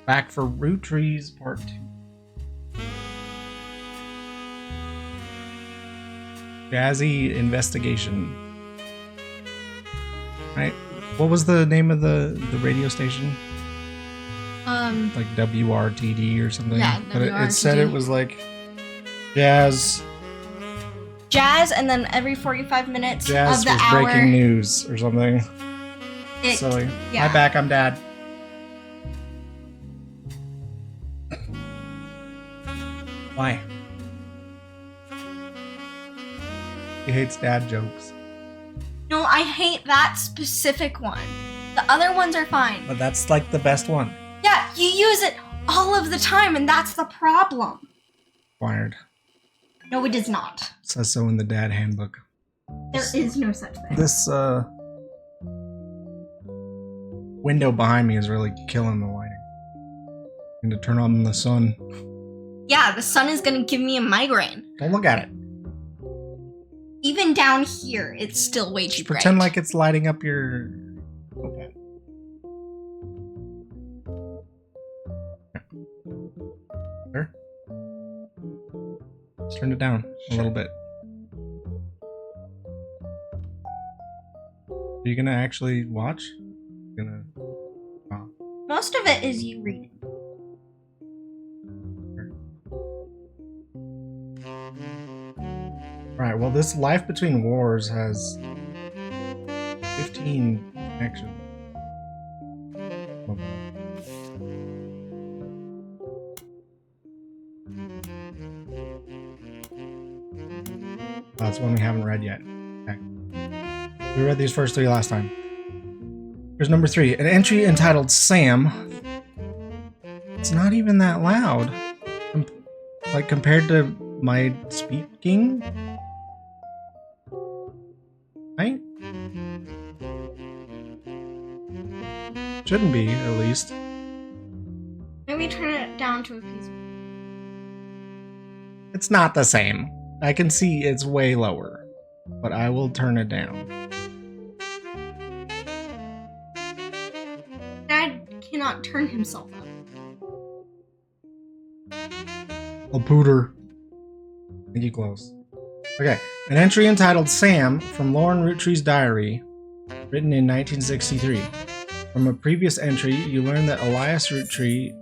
Back for Roottrees Part 2. Jazzy Investigation. Right? What was the name of the radio station? Like WRTD or something? Yeah, but it said it was like jazz. Jazz, and then every 45 minutes jazz of the was hour. Breaking news or something. Silly. Yeah. My back, I'm Dad. Why? He hates dad jokes. No, I hate that specific one. The other ones are fine. But that's like the best one. Yeah, you use it all of the time, and that's the problem. Wired. No, it is not. It says so in the dad handbook. There is no such thing. This window behind me is really killing the lighting. I'm going to turn on the sun. Yeah, the sun is gonna give me a migraine. Don't look at it. Even down here, it's still way too bright. Pretend like it's lighting up your... Okay. There. Let's turn it down a little bit. Are you gonna actually watch? Most of it is you reading. Right, well this Life Between Wars has 15 action. That's one we haven't read yet. Okay. We read these first 3 last time. Here's number 3. An entry entitled Sam. It's not even that loud. Like compared to my speaking. Right? Shouldn't be, at least. Maybe turn it down to a piece. It's not the same. I can see it's way lower, but I will turn it down. Dad cannot turn himself up. A pooter. I think you close. Okay, an entry entitled Sam from Lauren Roottrees' diary, written in 1963. From a previous entry, you learn that Elias Roottree...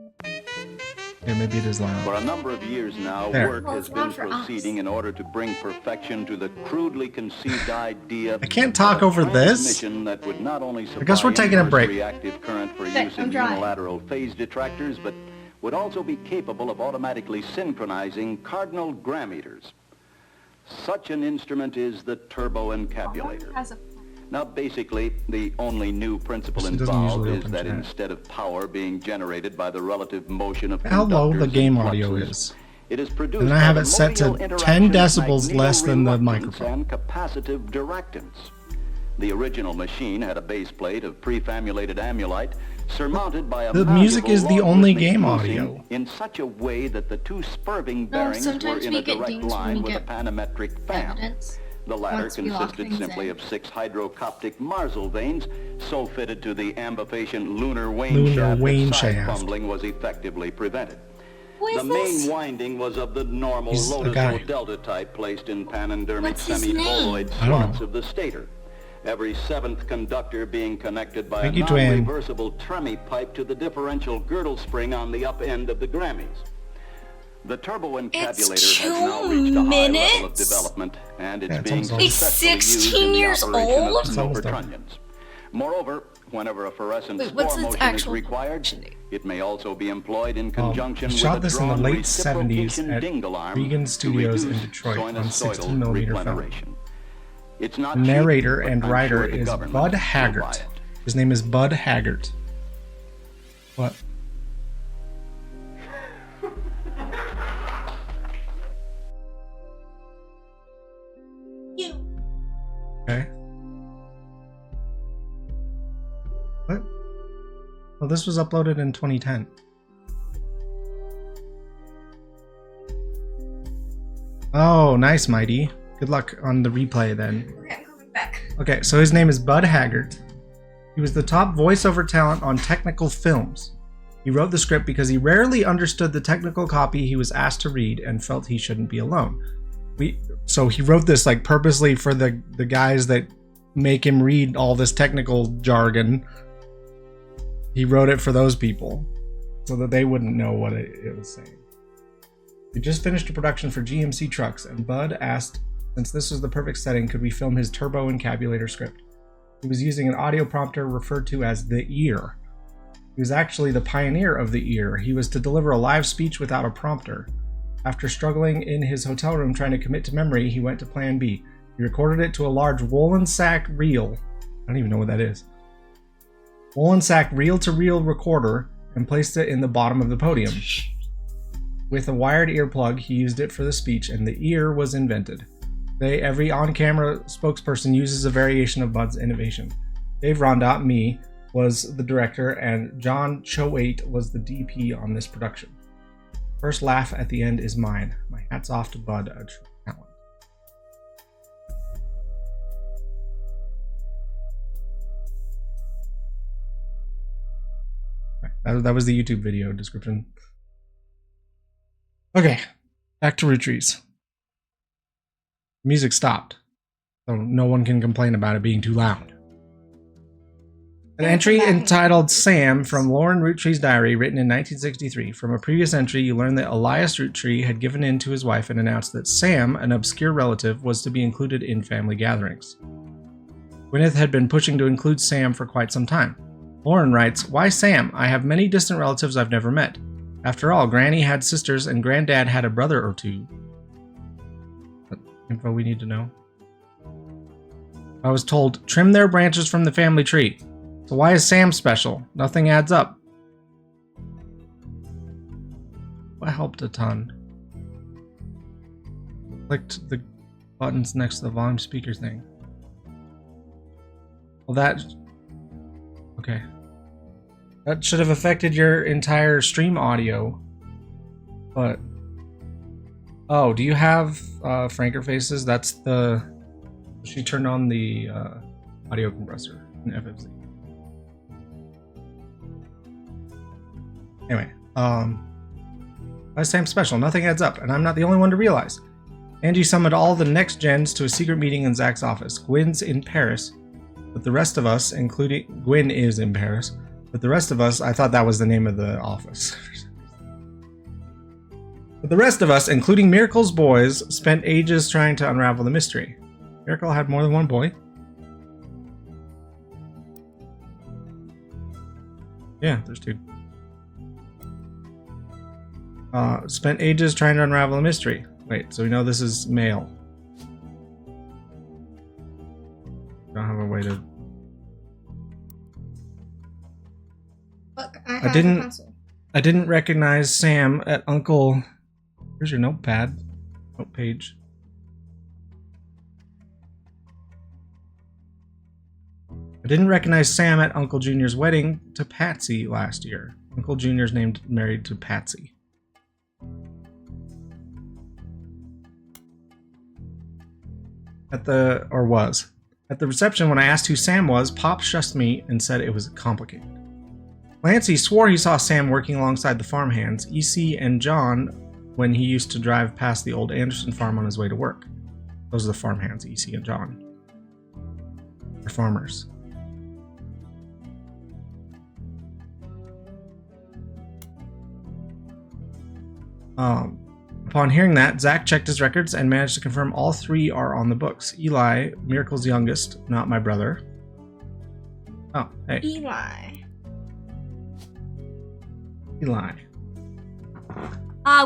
Okay, maybe it is loud. For a number of years now, work has been proceeding in order to bring perfection to the crudely conceived idea. I can't talk over this. That would not only I guess we're taking a break. Reactive current for use in unilateral phase detractors, but would also be capable of automatically synchronizing cardinal grammeters. Such an instrument is the turbo-encapulator. Now, basically, the only new principle involved is that instead of power being generated by the relative motion of how low the game audio is. It is produced and I have it set to 10 decibels less than the microphone. And capacitive directance. The original machine had a base plate of prefamulated amulite surmounted by a the music is the only game audio in such a way that the 2 spurving bearings were in a direct line with a panametric fan. The latter consisted simply of 6 hydrocoptic Marsal vanes, so fitted to the ambifacient lunar wane shaft that side fumbling was effectively prevented. The main winding was of the normal lotus delta type placed in panendermic semi-boloid slots of the stator. Every 7th conductor being connected by a non-reversible Tremie pipe to the differential girdle spring on the up end of the Grammys. The turbo-encapulator has now reached a high level of development, and it's being successfully used in the operation of silver trunnions. Moreover, whenever a fluorescent spore motion is required, it may also be employed in conjunction with a drawn reciprocation dingle arm Regan Studios in Detroit on 16mm film. It's not the narrator cheap, and writer is Bud Haggart. His name is Bud Haggart. What? Okay. What? Well, this was uploaded in 2010. Oh, nice, Mighty. Good luck on the replay then. Okay, I'm coming back. Okay, so his name is Bud Haggart. He was the top voiceover talent on Technical Films. He wrote the script because he rarely understood the technical copy he was asked to read and felt he shouldn't be alone. So he wrote this like purposely for the guys that make him read all this technical jargon. He wrote it for those people so that they wouldn't know what it was saying. We just finished a production for GMC Trucks, and Bud asked, since this was the perfect setting, could we film his turbo encabulator script? He was using an audio prompter referred to as the ear. He was actually the pioneer of the ear. He was to deliver a live speech without a prompter. After struggling in his hotel room trying to commit to memory, he went to plan B. He recorded it to a large woolen sack reel. I don't even know what that is. Woolen sack reel-to-reel recorder and placed it in the bottom of the podium. With a wired earplug, he used it for the speech, and the ear was invented. Today, every on-camera spokesperson uses a variation of Bud's innovation. Dave Rondat, me, was the director, and John Choate was the DP on this production. First laugh at the end is mine. My hat's off to Bud, a true talent. That was the YouTube video description. Okay, back to Roottrees. Music stopped, so no one can complain about it being too loud. An entry entitled Sam from Lauren Roottree's diary, written in 1963. From a previous entry, you learn that Elias Roottree had given in to his wife and announced that Sam, an obscure relative, was to be included in family gatherings. Gwyneth had been pushing to include Sam for quite some time. Lauren writes, "Why Sam? I have many distant relatives I've never met. After all, Granny had sisters and Granddad had a brother or two." What info we need to know? I was told, trim their branches from the family tree. So why is Sam special? Nothing adds up. What helped a ton? Clicked the buttons next to the volume speaker thing. Well, that... Okay. That should have affected your entire stream audio. But... Oh, do you have Franker faces? That's the... She turned on the audio compressor in FFC. Anyway, why is Sam special? Nothing adds up, and I'm not the only one to realize. Angie summoned all the next gens to a secret meeting in Zach's office. Gwyn's in Paris, but the rest of us, including... Gwyn is in Paris, but the rest of us, I thought that was the name of the office. But the rest of us, including Miracle's boys, spent ages trying to unravel the mystery. Miracle had more than one boy. Yeah, there's two. Spent ages trying to unravel a mystery. Wait, so we know this is male. Don't have a way to... Look, I didn't recognize Sam at Uncle... Here's your notepad. Note page. I didn't recognize Sam at Uncle Junior's wedding to Patsy last year. Uncle Junior's married to Patsy. At the reception, when I asked who Sam was, Pop shushed me and said it was complicated. Clancy swore he saw Sam working alongside the farmhands, EC and John, when he used to drive past the old Anderson farm on his way to work. Those are the farmhands, EC and John. They're farmers. Upon hearing that, Zach checked his records and managed to confirm all three are on the books. Eli, Miracle's youngest, not my brother. Oh, hey. Eli.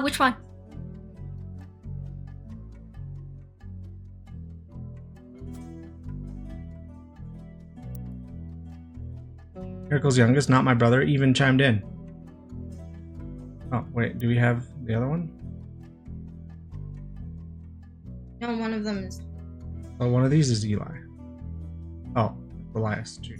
Which one? Miracle's youngest, not my brother, even chimed in. Oh, wait, do we have the other one? No, one of them is... Oh, one of these is Eli. Oh, Elias Jr.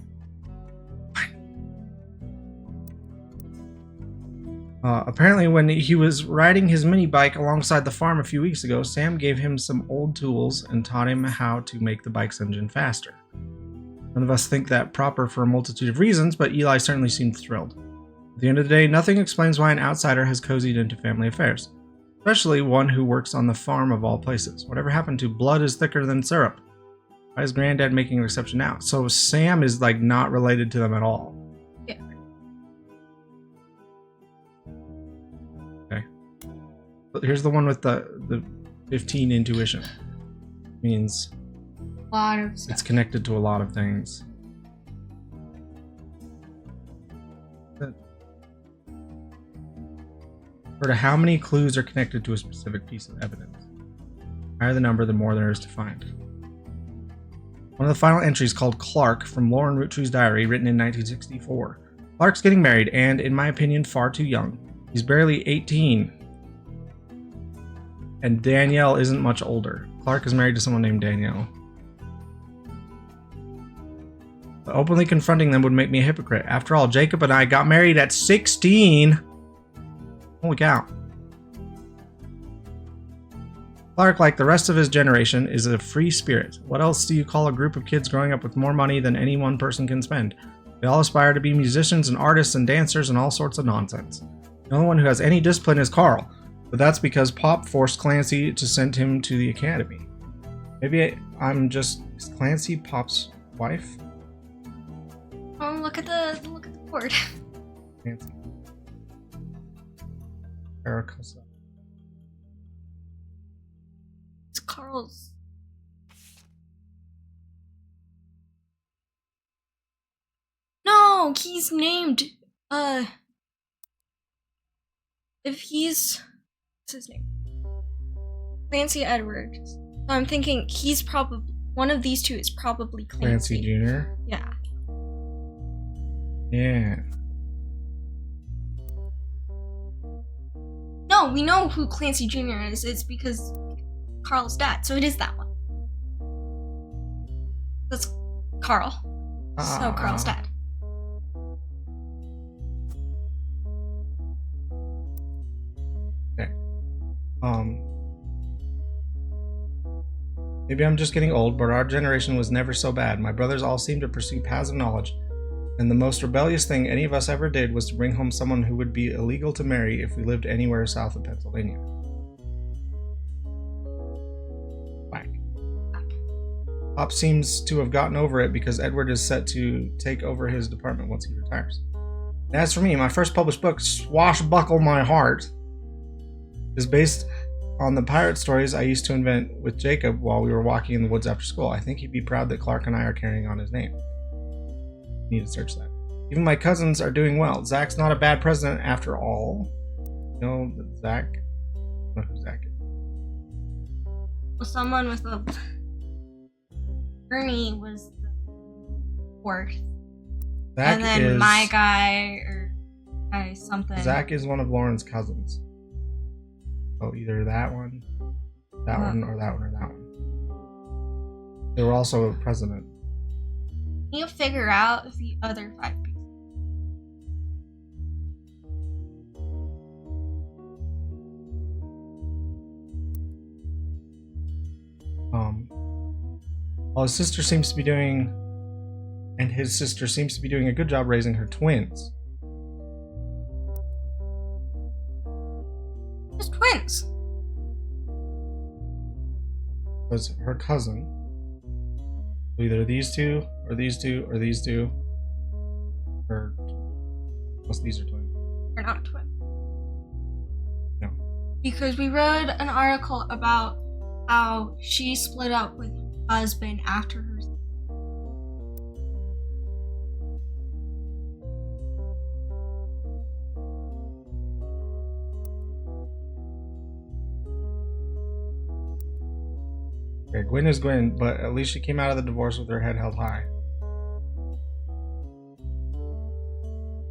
Apparently, when he was riding his mini bike alongside the farm a few weeks ago, Sam gave him some old tools and taught him how to make the bike's engine faster. None of us think that proper for a multitude of reasons, but Eli certainly seemed thrilled. At the end of the day, nothing explains why an outsider has cozied into family affairs, especially one who works on the farm of all places. Whatever happened to blood is thicker than syrup? Why is Granddad making an exception now? So Sam is like not related to them at all. Yeah. Okay. But here's the one with the 15 intuition. Means a lot of stuff. It's connected to a lot of things. Or to how many clues are connected to a specific piece of evidence. The higher the number, the more there is to find. One of the final entries called Clark from Lauren Roottrees' diary, written in 1964. Clark's getting married and, in my opinion, far too young. He's barely 18. And Danielle isn't much older. Clark is married to someone named Danielle. But openly confronting them would make me a hypocrite. After all, Jacob and I got married at 16. Holy cow. Clark, like the rest of his generation, is a free spirit. What else do you call a group of kids growing up with more money than any one person can spend? They all aspire to be musicians and artists and dancers and all sorts of nonsense. The only one who has any discipline is Carl, but that's because Pop forced Clancy to send him to the academy. Maybe I'm just... Is Clancy Pop's wife? Oh, look at the board. Clancy. Caracosa. It's Carl's. No, he's named. If he's, what's his name? Clancy Edwards. So I'm thinking he's probably one of these two is probably Clancy. Clancy Jr. Yeah. Yeah. No, we know who Clancy Jr. is. It's because Carl's dad. So it is that one. That's Carl. So Carl's dad. Okay. Maybe I'm just getting old, but our generation was never so bad. My brothers all seemed to pursue paths of knowledge, and the most rebellious thing any of us ever did was to bring home someone who would be illegal to marry if we lived anywhere south of Pennsylvania. Whack. Pop seems to have gotten over it because Edward is set to take over his department once he retires. And as for me, my first published book, Swashbuckle My Heart, is based on the pirate stories I used to invent with Jacob while we were walking in the woods after school. I think he'd be proud that Clark and I are carrying on his name. Need to search that. Even my cousins are doing well. Zach's not a bad president after all. You know that Zach? I don't know who Zach is. Well, someone with a... Ernie was the fourth. Zach and then is... my guy, or guy something. Zach is one of Lauren's cousins. Oh, either that one, that one, or that one, or that one. They were also a president. Can you figure out the other 5 people? Well, his sister seems to be doing, and his sister seems to be doing a good job raising her twins. Just twins. Was her cousin. Either these two, or these two, or these two. Or unless these are twins. They're not twins. No. Because we read an article about how she split up with her husband after her. Okay, Gwen is Gwen, but at least she came out of the divorce with her head held high.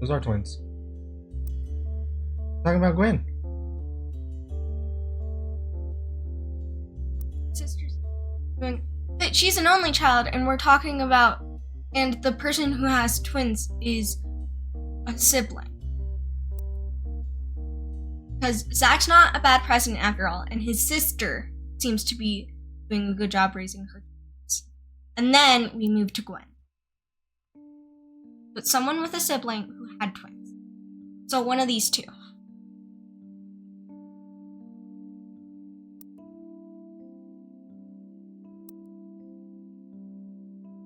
Those are twins. Talking about Gwen. Sisters. She's an only child, and we're talking about, and the person who has twins is a sibling. Because Zach's not a bad president after all, and his sister seems to be doing a good job raising her kids. And then we moved to Gwen. But someone with a sibling who had twins. So one of these two.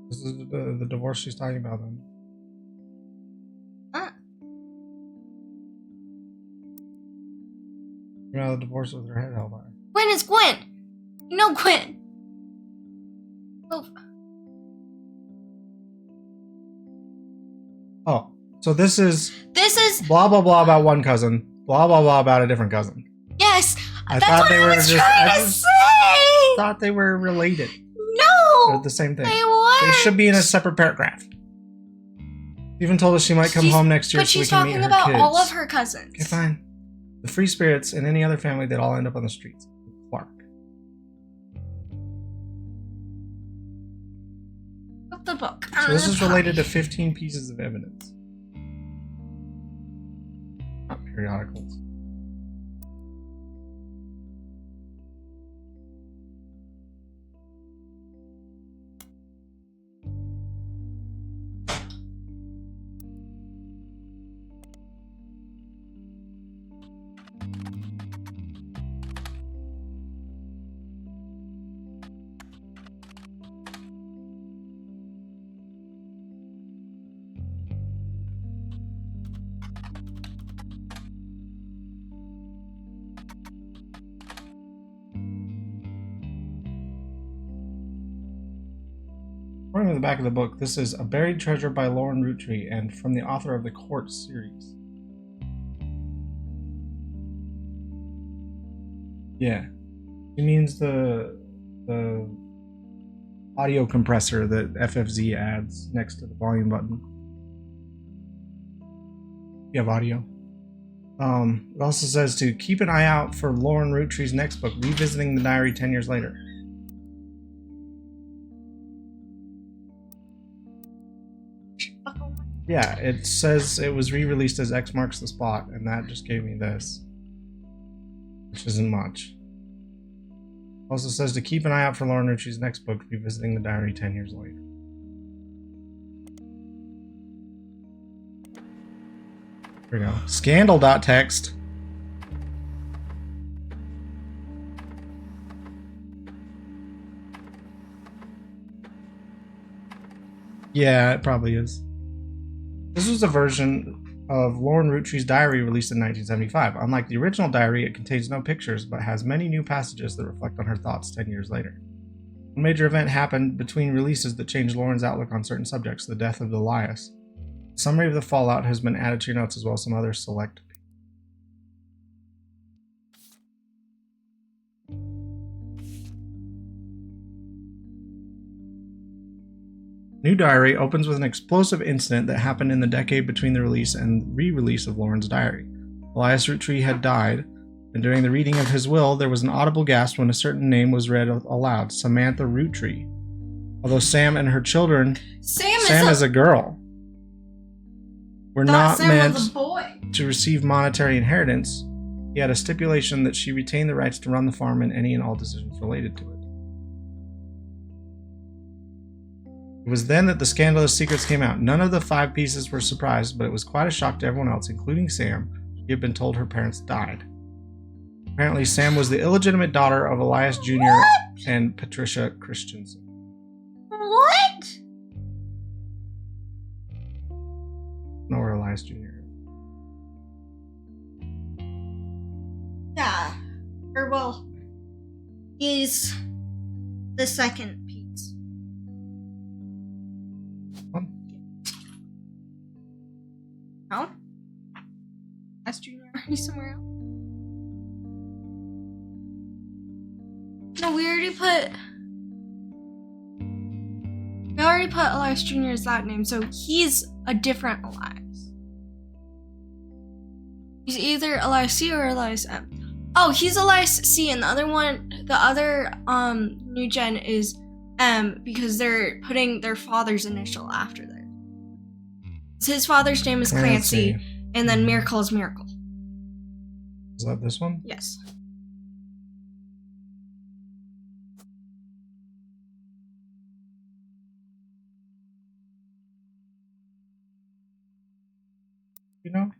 This is the divorce she's talking about then. Huh? You know, the divorce with her head held high. Gwen is Gwen! You know Gwen! Oh, so this is blah blah blah about one cousin, blah blah blah about a different cousin. Yes, I that's thought what they I were was just. trying I to just say. thought they were related. No, They're the same thing. they weren't. They should be in a separate paragraph. Even told us she might come home next year but so we she's can meet talking her about kids. all of her cousins. Okay, fine. The free spirits and any other family that all end up on the streets. Clark. Of the book. So this is related to 15 pieces of evidence. Not periodicals. According to the back of the book, this is A Buried Treasure by Lauren Roottrees and from the author of the Court series. Yeah. It means the audio compressor that FFZ adds next to the volume button. You have audio. It also says to keep an eye out for Lauren Roottrees' next book, Revisiting the Diary 10 Years Later. Yeah, it says it was re-released as X Marks the Spot, and that just gave me this. Which isn't much. Also says to keep an eye out for Lauren Roottrees' next book, Revisiting the Diary 10 Years Later. Here we go. Scandal.txt. Yeah, it probably is. This was a version of Lauren Roottrees' diary released in 1975. Unlike the original diary, it contains no pictures, but has many new passages that reflect on her thoughts 10 years later. A major event happened between releases that changed Lauren's outlook on certain subjects, the death of Elias. A summary of the fallout has been added to your notes as well as some other select. New Diary opens with an explosive incident that happened in the decade between the release and re-release of Lauren's diary. Elias Roottrees had died, and during the reading of his will, there was an audible gasp when a certain name was read aloud, Samantha Roottrees. Although Sam and her children, Sam is a girl, were not meant to receive monetary inheritance, he had a stipulation that she retain the rights to run the farm and any and all decisions related to it. It was then that the scandalous secrets came out. None of the 5 pieces were surprised, but it was quite a shock to everyone else, including Sam. She had been told her parents died. Apparently, Sam was the illegitimate daughter of Elias Jr. and Patricia Christensen. What? Know where Elias Jr. is. Yeah. Or, well, he's the second piece. No? Elias Jr. Are you somewhere else? No, we already put Elias Jr. as that name, so he's a different Elias. He's either Elias C or Elias M. Oh, he's Elias C, and the other new gen is M because they're putting their father's initial after theirs. His father's name is Clancy, and then Miracle is Miracle. Is that this one? Yes. You know?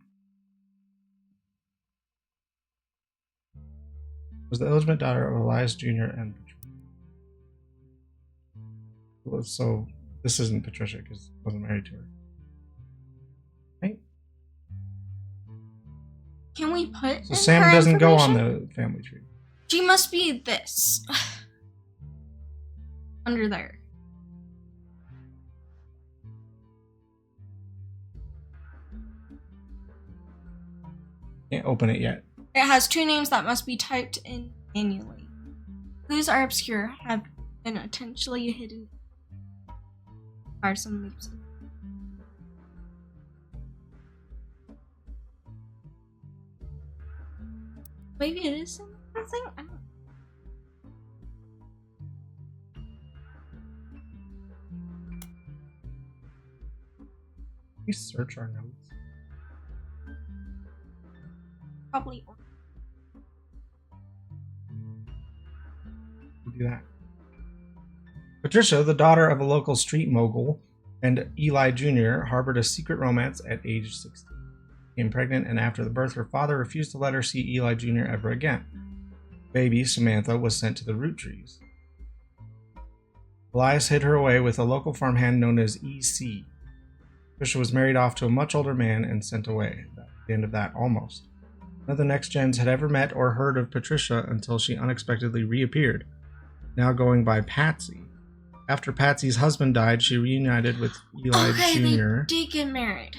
Was the illegitimate daughter of Elias Jr. and Patricia. So this isn't Patricia because I wasn't married to her. Right? Can we put so Sam doesn't go on the family tree. She must be this. Under there. Can't open it yet. It has 2 names that must be typed in manually. Clues are obscure, have been intentionally hidden. Are some leaps. Maybe it is something. I don't know. We search our notes. Probably. We do that. Patricia, the daughter of a local street mogul, and Eli Jr. harbored a secret romance at age 16. Became pregnant, and after the birth, her father refused to let her see Eli Jr. ever again. Baby, Samantha, was sent to the Roottrees. Elias hid her away with a local farmhand known as E.C. Patricia was married off to a much older man and sent away. At the end of that, almost. None of the next gens had ever met or heard of Patricia until she unexpectedly reappeared, now going by Patsy. After Patsy's husband died, she reunited with Eli Jr. They did get married.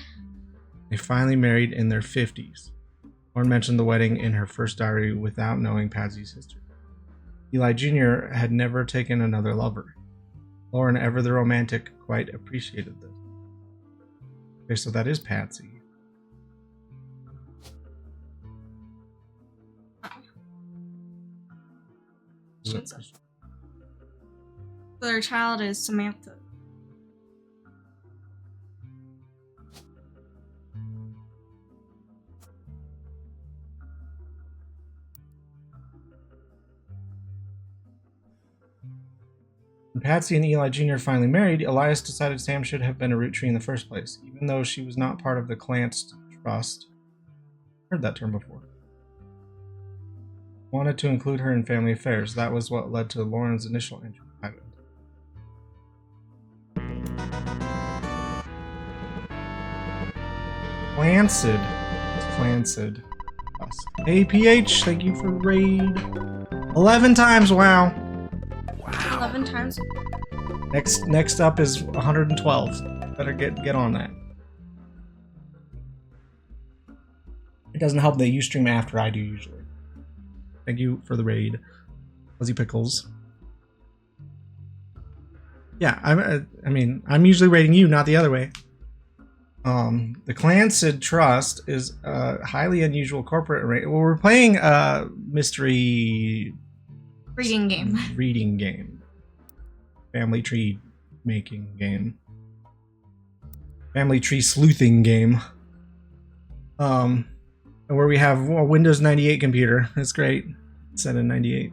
They finally married in their 50s. Lauren mentioned the wedding in her first diary without knowing Patsy's history. Eli Jr. had never taken another lover. Lauren, ever the romantic, quite appreciated this. Okay, so that is Patsy. Their child is Samantha. When Patsy and Eli Jr. finally married, Elias decided Sam should have been a Roottrea in the first place, even though she was not part of the Clance Trust. Heard that term before. Wanted to include her in family affairs. That was what led to Lauren's initial entry. Clancid. APH, thank you for raid. 11 times, wow. 11 times. Next up is 112. Better get on that. It doesn't help that you stream after I do usually. Thank you for the raid, Fuzzy Pickles. Yeah, I'm usually raiding you, not the other way. The Clancid Trust is a highly unusual corporate arrangement. Well, we're playing a mystery reading game. Family tree making game. Family tree sleuthing game. Where we have a Windows 98 computer. That's great. Set in 98.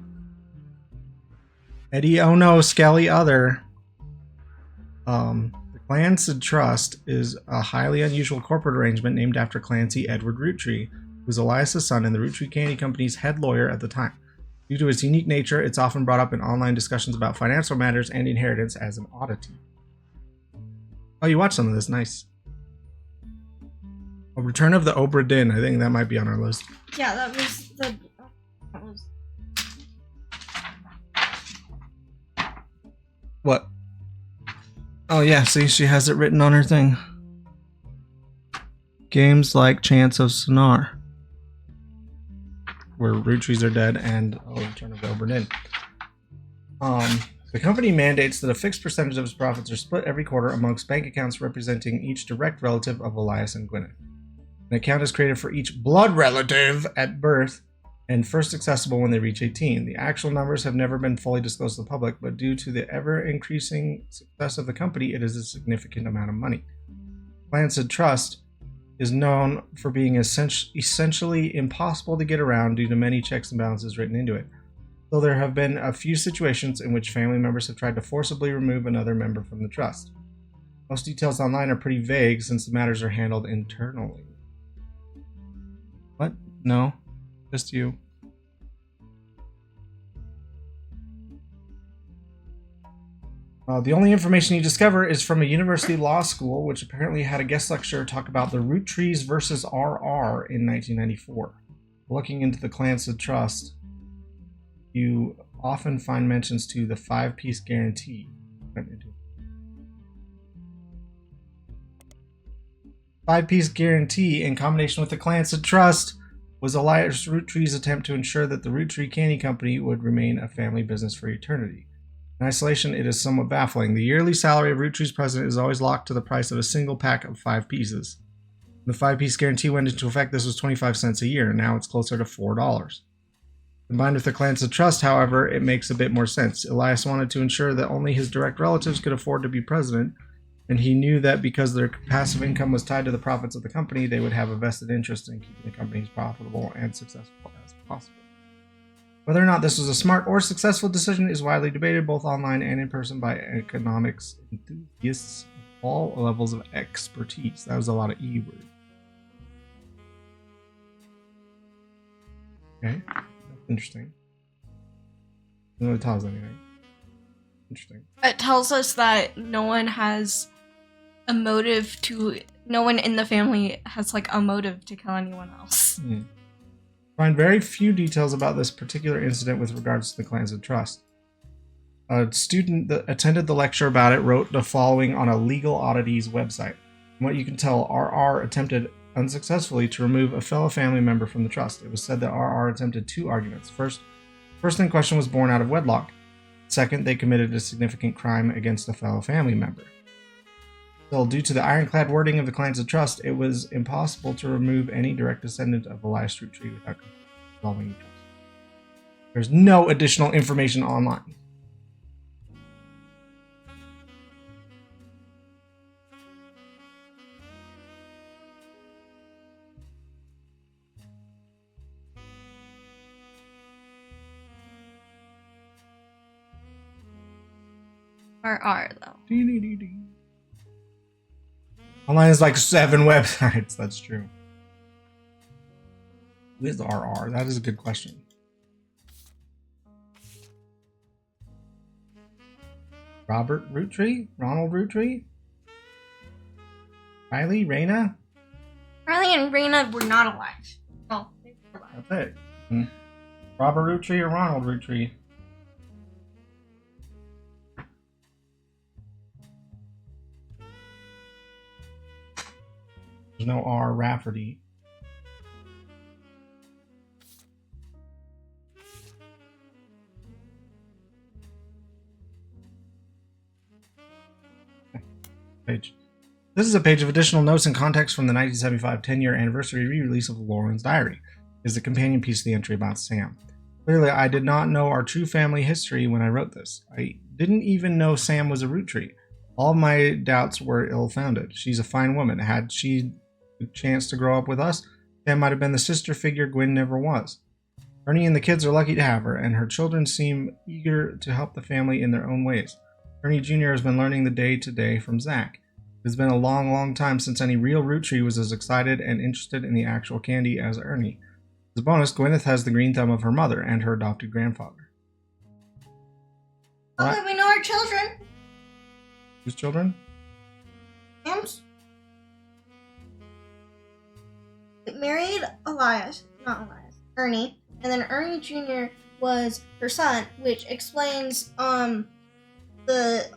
Eddie, oh no, Skelly other. The Clancid Trust is a highly unusual corporate arrangement named after Clancy Edward Roottree, who was Elias' son and the Roottree Candy Company's head lawyer at the time. Due to its unique nature, it's often brought up in online discussions about financial matters and inheritance as an oddity. Oh, you watched some of this. Nice. A Return of the Obra Dinn. I think that might be on our list. Yeah, that was. What? Oh yeah, see, she has it written on her thing. Games like Chance of Sonar, where Roottrees are dead, and Return of the Obra Dinn. The company mandates that a fixed percentage of its profits are split every quarter amongst bank accounts representing each direct relative of Elias and Gwyneth. An account is created for each blood relative at birth and first accessible when they reach 18. The actual numbers have never been fully disclosed to the public, but due to the ever-increasing success of the company, it is a significant amount of money. Clancid Trust is known for being essentially impossible to get around due to many checks and balances written into it. Though there have been a few situations in which family members have tried to forcibly remove another member from the trust. Most details online are pretty vague since the matters are handled internally. What? No. Just you. The only information you discover is from a university law school, which apparently had a guest lecturer talk about the Roottrees versus RR in 1994. Looking into the Clansed Trust, you often find mentions to the 5-piece guarantee. 5-piece guarantee, in combination with the Clansed Trust, was Elias Roottree's attempt to ensure that the Roottree Candy Company would remain a family business for eternity. In isolation, it is somewhat baffling. The yearly salary of Roottree's president is always locked to the price of a single pack of 5 pieces. When the 5-piece guarantee went into effect, this was 25 cents a year, and now it's closer to $4. Combined with the Clansed Trust, however, it makes a bit more sense. Elias wanted to ensure that only his direct relatives could afford to be president, and he knew that because their passive income was tied to the profits of the company, they would have a vested interest in keeping the company as profitable and successful as possible. Whether or not this was a smart or successful decision is widely debated both online and in person by economics enthusiasts of all levels of expertise. That was a lot of E words. Okay, that's interesting. Doesn't really tell us anything. Interesting. It tells us that no one has a motive to. No one in the family has like a motive to kill anyone else. Find very few details about this particular incident with regards to the Clansed Trust. A student that attended the lecture about it wrote the following on a legal oddities website. From what you can tell, RR attempted unsuccessfully to remove a fellow family member from the trust. It was said that RR attempted 2 arguments. First in question was born out of wedlock. Second, they committed a significant crime against a fellow family member. Still, due to the ironclad wording of the Clansed Trust, it was impossible to remove any direct descendant of Elias Roottrie without dissolving the trust. There's no additional information online. RR though. Online is like 7 websites. That's true. Who is RR? That is a good question. Robert Roottree? Ronald Roottree? Riley? Raina? Riley and Raina were not alive. Oh, they were alive. That's it. Robert Roottree or Ronald Roottree? There's no R. Rafferty. Page. This is a page of additional notes and context from the 1975 10-year anniversary re-release of Lauren's Diary. It is the companion piece to the entry about Sam. Clearly, I did not know our true family history when I wrote this. I didn't even know Sam was a Roottree. All of my doubts were ill-founded. She's a fine woman. Had she the chance to grow up with us, Sam might have been the sister figure Gwen never was. Ernie and the kids are lucky to have her, and her children seem eager to help the family in their own ways. Ernie Jr. has been learning the day-to-day from Zach. It has been a long, long time since any real Roottree was as excited and interested in the actual candy as Ernie. As a bonus, Gwyneth has the green thumb of her mother and her adopted grandfather. Okay, we know our children. Whose children? Sam's. Married Ernie, and then Ernie Jr. was her son, which explains the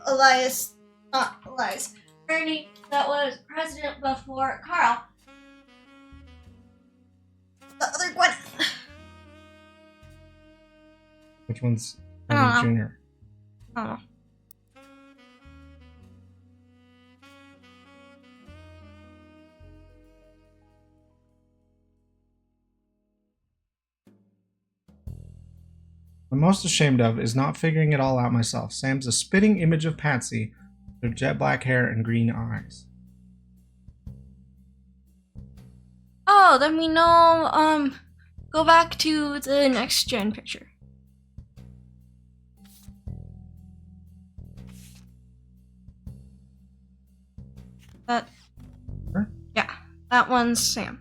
Ernie that was president before Carl. The other one. Which one's Ernie Jr.? I don't know. I'm most ashamed of is not figuring it all out myself. Sam's a spitting image of Patsy with jet black hair and green eyes. Oh, then we know, go back to the next gen picture. That, Sure. Yeah, that one's Sam.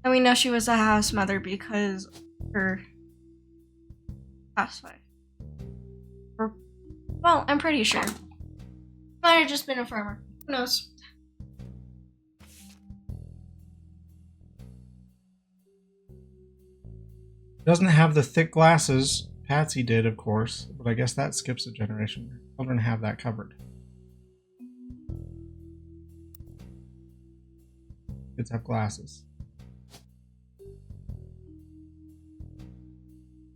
And we know she was a house mother because her housewife. Well, I'm pretty sure. Might have just been a farmer. Who knows? Doesn't have the thick glasses Patsy did, of course, but I guess that skips a generation. Children have that covered. Kids have glasses.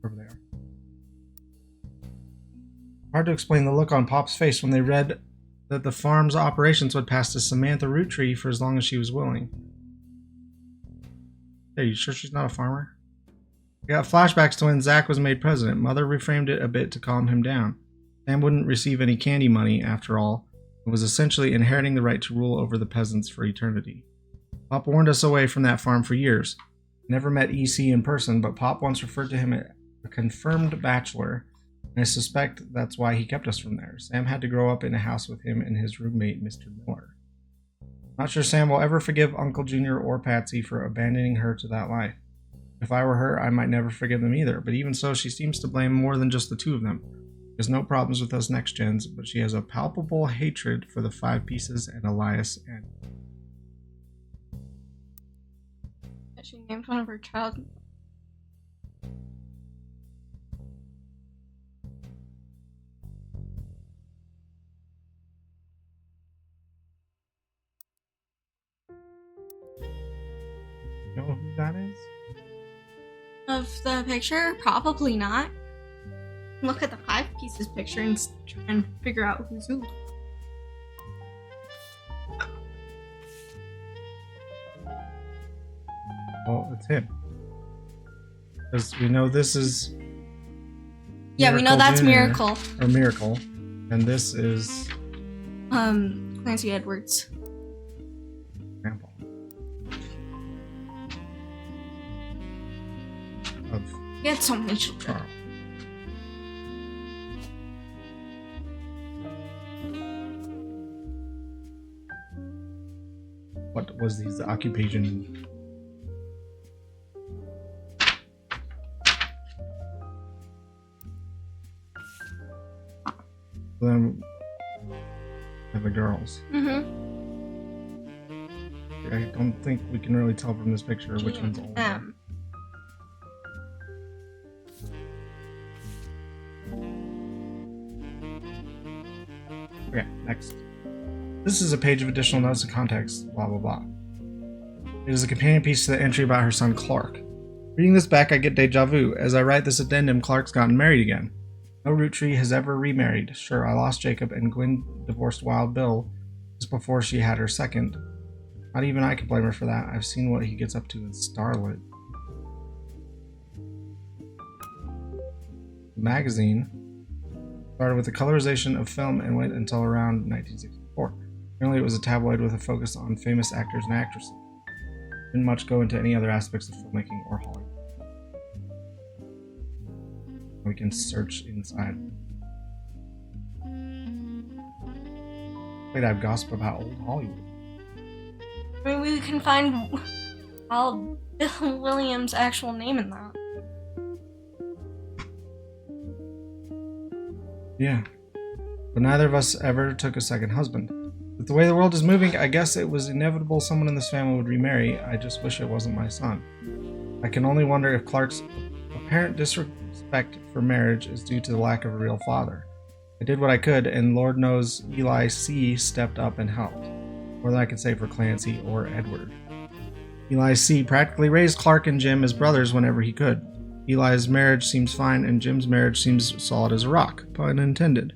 Over there. Hard to explain the look on Pop's face when they read that the farm's operations would pass to Samantha Roottree for as long as she was willing. Hey, you sure she's not a farmer? I got flashbacks to when Zach was made president. Mother reframed it a bit to calm him down. Sam wouldn't receive any candy money, after all, and was essentially inheriting the right to rule over the peasants for eternity. Pop warned us away from that farm for years. Never met EC in person, but Pop once referred to him as a confirmed bachelor, and I suspect that's why he kept us from there. Sam had to grow up in a house with him and his roommate, Mr. Miller. Not sure Sam will ever forgive Uncle Junior or Patsy for abandoning her to that life. If I were her, I might never forgive them either, but even so, she seems to blame more than just the two of them. She has no problems with us next gens, but she has a palpable hatred for the Five Pieces and Elias and... She named one of her child. You know who that is? Of the picture? Probably not. Look at the Five Pieces picture and try and figure out who's who. Well, it's him. Because we know this is... Yeah, we know that's Miracle. Or Miracle. And this is... Clancy Edwards. Grandpa. Of He had so many children. Charles. What was his occupation? Then and the girls. Mm-hmm. I don't think we can really tell from this picture which one's older. Okay, next. This is a page of additional notes and context, blah blah blah. It is a companion piece to the entry about her son Clark. Reading this back, I get deja vu. As I write this addendum, Clark's gotten married again. No Roottree has ever remarried. Sure, I lost Jacob and Gwen divorced Wild Bill just before she had her second. Not even I can blame her for that. I've seen what he gets up to in Starlit. The magazine started with the colorization of film and went until around 1964. Apparently it was a tabloid with a focus on famous actors and actresses. Didn't much go into any other aspects of filmmaking or Hollywood. We can search inside. Wait, I have gossip about old Hollywood. I mean, we can find Bill Williams' actual name in that. Yeah. But neither of us ever took a second husband. With the way the world is moving, I guess it was inevitable someone in this family would remarry. I just wish it wasn't my son. I can only wonder if Clark's apparent disrespect for marriage is due to the lack of a real father. I did what I could, and Lord knows Eli C. stepped up and helped. More than I can say for Clancy or Edward. Eli C. practically raised Clark and Jim as brothers whenever he could. Eli's marriage seems fine, and Jim's marriage seems solid as a rock, pun intended.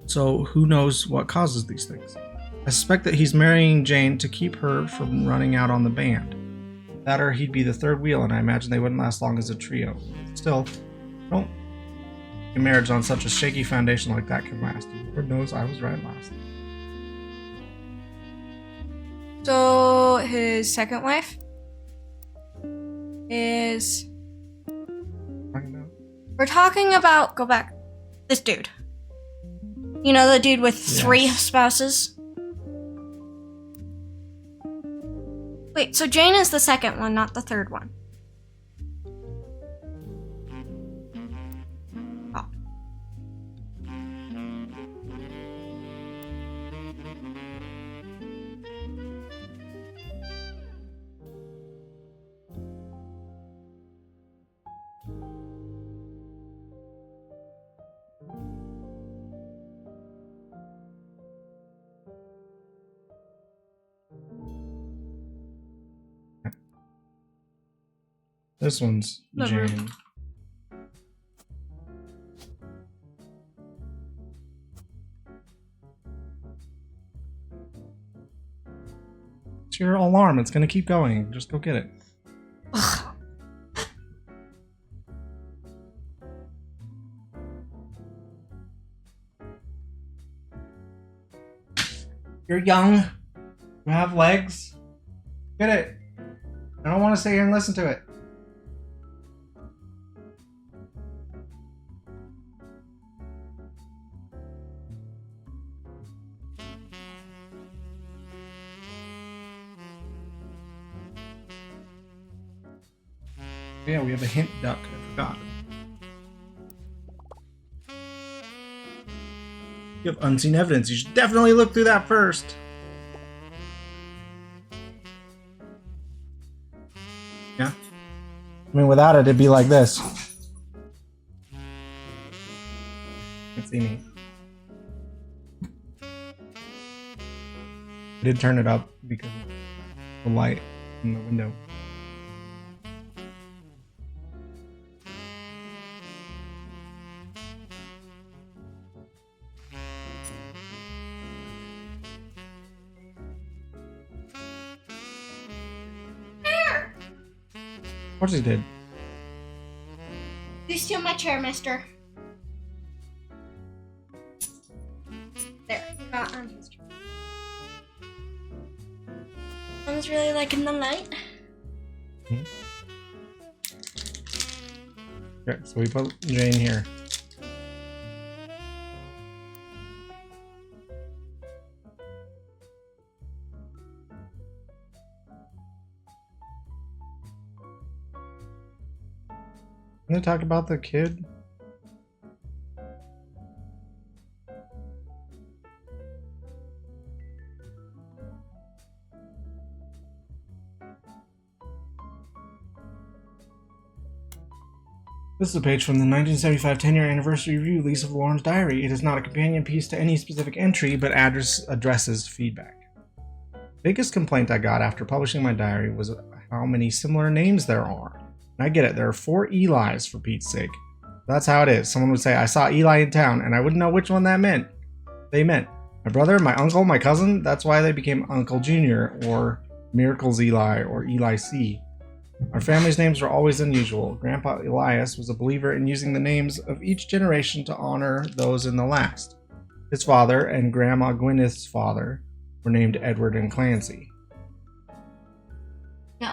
So who knows what causes these things? I suspect that he's marrying Jane to keep her from running out on the band. That or he'd be the third wheel, and I imagine they wouldn't last long as a trio. Still, don't a marriage on such a shaky foundation like that can last. Lord knows I was right last. So his second wife is... We're talking about... Go back. This dude. You know the dude with 3 spouses? Wait, so Jane is the second one, not the third one. Oh. This one's Never. Jane. It's your alarm. It's gonna keep going. Just go get it. Ugh. You're young. You have legs. Get it. I don't want to sit here and listen to it. Yeah, we have a hint duck. I forgot. You have unseen evidence. You should definitely look through that first. Yeah? I mean, without it, it'd be like this. Can't see me. I did turn it up because of the light in the window. Of course he did. You steal my chair, mister. There, not on his chair. Someone's really liking the light. Okay, so we put Jane here. Can they talk about the kid? This is a page from the 1975 10-year anniversary release of Lauren's diary. It is not a companion piece to any specific entry, but addresses feedback. The biggest complaint I got after publishing my diary was how many similar names there are. And I get it, there are 4 Elis for Pete's sake. That's how it is. Someone would say, I saw Eli in town, and I wouldn't know which one that meant. They meant my brother, my uncle, my cousin. That's why they became Uncle Jr. or Miracles Eli or Eli C. Our family's names were always unusual. Grandpa Elias was a believer in using the names of each generation to honor those in the last. His father and Grandma Gwyneth's father were named Edward and Clancy. No.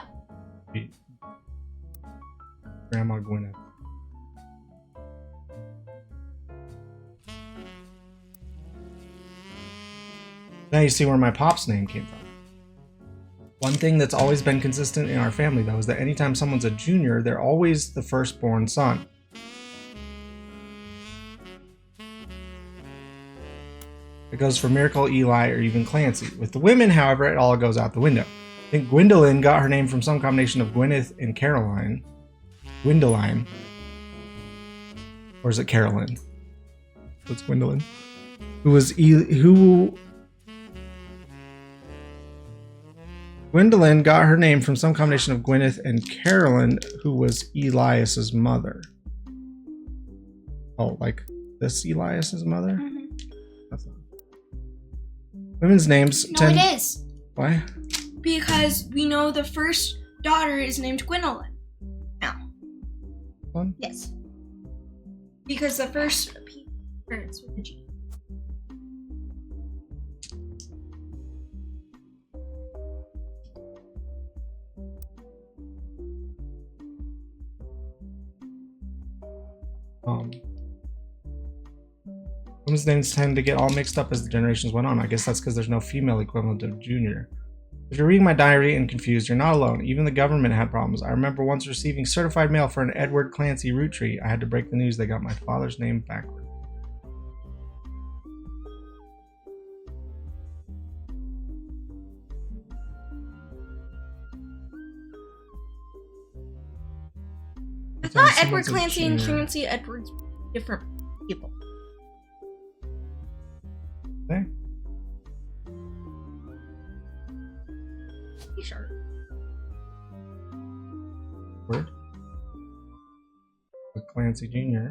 Grandma Gwyneth. Now you see where my pop's name came from. One thing that's always been consistent in our family, though, is that anytime someone's a junior, they're always the firstborn son. It goes for Miracle, Eli, or even Clancy. With the women, however, it all goes out the window. I think Gwendolyn got her name from some combination of Gwyneth and Caroline. Gwendoline. Or is it Carolyn? It's Gwendolyn. Gwendolyn got her name from some combination of Gwyneth and Carolyn, who was Elias's mother. Oh, like this Elias's mother? Mm-hmm. That's not. Women's names No, tend... it is. Why? Because we know the first daughter is named Gwendolyn. Now. One? Yes. Because the first parents with the G. Women's names tend to get all mixed up as the generations went on. I guess that's because there's no female equivalent of junior. If you're reading my diary and confused, you're not alone. Even the government had problems. I remember once receiving certified mail for an Edward Clancy Rootree. I had to break the news they got my father's name backward. I thought Edward Clancy and Clancy Edwards were different people. Okay. Sure. Word. With Clancy Jr.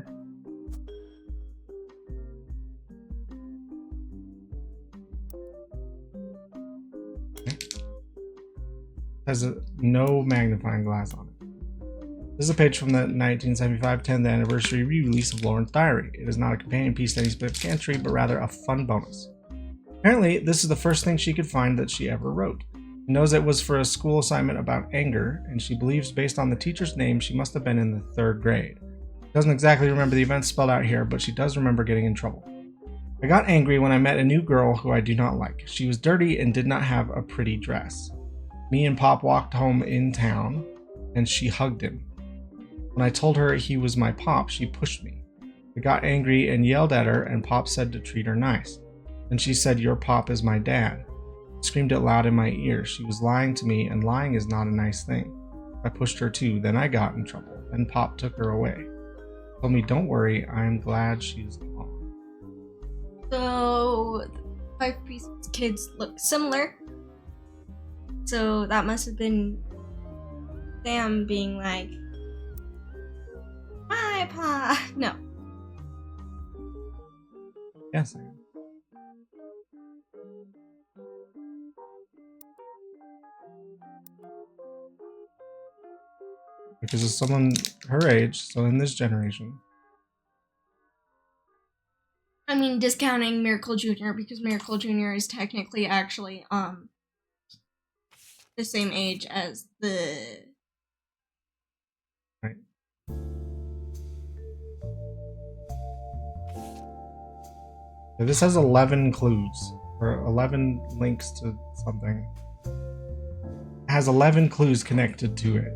Okay. Has no magnifying glass on it. This is a page from the 1975 10th anniversary re-release of Lauren's diary. It is not a companion piece to any Spleebette entry, but rather a fun bonus. Apparently, this is the first thing she could find that she ever wrote. She knows it was for a school assignment about anger, and she believes based on the teacher's name she must have been in the 3rd grade. She doesn't exactly remember the events spelled out here, but she does remember getting in trouble. I got angry when I met a new girl who I do not like. She was dirty and did not have a pretty dress. Me and Pop walked home in town, and she hugged him. When I told her he was my Pop, she pushed me. I got angry and yelled at her, and Pop said to treat her nice. Then she said, "Your Pop is my dad." I screamed it loud in my ear. She was lying to me, and lying is not a nice thing. I pushed her too, then I got in trouble. Then Pop took her away. Told me, "Don't worry, I'm glad she's gone." So, the 5 Pieces kids look similar. So, that must have been Sam being like, "My Pa." No. Yes. Because of someone her age, so in this generation. I mean, discounting Miracle Jr. because Miracle Jr. is technically actually the same age as the... Right. So this has 11 clues, or 11 links to something. It has 11 clues connected to it.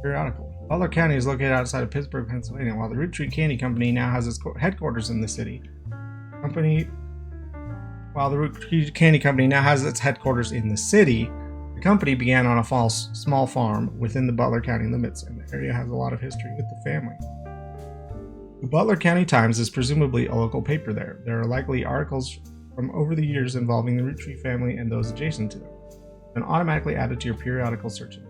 Periodical. Butler County is located outside of Pittsburgh, Pennsylvania. While the Roottrees Candy Company now has its headquarters in the city, the company began on a small farm within the Butler County limits, and the area has a lot of history with the family. The Butler County Times is presumably a local paper there. There are likely articles from over the years involving the Roottrees family and those adjacent to them, and automatically added to your periodical searching.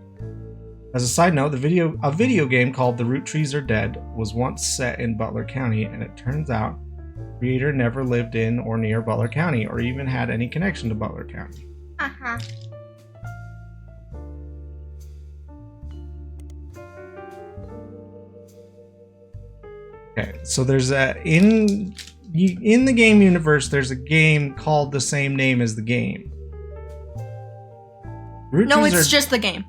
As a side note, a video game called The Roottrees Are Dead was once set in Butler County, and it turns out the creator never lived in or near Butler County, or even had any connection to Butler County. Uh-huh. Okay, so there's in the game universe, there's a game called the same name as the game. No, it's just the game.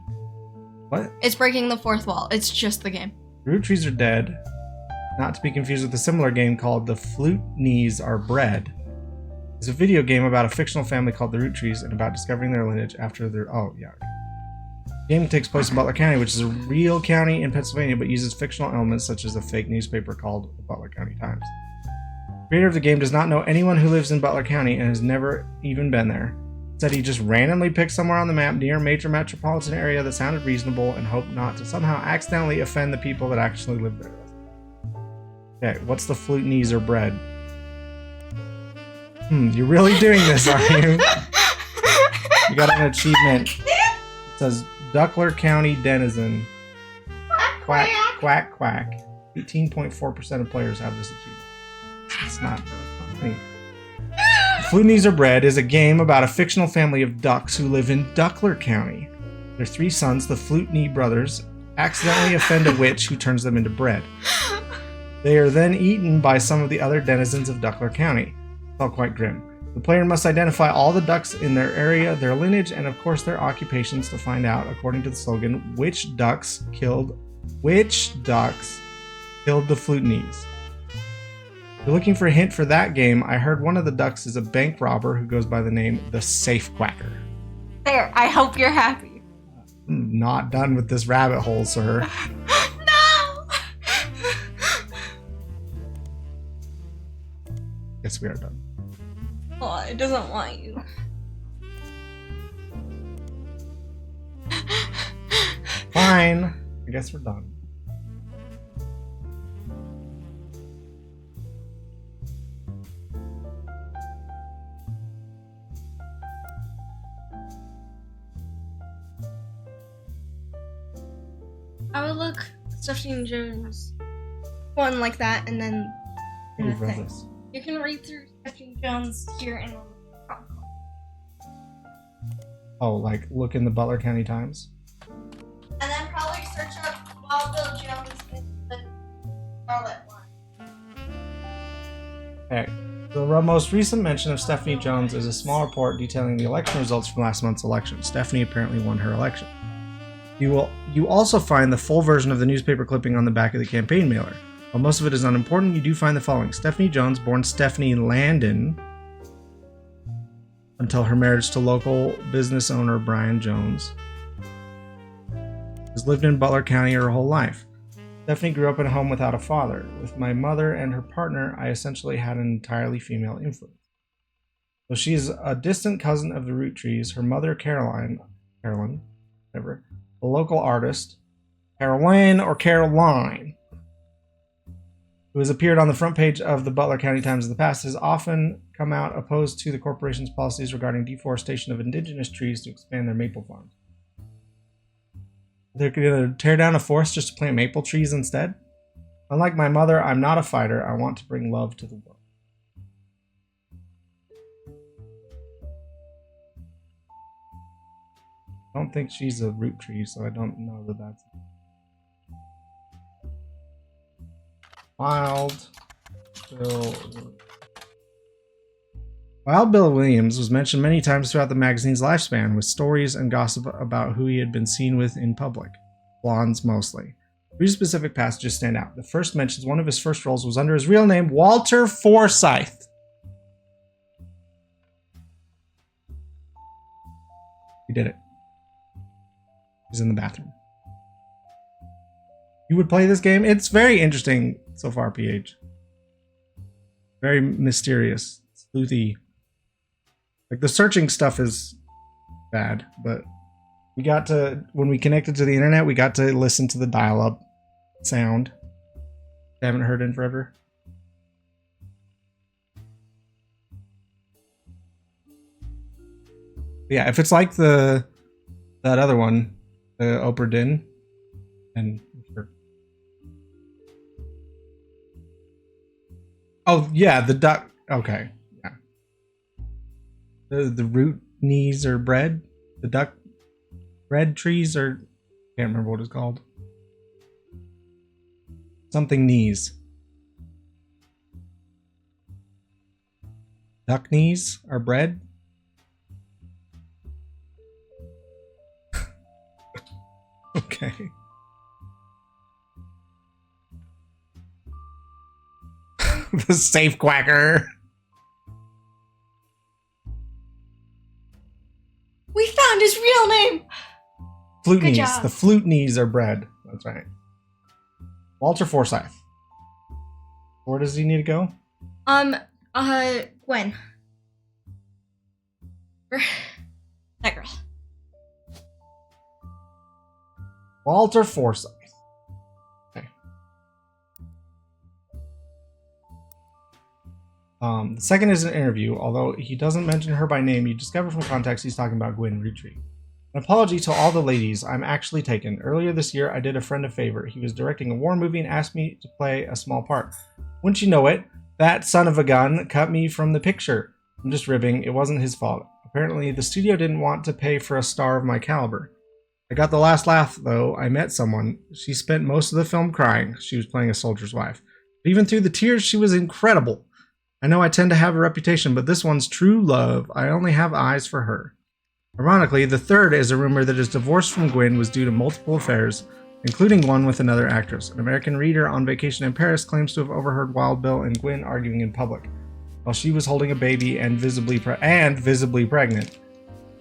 What? It's breaking the 4th wall. It's just the game. Roottrees Are Dead, not to be confused with a similar game called The Roottrees Are Bred. It's a video game about a fictional family called the Roottrees and about discovering their lineage after their... Oh, yeah. The game takes place in Butler County, which is a real county in Pennsylvania, but uses fictional elements such as a fake newspaper called the Butler County Times. The creator of the game does not know anyone who lives in Butler County and has never even been there. Said he just randomly picked somewhere on the map near a major metropolitan area that sounded reasonable and hoped not to somehow accidentally offend the people that actually live there. Okay, what's the Roottrees Are Bred? You're really doing this, are you? You got an achievement. It says Duckler County Denizen. Quack, quack, quack. 18.4% of players have this achievement. It's not funny. Roottrees Are Bred is a game about a fictional family of ducks who live in Duckler County. Their 3 sons, the Roottrees brothers, accidentally offend a witch who turns them into bread. They are then eaten by some of the other denizens of Duckler County. It's all quite grim. The player must identify all the ducks in their area, their lineage, and of course their occupations to find out, according to the slogan, which ducks killed Which ducks killed the Flutenies? If you're looking for a hint for that game, I heard one of the ducks is a bank robber who goes by the name the Safe Quacker. There, I hope you're happy. I'm not done with this rabbit hole, sir. No! Guess we are done. Oh, it doesn't want you. Fine. I guess we're done. I would look Stephanie Jones one like that, and then do the You've read thing. this. You can read through Stephanie Jones here in Oh, like look in the Butler County Times? and then probably search up Wild Bill Jones in the Charlotte one. Okay. The most recent mention of Stephanie Jones is a small report detailing the election results from last month's election. Stephanie apparently won her election. You also find the full version of the newspaper clipping on the back of the campaign mailer. While most of it is unimportant, you do find the following. Stephanie Jones, born Stephanie Landon, until her marriage to local business owner Brian Jones, has lived in Butler County her whole life. Stephanie grew up in a home without a father. With my mother and her partner, I essentially had an entirely female influence. Though she is a distant cousin of the Roottrees, her mother, Carolyn, whatever, a local artist, Caroline, who has appeared on the front page of the Butler County Times in the past, has often come out opposed to the corporation's policies regarding deforestation of indigenous trees to expand their maple farms. They're going to tear down a forest just to plant maple trees instead? Unlike my mother, I'm not a fighter. I want to bring love to the world. I don't think she's a root tree, so I don't know that that's... Wild Bill Williams was mentioned many times throughout the magazine's lifespan, with stories and gossip about who he had been seen with in public. Blondes mostly. Three specific passages stand out. The first mentions one of his first roles was under his real name, Walter Forsythe. He did it. He's in the bathroom. You would play this game? It's very interesting so far, PH. Very mysterious, sleuthy. Like, the searching stuff is bad, but we got to, when we connected to the internet, we got to listen to the dial-up sound. I haven't heard in forever. Yeah, if it's like that other one, the Oprah Din, and sure. Oh yeah, the duck. Okay, yeah. The root knees are bred. The duck bread trees are. Can't remember what it's called. Something knees. Duck knees are bred. Okay. The safe quacker. We found his real name. Flute Good knees. job. The flute knees are bred. That's right. Walter Forsythe. Where does he need to go? Gwen. That girl. Walter Forsythe. Okay. The second is an interview. Although he doesn't mention her by name, you discover from context he's talking about Gwen Roottrees. An apology to all the ladies. I'm actually taken. Earlier this year, I did a friend a favor. He was directing a war movie and asked me to play a small part. Wouldn't you know it? That son of a gun cut me from the picture. I'm just ribbing. It wasn't his fault. Apparently, the studio didn't want to pay for a star of my caliber. I got the last laugh, though. I met someone. She spent most of the film crying. She was playing a soldier's wife. But even through the tears, she was incredible. I know I tend to have a reputation, but this one's true love. I only have eyes for her. Ironically, the third is a rumor that his divorce from Gwen was due to multiple affairs, including one with another actress. An American reader on vacation in Paris claims to have overheard Wild Bill and Gwen arguing in public while she was holding a baby and visibly pregnant.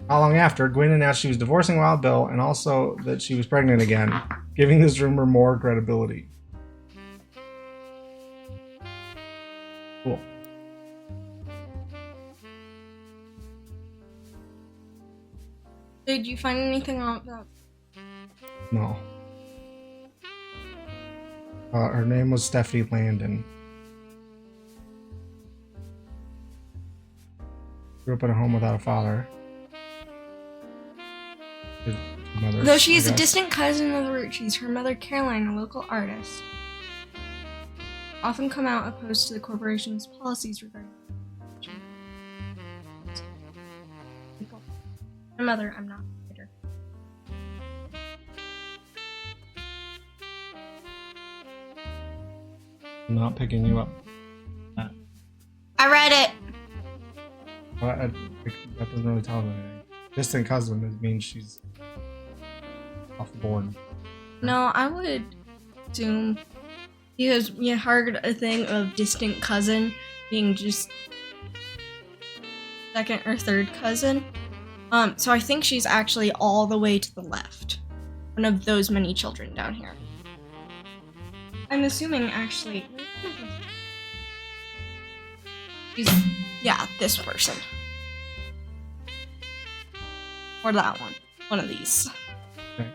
Not long after, Gwen announced she was divorcing Wild Bill and also that she was pregnant again, giving this rumor more credibility. Cool. Did you find anything about that? No. Her name was Stephanie Landon. Grew up in a home without a father. Mothers, Though she is a distant cousin of the Roottrees, her mother Caroline, a local artist, often come out opposed to the corporation's policies regarding my mother. I'm not bitter. I'm not picking you up. I read it. Well, that doesn't really tell me anything. Distant cousin means she's off the board. No, I would assume because you heard a thing of distant cousin being just second or third cousin. So I think she's actually all the way to the left. One of those many children down here. I'm assuming actually. Yeah, this person. Or that one. One of these. Okay.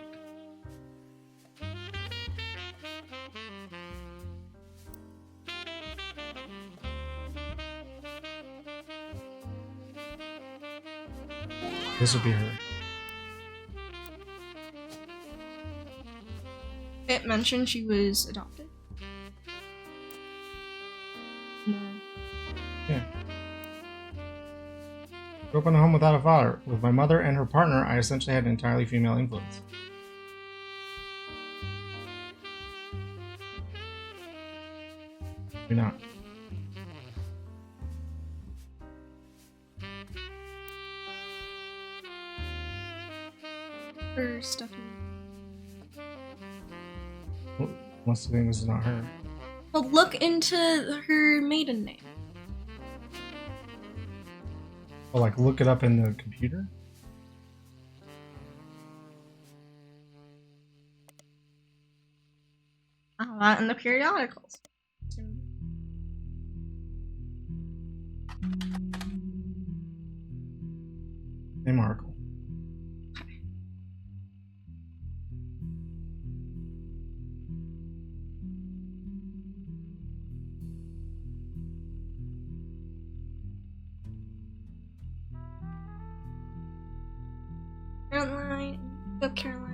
This would be her. It mentioned she was adopted. No. Yeah. Grew up in a home without a father. With my mother and her partner, I essentially had an entirely female influence. You're not. Her Stephanie. What's the name? This is not her. Well, look into her maiden name. Oh, like look it up in the computer? In the periodicals. Same article. Caroline. Go Caroline.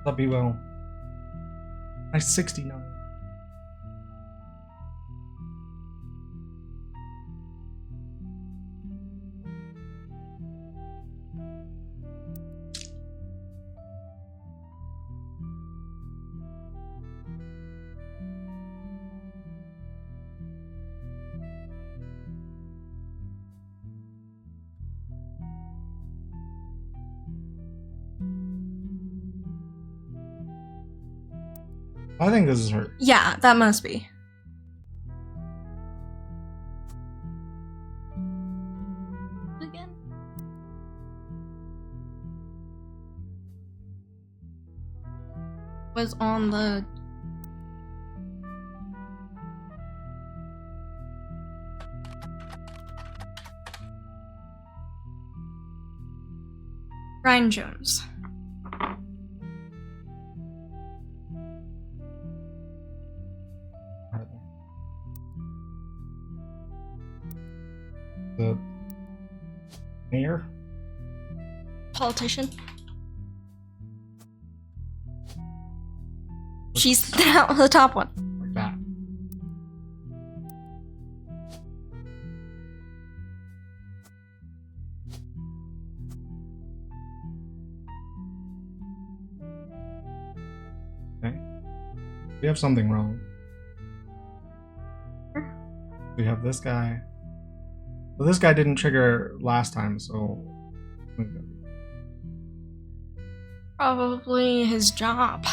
That'll be well. I'm 69. I think this is her. Yeah, that must be. Again. Was on the Brian Jones. The mayor? Politician. She's the top one. Like that. Okay. We have something wrong. We have this guy. Well, this guy didn't trigger last time, so... Probably his job.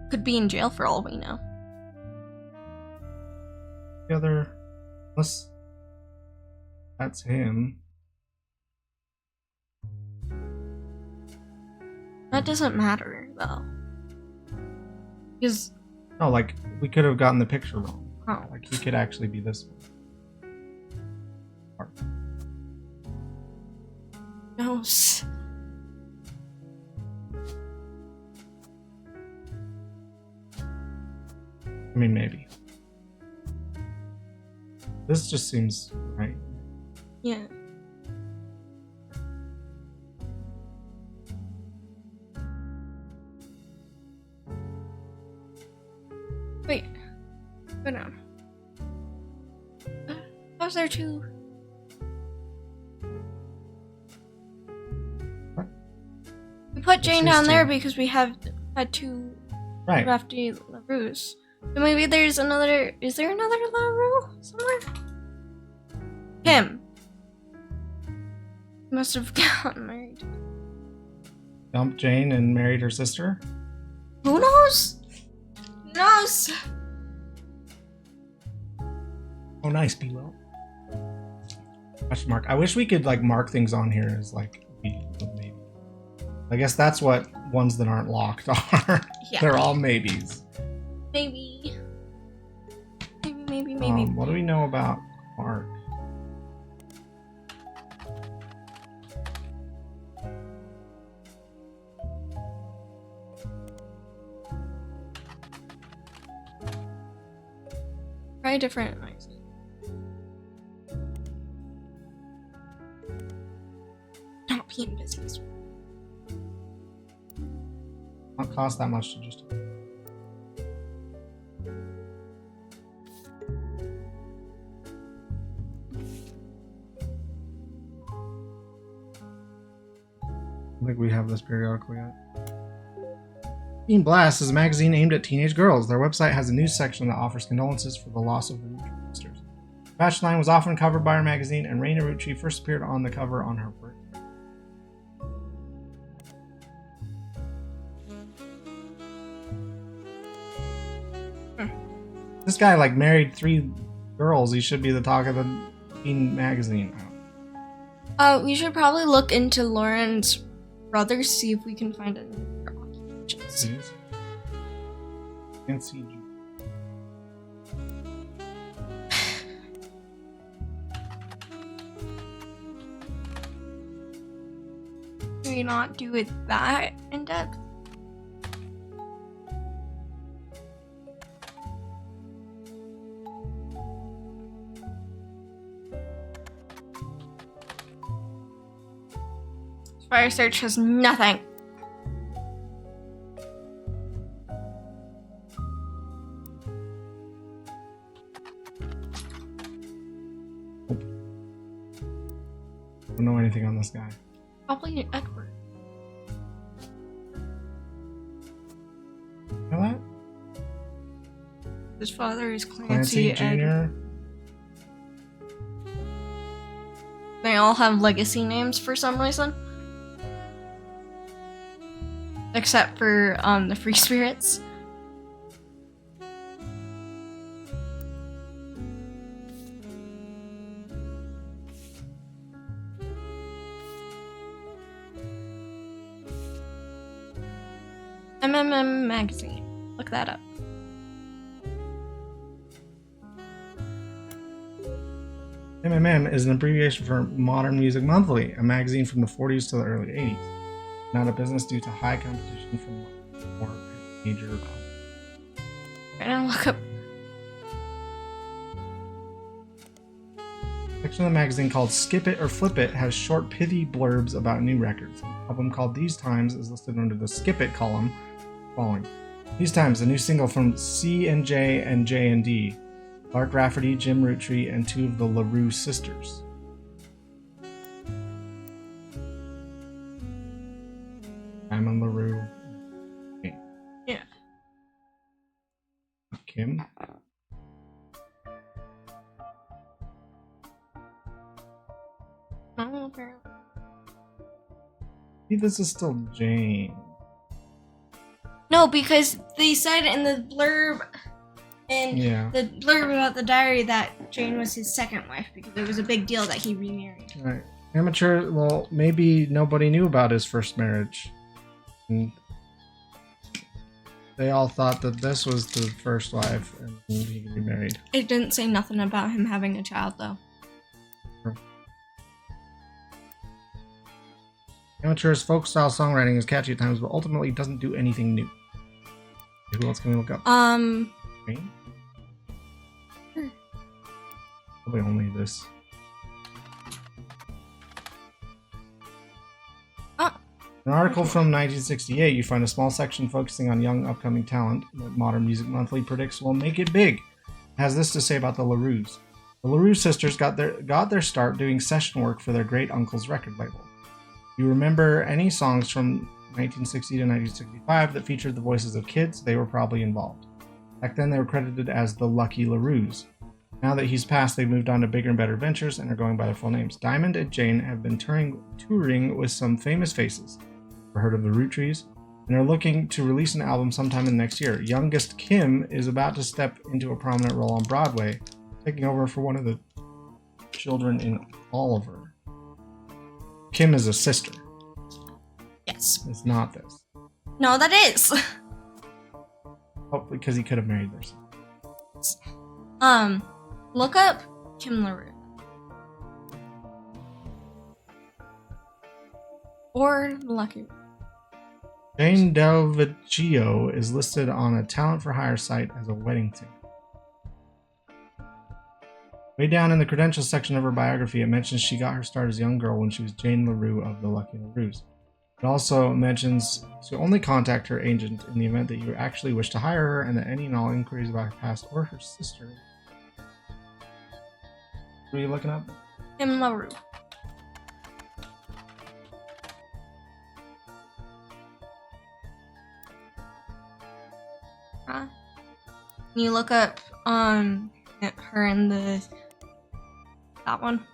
Could be in jail for all we know. The other... Unless... That's him. That doesn't matter, though. Because... No, like, we could have gotten the picture wrong. Oh. Like, he could actually be this one. No. I mean, maybe. This just seems right. Yeah. Wait. Go down. How's there two? What? We put Jane down there because we had two Right. Rafty LaRues. So maybe there's another. Is there another LaRue somewhere? Him. Must have gotten married. Dumped Jane and married her sister? Who knows? Who knows? Oh, nice, B-Will. Question mark. I wish we could, like, mark things on here as, like, maybe. I guess that's what ones that aren't locked are. Yeah. They're all maybes. Maybe. Maybe. What do we know about Mark? Try a different magazine. Not be in business. Not cost that much to just. I think we have this periodical yet. Teen Blast is a magazine aimed at teenage girls. Their website has a news section that offers condolences for the loss of the Roottrees sisters. The fashion line was often covered by our magazine, and Raina Roottree first appeared on the cover on her birthday. This guy, like, married 3 girls. He should be the talk of the teen magazine. We should probably look into Lauren's brothers, see if we can find any occupations. Please. Can't see you. Can we not do it that in depth? Fire search has nothing. Don't know anything on this guy. Probably Edward. Know that? His father is Clancy Jr. They all have legacy names for some reason. Except for the Free Spirits. MMM Magazine. Look that up. MMM is an abbreviation for Modern Music Monthly, a magazine from the 40s to the early 80s. Not a business due to high competition from more major. Right now, look up. section of the magazine called Skip It or Flip It has short, pithy blurbs about new records. An album called These Times is listed under the Skip It column following. These Times, a new single from C&J and J&D, Clark Rafferty, Jim Roottree, and 2 of the LaRue sisters. Diamond LaRue. Yeah. Kim. Oh, apparently. See, this is still Jane. No, because they said in the blurb the blurb about the diary that Jane was his second wife because it was a big deal that he remarried. Right. Amateur, well, maybe nobody knew about his first marriage. And they all thought that this was the first wife and he could be married. It didn't say nothing about him having a child, though. Amateur's folk style songwriting is catchy at times, but ultimately doesn't do anything new. Who else can we look up? Jane? Probably only this. An article from 1968, you find a small section focusing on young upcoming talent that Modern Music Monthly predicts will make it big. It has this to say about the LaRues. The LaRue sisters got their start doing session work for their great uncle's record label. If you remember any songs from 1960 to 1965 that featured the voices of kids, they were probably involved. Back then they were credited as the Lucky LaRues. Now that he's passed, they've moved on to bigger and better ventures and are going by their full names. Diamond and Jane have been touring with some famous faces. We've heard of the Roottrees, and are looking to release an album sometime in the next year. Youngest Kim is about to step into a prominent role on Broadway, taking over for one of the children in Oliver. Kim is a sister. Yes. It's not this. No, that is. Oh, because he could have married their son. Look up Kim LaRue. Or Lucky. Jane Del Vecchio is listed on a talent for hire site as a wedding singer. Way down in the credentials section of her biography, it mentions she got her start as a young girl when she was Jane LaRue of the Lucky LaRues. It also mentions to only contact her agent in the event that you actually wish to hire her and that any and all inquiries about her past or her sister. What are you looking up? Kim LaRue. Can you look up her in that one?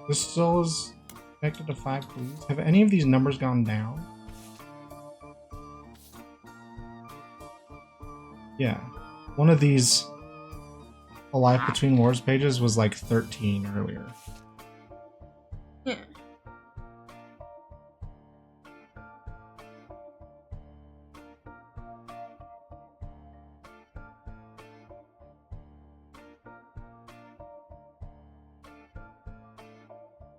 This still is connected to 5 clues. Have any of these numbers gone down? Yeah. One of these A Life Between Wars pages was like 13 earlier. Yeah.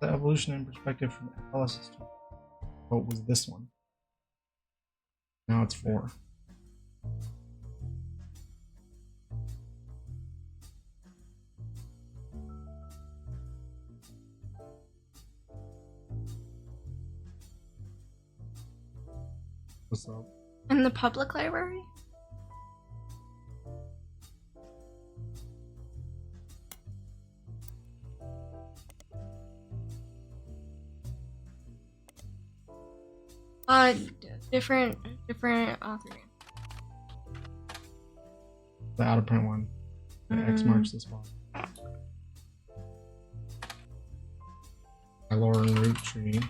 The evolutionary perspective from Ellis's to what was this one? Now it's 4. What's up? In the public library? Different author. The out of print one. The X marks the spot. by Lauren Roottrees.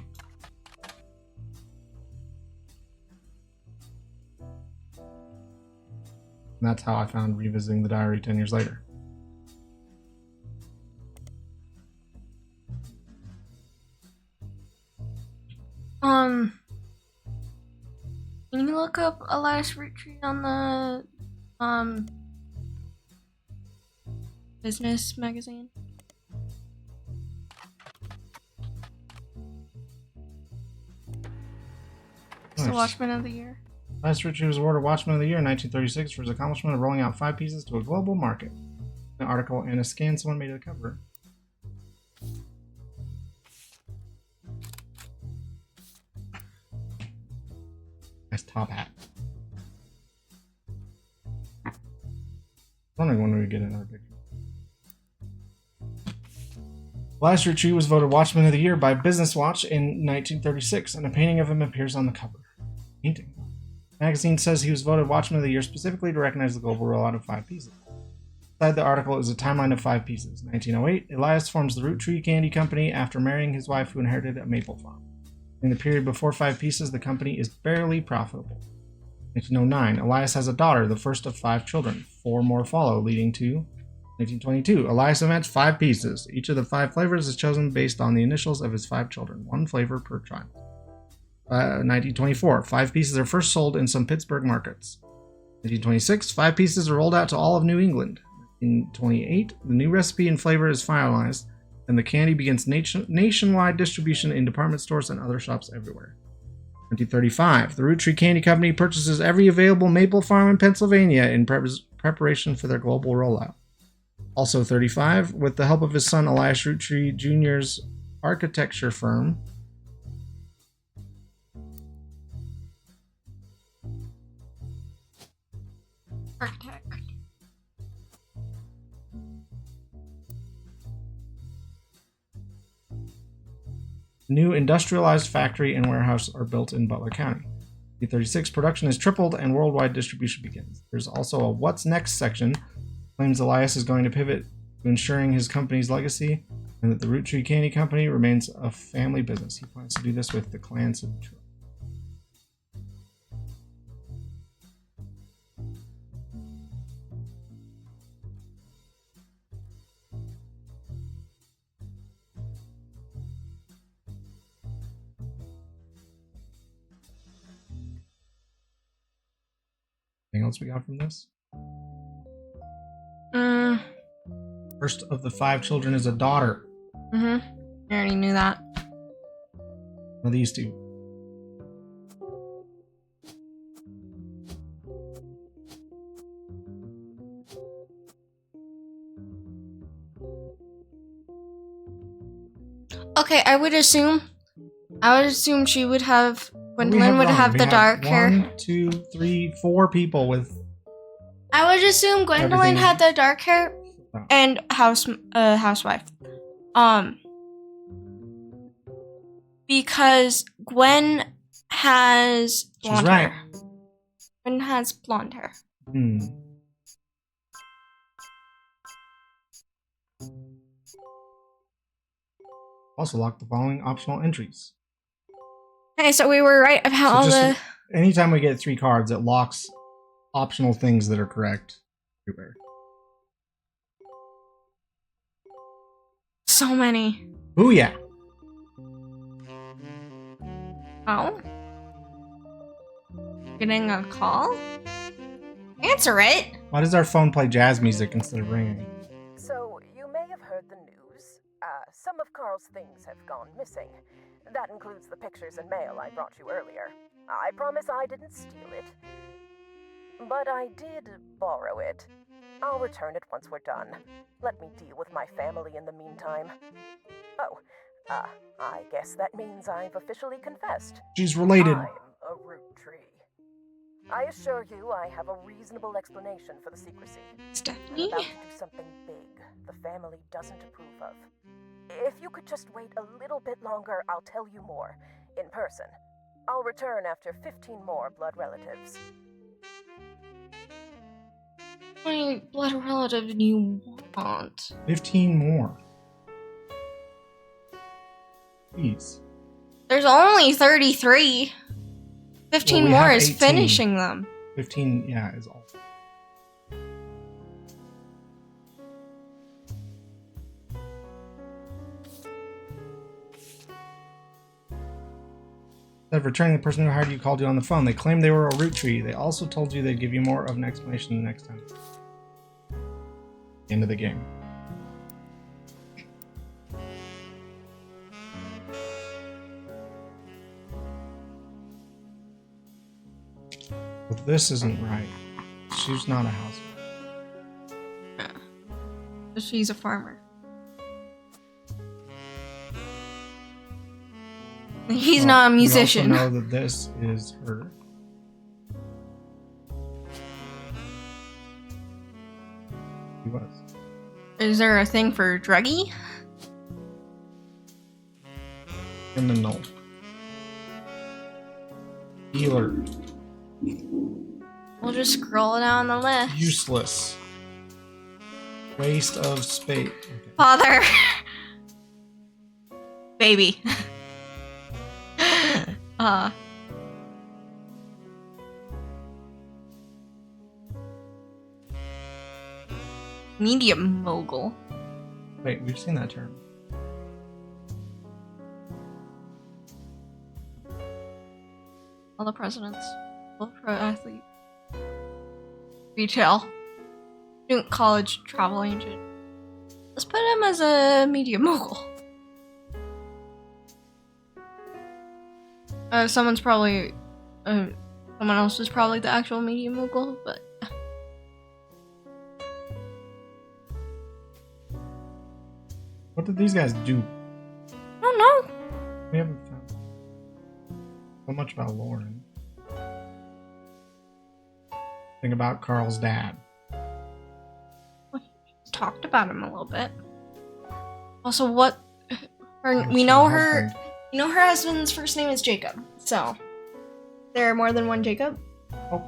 And that's how I found Revisiting the Diary 10 years later. Can you look up Elias Roottrees on the business magazine? It's the Watchman of the Year. Elias Roottrees was awarded Watchman of the Year in 1936 for his accomplishment of rolling out 5 pieces to a global market. An article and a scan someone made of the cover. Nice top hat. I was wondering when we would get another picture. Elias Roottrees was voted Watchman of the Year by Business Watch in 1936, and a painting of him appears on the cover. Painting. The magazine says he was voted Watchman of the Year specifically to recognize the global rollout of 5 pieces. Inside the article is a timeline of 5 pieces. 1908, Elias forms the Roottrees Candy Company after marrying his wife who inherited a maple farm. In the period before 5 pieces, the company is barely profitable. 1909, Elias has a daughter, the first of 5 children. 4 more follow, leading to 1922. Elias invents 5 pieces. Each of the 5 flavors is chosen based on the initials of his 5 children, 1 flavor per child. 1924, 5 pieces are first sold in some Pittsburgh markets. 1926, 5 pieces are rolled out to all of New England. In 1928, the new recipe and flavor is finalized, and the candy begins nationwide distribution in department stores and other shops everywhere. 1935, the Roottrees Candy Company purchases every available maple farm in Pennsylvania in preparation for their global rollout. Also 35, with the help of his son Elias Roottrees Jr.'s architecture firm, new industrialized factory and warehouse are built in Butler County. In 1936, production is tripled and worldwide distribution begins. There's also a What's Next section. Claims Elias is going to pivot to ensuring his company's legacy and that the Roottrees Candy Company remains a family business. He plans to do this with the clans of Detroit. Anything else we got from this? First of the 5 children is a daughter. I already knew that. One of these 2. Okay, I would assume she would have. Gwendolyn would have the dark hair. 1, 2, 3, 4 people with. I would assume Gwendolyn had the dark hair and housewife. Because Gwen has blonde hair. Gwen has blonde hair. Also lock the following optional entries. Okay, so we were right about all the. Anytime we get 3 cards, it locks optional things that are correct everywhere. So many. Booyah! Oh? Getting a call? Answer it! Why does our phone play jazz music instead of ringing? So, you may have heard the news. Some of Carl's things have gone missing. That includes the pictures and mail I brought you earlier. I promise I didn't steal it. But I did borrow it. I'll return it once we're done. Let me deal with my family in the meantime. Oh, I guess that means I've officially confessed. She's related. I'm a Roottrees. I assure you I have a reasonable explanation for the secrecy. Stephanie? I'm about to do something big the family doesn't approve of. If you could just wait a little bit longer, I'll tell you more. In person. I'll return after 15 more blood relatives. How many blood relatives do you want? 15 more. Jeez. There's only 33. 15 more is 18. finishing them. 15, yeah, is all. Instead of returning, the person who hired you called you on the phone. They claimed they were a Roottrees. They also told you they'd give you more of an explanation the next time. End of the game. But this isn't right. She's not a housewife. Yeah. She's a farmer. He's not a musician. We also know that this is her. He was. Is there a thing for druggy? Criminal. Healer. We'll just scroll down the list. Useless. Waste of space. Okay. Father. Baby. Media mogul. Wait, we've seen that term. All the presidents. All pro athlete. Retail. Student college travel agent. Let's put him as a media mogul. Someone else is probably the actual media mogul, but what did these guys do? I don't know. We haven't found so much about Lauren. Think about Carl's dad. We talked about him a little bit. Also, we Her know her. husband. You know her husband's first name is Jacob, so there are more than one Jacob. Oh.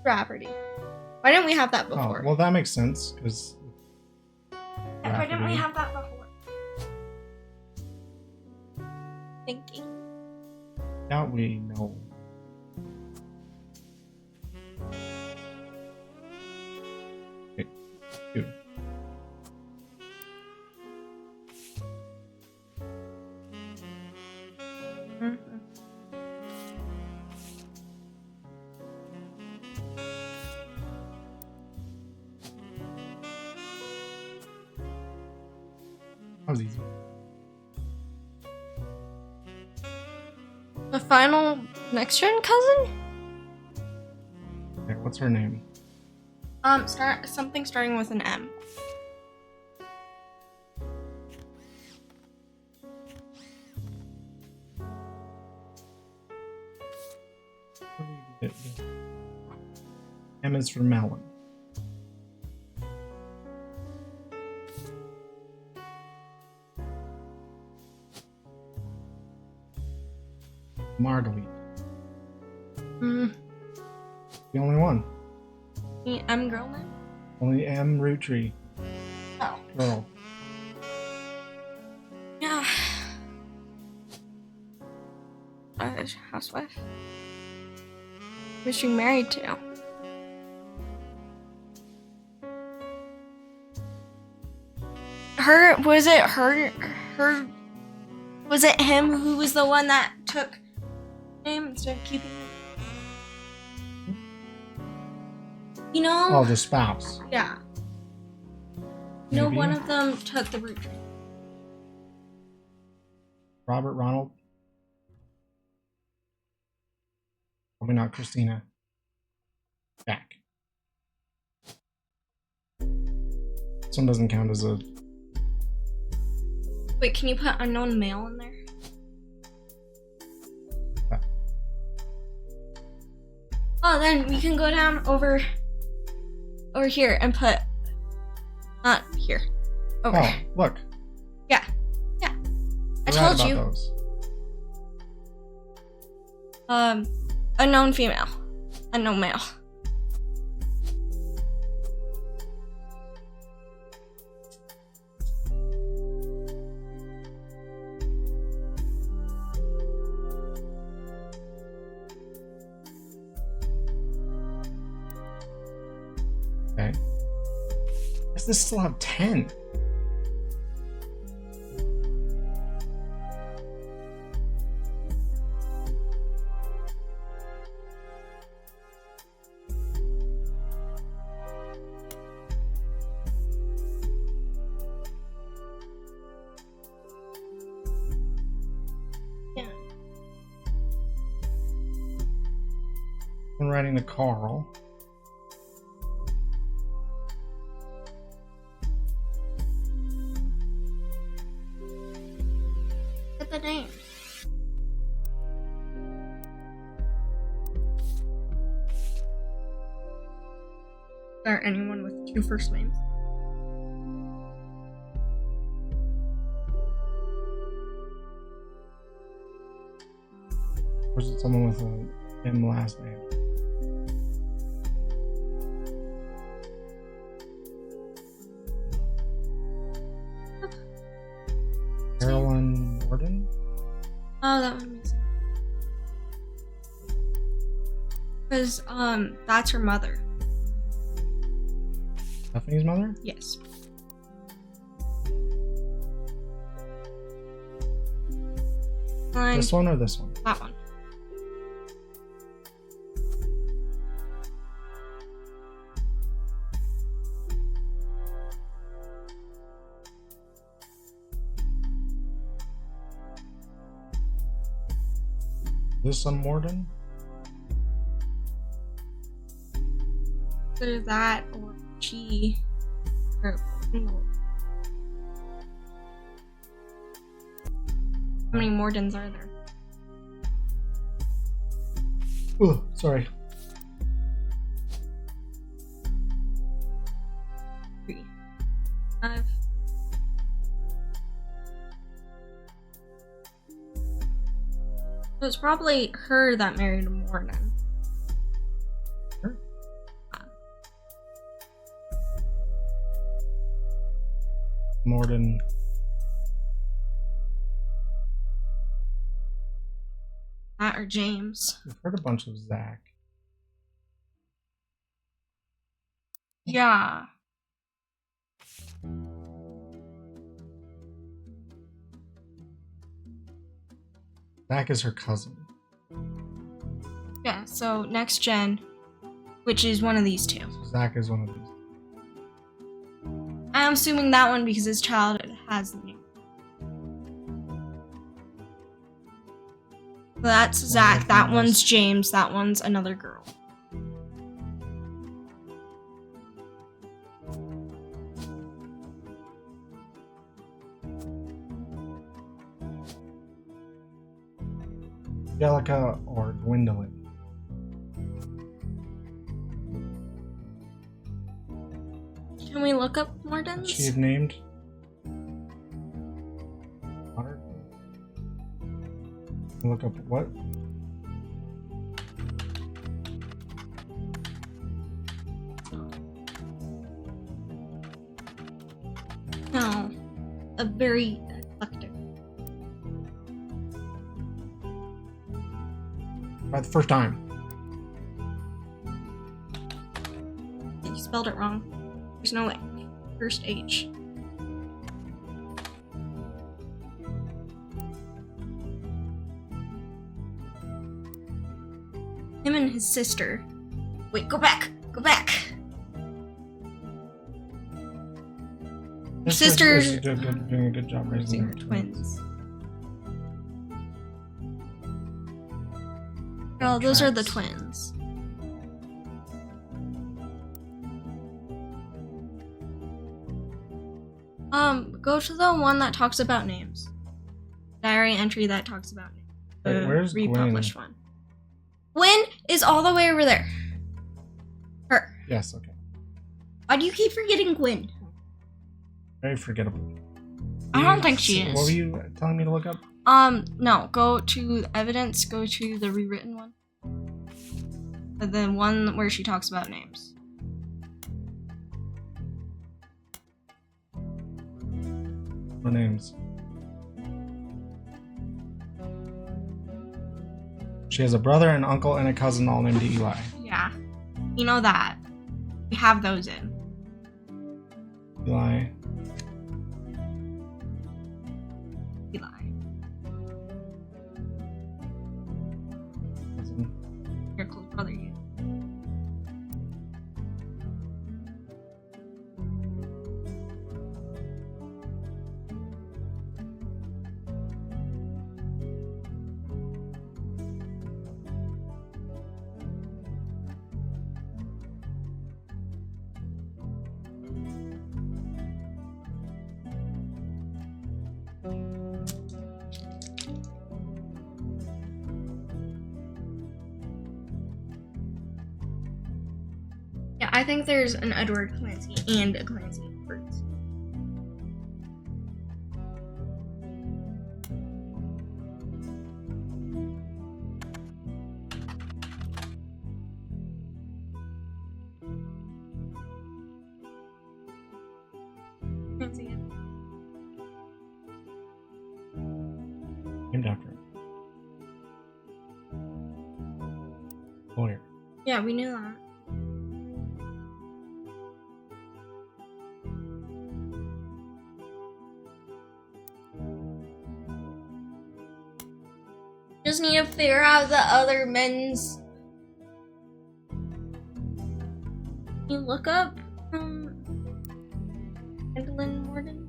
Rafferty. Why didn't we have that Oh, before? well, that makes sense because. Why didn't we have that before? Thinking. Now we know. Okay, dude. Mm-hmm. That was easy. The final next gen cousin? Okay, what's her name? Something starting with an M. M is for melon. Marguerite. The only one. The M girl name? Only M Roottrees. Oh. Girl. Yeah. Housewife. Who's she married to? Was it him who was the one that took name instead of keeping it? You know? Oh, the spouse. Yeah. You know, Maybe. one of them took the root tree. Robert Ronald. Probably not Christina. Back. This one doesn't count as a. Wait, can you put unknown male in there? Oh, then we can go down over here and put not here. Over. Oh, look. Yeah. Yeah. I You're told right you. about those. Unknown female. Unknown male. Okay. Does this still have 10? I'm writing to Carl. Get the name. Is there anyone with 2 first names? Or is it someone with a M last name? Carolyn Morden? Oh, that one makes sense. Because, that's her mother. Stephanie's mother? Yes. This one or this one? That one. This one Morden? Either that or G. Or no. How many Mordens are there? Oh, sorry. 3, 5. So it's probably her that married Morden. Her? Morden. That or James. We've heard a bunch of Zach. Yeah. Zach is her cousin. Yeah, so next gen, which is one of these 2. So Zach is one of these. I'm assuming that one because his child has the name. So that's Zach, that one's James, that one's another girl. Angelica or Gwendolyn? Can we look up She Mordens? had named daughter? Look up what? No. A very eclectic. By the first time. You spelled it wrong. There's no first H. Him and his sister. Wait, go back! Go back! This Sisters is doing a good job raising are their twins. Oh, those are the twins. Go to the one that talks about names. Diary entry that talks about names. Wait, where's republished one? Gwen is all the way over there. Her. Yes, okay. Why do you keep forgetting Gwen? Very forgettable. I don't think she is. What were you telling me to look up? No. Go to evidence. Go to the rewritten one. The one where she talks about names. What names? She has a brother, an uncle, and a cousin all named Eli. Yeah. You know that. We have those in. Eli. Your close brother, you. Yeah, I think there's an Edward Clancy and a Clancy Roots. Clancy. Named after him. Lawyer. Yeah, we knew that. Just need to figure out the other men's. Can you look up Gwendolyn Morgan?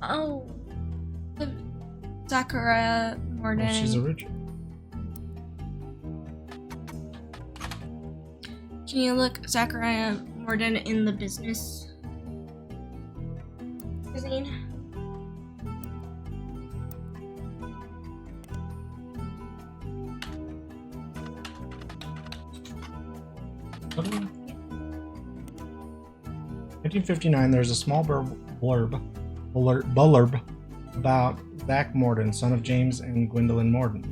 Oh, Zachariah Morden. Oh, she's a Richard. Can you look Zachariah Morden in the business magazine? What do we- 1959, there's a small blurb about Zach Morden, son of James and Gwendolyn Morden,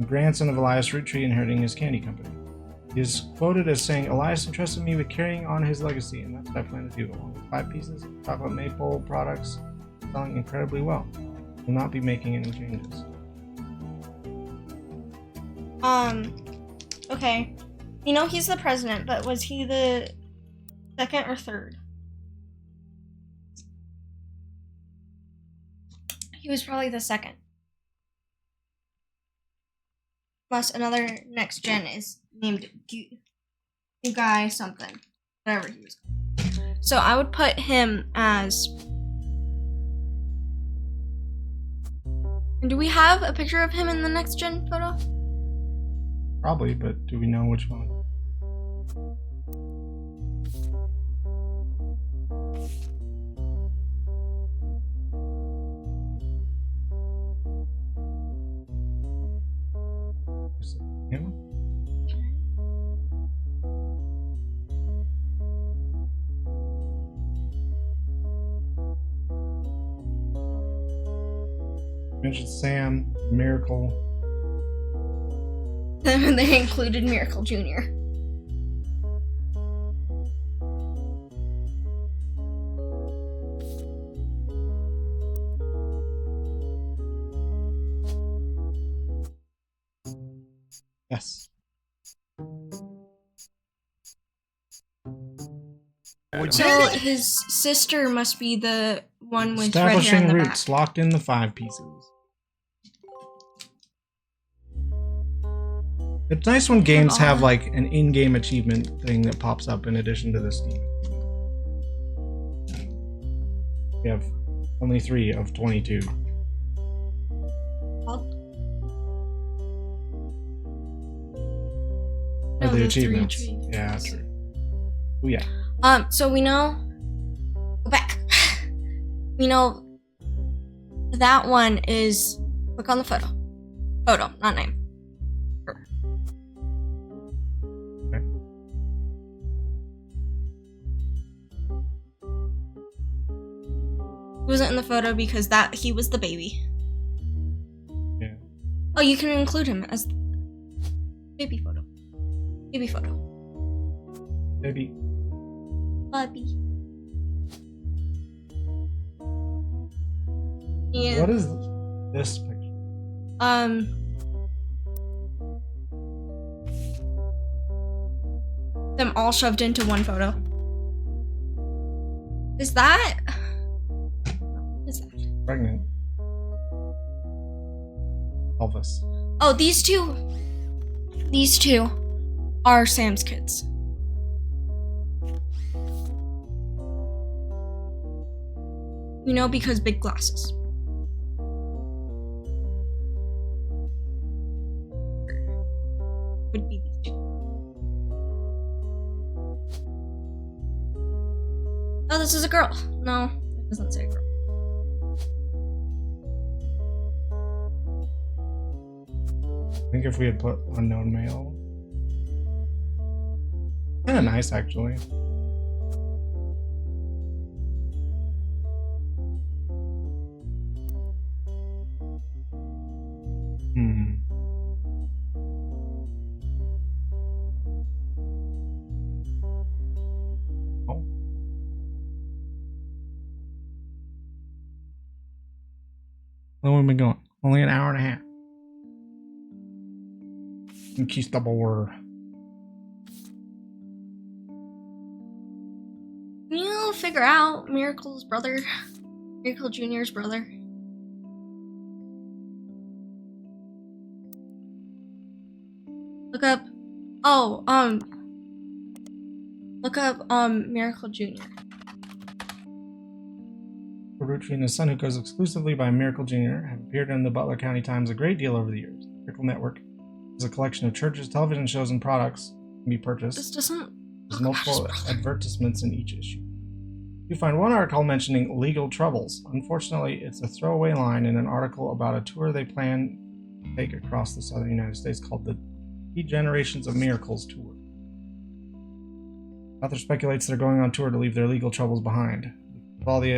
grandson of Elias Roottree, inheriting his candy company. He is quoted as saying, "Elias entrusted me with carrying on his legacy, and that's what I plan to do. Along with 5 pieces of chocolate maple products selling incredibly well. Will not be making any changes." Okay. You know he's the president, but was he the second or third? He was probably the second. Plus another next gen is named Guy something. Whatever he was called. So I would put him as... And do we have a picture of him in the next gen photo? Probably, but do we know which one? Is it him? Mentioned Sam, Miracle. Then they included Miracle Jr. Yes. So his sister must be the one with red hair in Establishing the roots, back. locked in the 5 pieces. It's nice when games have like an in-game achievement thing that pops up in addition to the Steam. We have only 3 of 22. No, the there's 3 achievements. achievements. Yeah, true. Oh yeah. So we know. Go back. We know that one is. Click on the photo. Photo, not name. Okay. He wasn't in the photo because he was the baby. Yeah. Oh, you can include him as baby photo. Baby photo. Maybe. Bobby. Yeah. What is this picture? Them all shoved into one photo. Is that? What is that? Pregnant. Elvis. Oh, these two. These two are Sam's kids. You know, because big glasses. Would be these two. Oh, this is a girl. No, it doesn't say girl. I think if we had put unknown male. Kinda nice, actually. Oh. How long have we been going? Only an hour and a half. Conquistador. Can you figure out Miracle's brother? Miracle Jr.'s brother? Look up. Oh, look up, Miracle Jr. Roottrees and his son, who goes exclusively by Miracle Jr., have appeared in the Butler County Times a great deal over the years. The Miracle Network is a collection of churches, television shows, and products that can be purchased. This doesn't. There's multiple advertisements in each issue. You find one article mentioning legal troubles. Unfortunately, it's a throwaway line in an article about a tour they plan to take across the southern United States called the Generations of Miracles Tour. The author speculates they're going on tour to leave their legal troubles behind. With all the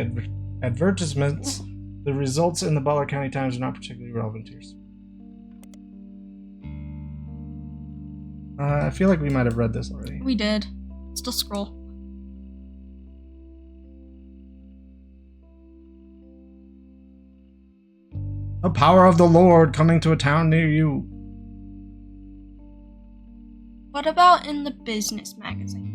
advertisements, the results in the Butler County Times are not particularly relevant to your story. I feel like we might have read this already. We did. Still scroll. The power of the Lord coming to a town near you. What about in the business magazine?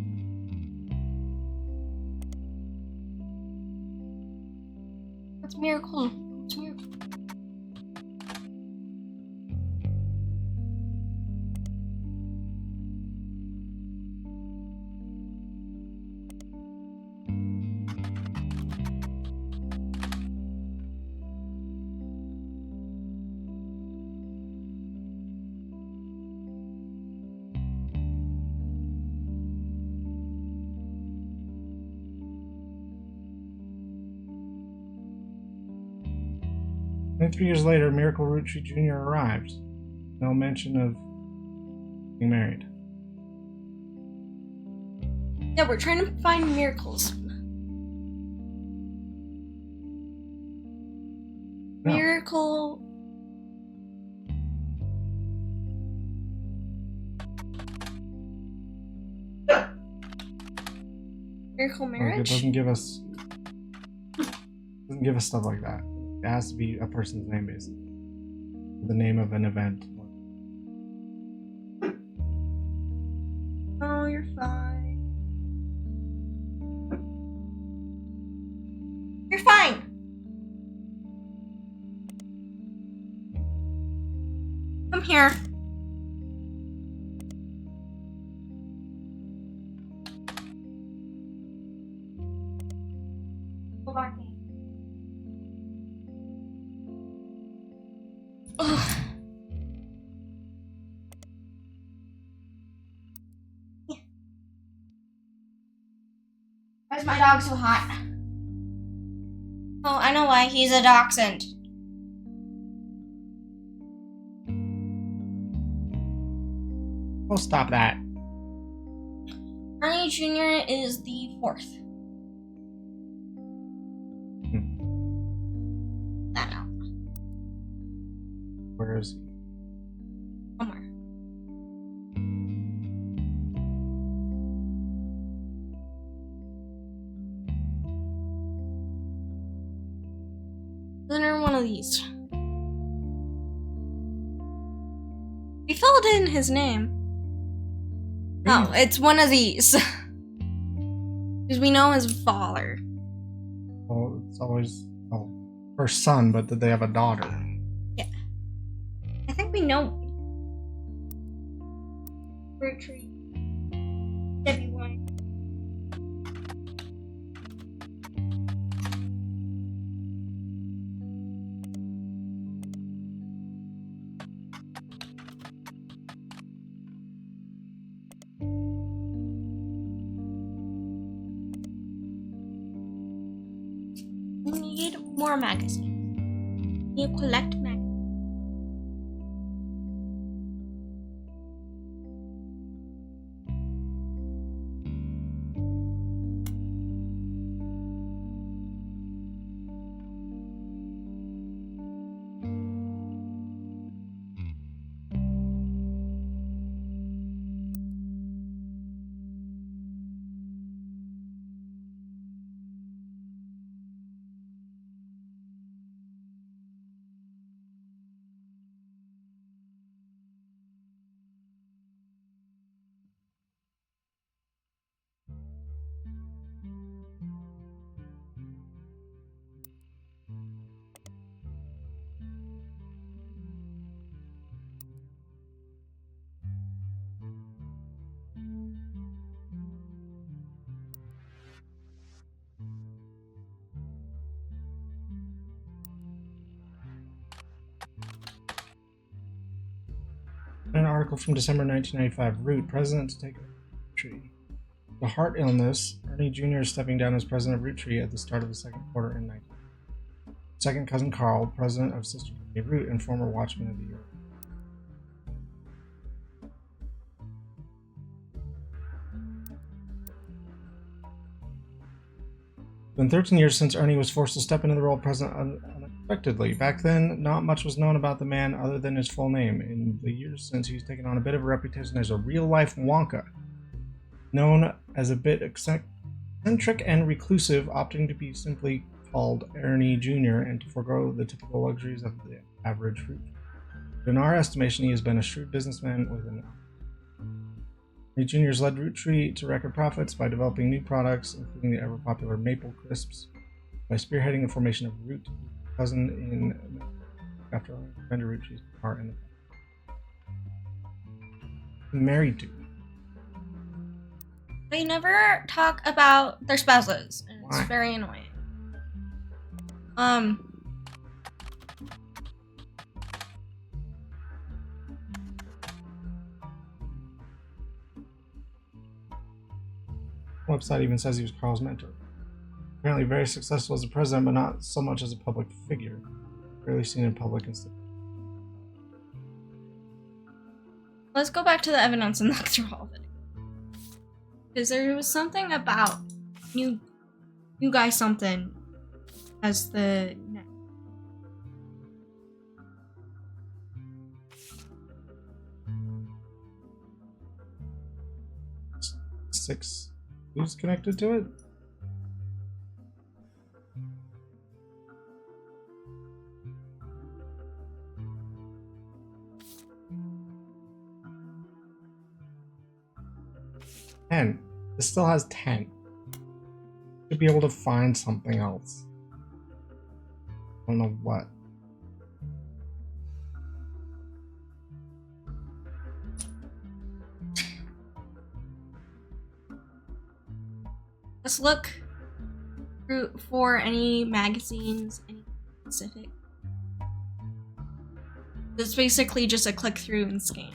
What's Miracle? What's Miracle? And 3 years later, Miracle Roottrees Jr. arrived. No mention of being married. Yeah, we're trying to find miracles. No. Miracle. Miracle marriage? Like, it doesn't give us stuff like that. It has to be a person's name, basically. The name of an event. Oh, you're fine. You're fine. Come here. Go back in. Ugh. Why is my dog so hot? Oh, I know why. He's a dachshund. Oh, stop that. Ernie Jr. is the 4th. That out. Where is he? Somewhere. Doesn't everyone one of these. We filled in his name. No, it's one of these. Because we know his father. Well, it's always her son, but did they have a daughter? Yeah. I think we know. Roottrees. Everyone. We need more magazines. You collect magazines. An article from December 1995. Root, president to take Roottrees. The heart illness. Ernie Jr. is stepping down as president of Roottrees at the start of the second quarter in 19. Second cousin Carl, president of sister company Root and former Watchman of the Year. It's been 13 years since Ernie was forced to step into the role of president unexpectedly. Back then, not much was known about the man other than his full name. In the years since, he's taken on a bit of a reputation as a real-life Wonka, known as a bit eccentric and reclusive, opting to be simply called Ernie Jr. and to forego the typical luxuries of the average Root. In our estimation, he has been a shrewd businessman with an Ernie Jr. has led Roottrees to record profits by developing new products, including the ever-popular Maple Crisps, by spearheading the formation of Root, cousin in after Commander Roottrees are in the married to. They never talk about their spouses, and it's very annoying. Website even says he was Carl's mentor. Apparently very successful as a president, but not so much as a public figure. Rarely seen in public instead. Let's go back to the evidence and look through all of it. Because there was something about new guy something as the next. Six. Who's connected to it? This still has 10. Should be able to find something else. I don't know what. Let's look for any magazines, any specific. It's basically just a click through and scan.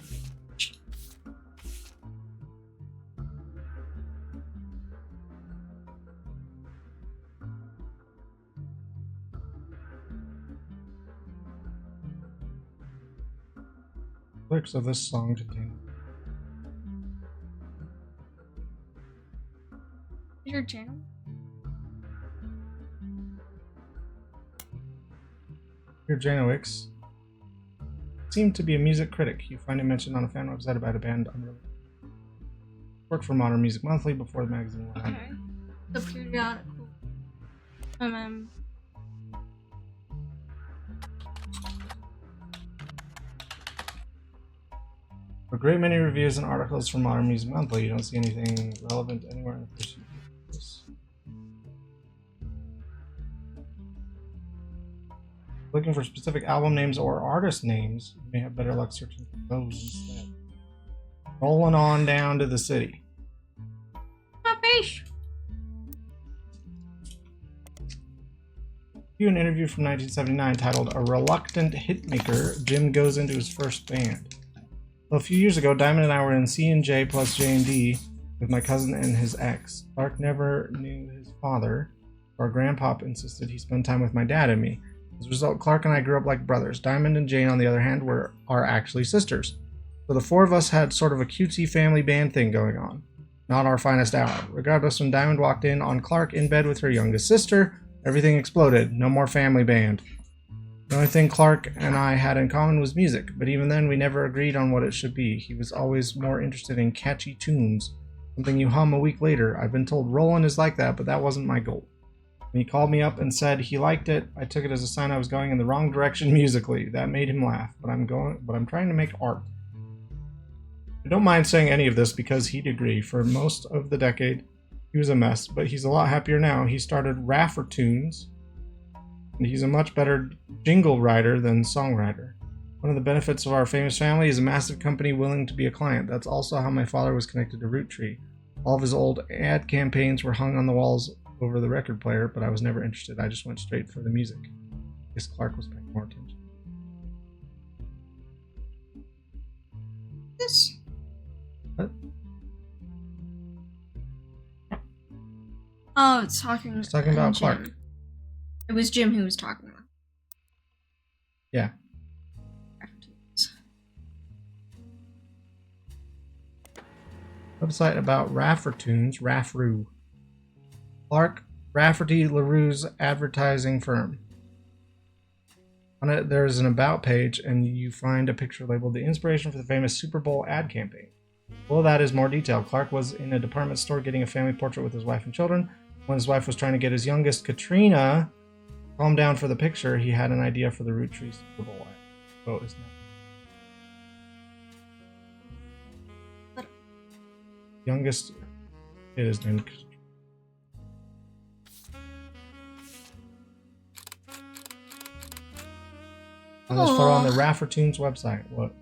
Lyrics of this song contain. Your channel? Your Janowix seemed to be a music critic. You find him mentioned on a fan website about a band unrelated. Worked for Modern Music Monthly before the magazine went under. Okay. The periodical. A great many reviews and articles from Modern Music Monthly. You don't see anything relevant anywhere in the first few pages. Looking for specific album names or artist names, you may have better luck searching for those instead. Rolling on down to the city. My face. An interview from 1979 titled "A Reluctant Hitmaker, Jim Goes Into His First Band." Well, a few years ago, Diamond and I were in C&J plus J&D with my cousin and his ex. Clark never knew his father. Our grandpop insisted he spend time with my dad and me. As a result, Clark and I grew up like brothers. Diamond and Jane, on the other hand, are actually sisters. So the four of us had sort of a cutesy family band thing going on. Not our finest hour. Regardless, when Diamond walked in on Clark in bed with her youngest sister, everything exploded. No more family band. The only thing Clark and I had in common was music, but even then we never agreed on what it should be. He was always more interested in catchy tunes, something you hum a week later. I've been told Roland is like that, but that wasn't my goal. When he called me up and said he liked it, I took it as a sign I was going in the wrong direction musically. That made him laugh, but I'm trying to make art. I don't mind saying any of this because he'd agree. For most of the decade, he was a mess, but he's a lot happier now. He started Raffertunes, and he's a much better jingle writer than songwriter. One of the benefits of our famous family is a massive company willing to be a client. That's also how my father was connected to Roottrees. All of his old ad campaigns were hung on the walls over the record player, but I was never interested. I just went straight for the music. I guess Clark was paying more attention. This. What? Oh, it's talking. It's talking about Jim. Clark. It was Jim who was talking about. Yeah. Website about Raffertunes, Raffru. Clark Rafferty LaRue's advertising firm. On it, there's an about page, and you find a picture labeled "The Inspiration for the Famous Super Bowl Ad Campaign." Below that is more detail. Clark was in a department store getting a family portrait with his wife and children. When his wife was trying to get his youngest, Katrina, calm down for the picture, he had an idea for the Roottrees Super Bowl ad. Oh, isn't it? Youngest kid is named Katrina. On this photo on the Raffertunes website. What?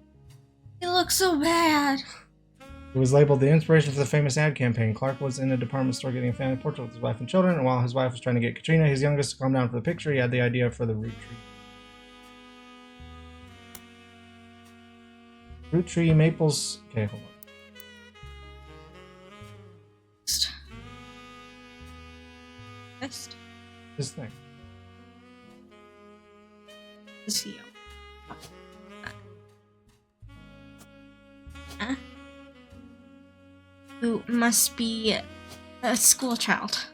It looks so bad. It was labeled "The Inspiration for the Famous Ad Campaign." Clark was in a department store getting a family portrait with his wife and children, and while his wife was trying to get Katrina, his youngest, to calm down for the picture, he had the idea for the Roottrees Maples. Okay, hold on. Best. This thing. The CEO. Who must be a school child.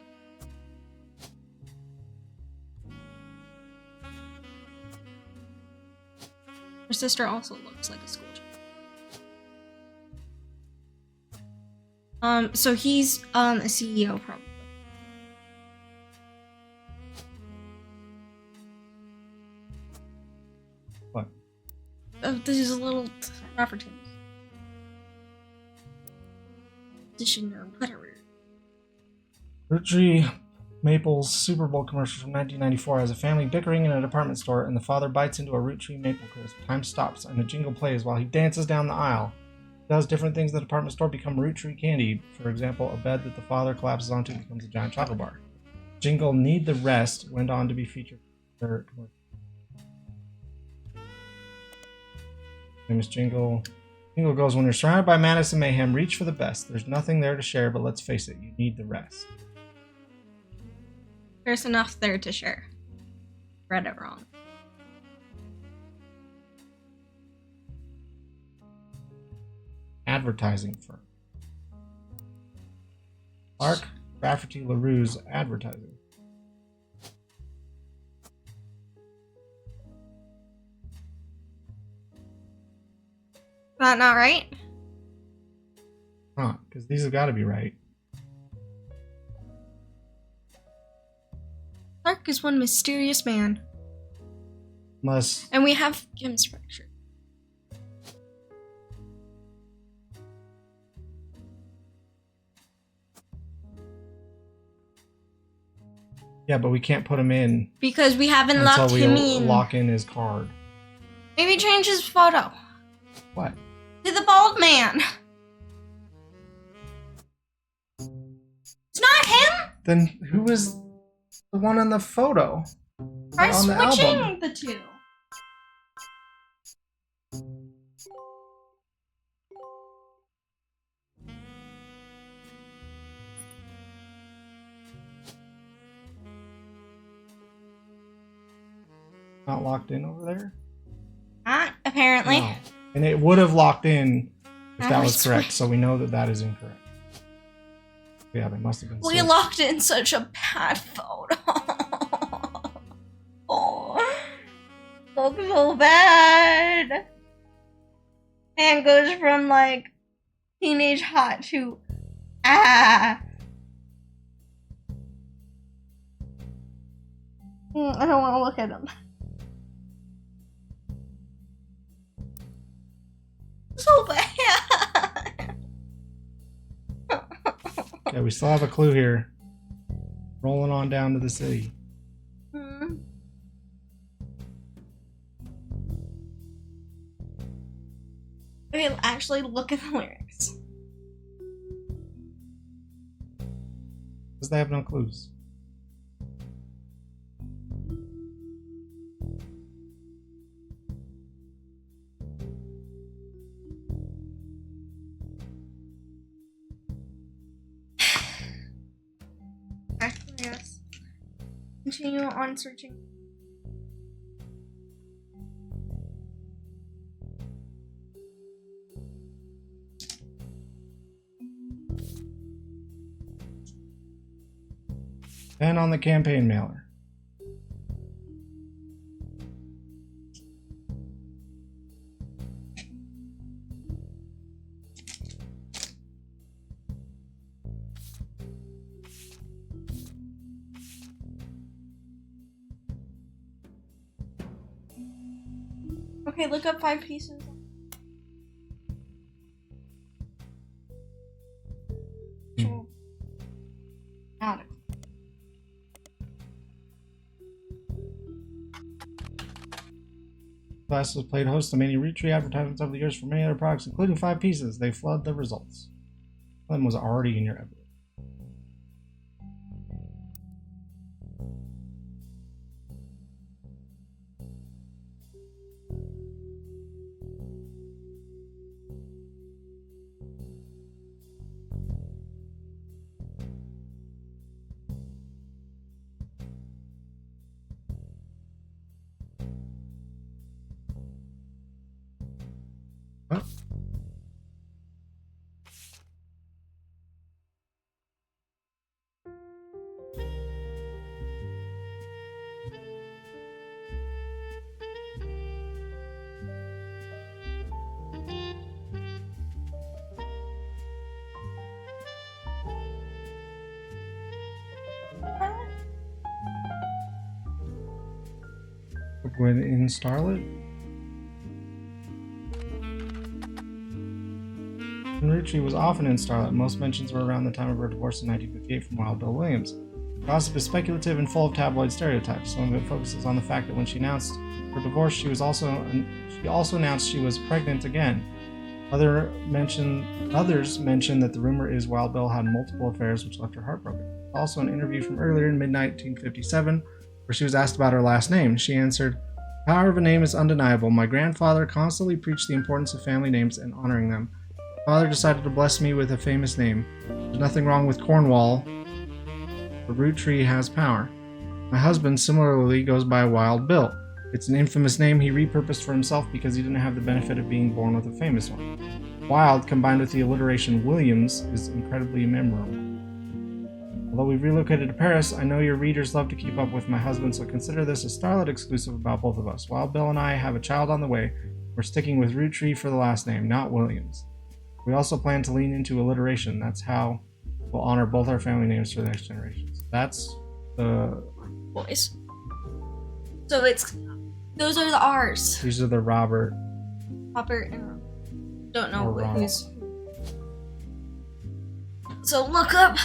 Her sister also looks like a school child. So he's a CEO probably. What? These little Raffertons. Or whatever. Roottrees Maples Super Bowl commercial from 1994 has a family bickering in a department store, and the father bites into a Roottrees Maple Crisp. Time stops, and a jingle plays while he dances down the aisle. He does different things in the department store become Roottrees candy. For example, a bed that the father collapses onto becomes a giant chocolate bar. Jingle Need the Rest went on to be featured in their commercial. Famous jingle. Jingle goes, "When you're surrounded by madness and mayhem, reach for the best. There's nothing there to share, but let's face it, you need the rest." There's enough there to share. Read it wrong. Advertising firm. Clark Rafferty LaRue's advertising. That not right? Huh, because these have got to be right. Clark is one mysterious man. Unless... And we have Jim's picture. Yeah, but we can't put him in because we haven't until locked we him in. lock in his card. Maybe change his photo. What? To the bald man. It's not him? Then who is the one in the photo? Try on the switching album? the two. Not locked in over there? Not apparently. No. And it would have locked in if that was That's correct, right. so we know that that is incorrect. Yeah, they must have been We switched. locked in such a bad photo. Oh, look so bad. Man goes from like teenage hot to I don't want to look at him. So bad. Yeah, we still have a clue here. Rolling on down to the city. Okay, actually look at the lyrics. Because they have no clues. Actually, yes. Continue on searching. And on the campaign mailer. Okay, look up 5 pieces. Got it. Class has played host to many Roottrees advertisements over the years for many other products, including 5 pieces. They flood the results. One of them was already in your evidence. Huh? When in Starlet? Roottrees was often in Starlet. Most mentions were around the time of her divorce in 1958 from Wild Bill Williams. Gossip is speculative and full of tabloid stereotypes. Some of it focuses on the fact that when she announced her divorce, she also announced she was pregnant again. Others mention that the rumor is Wild Bill had multiple affairs, which left her heartbroken. Also, an interview from earlier in mid-1957, where she was asked about her last name. She answered, "The power of a name is undeniable. My grandfather constantly preached the importance of family names and honoring them. My father decided to bless me with a famous name. There's nothing wrong with Cornwall. The Roottrees has power. My husband similarly goes by Wild Bill. It's an infamous name he repurposed for himself because he didn't have the benefit of being born with a famous one. Wild, combined with the alliteration Williams, is incredibly memorable. Although we've relocated to Paris, I know your readers love to keep up with my husband, so consider this a Starlet exclusive about both of us. Wild Bill and I have a child on the way. We're sticking with Roottrees for the last name, not Williams. We also plan to lean into alliteration. That's how we'll honor both our family names for the next generations." That's the Boys. So those are the R's. these are the Robert. Robert and Ronald. Don't know Or Ronald. who's. So look up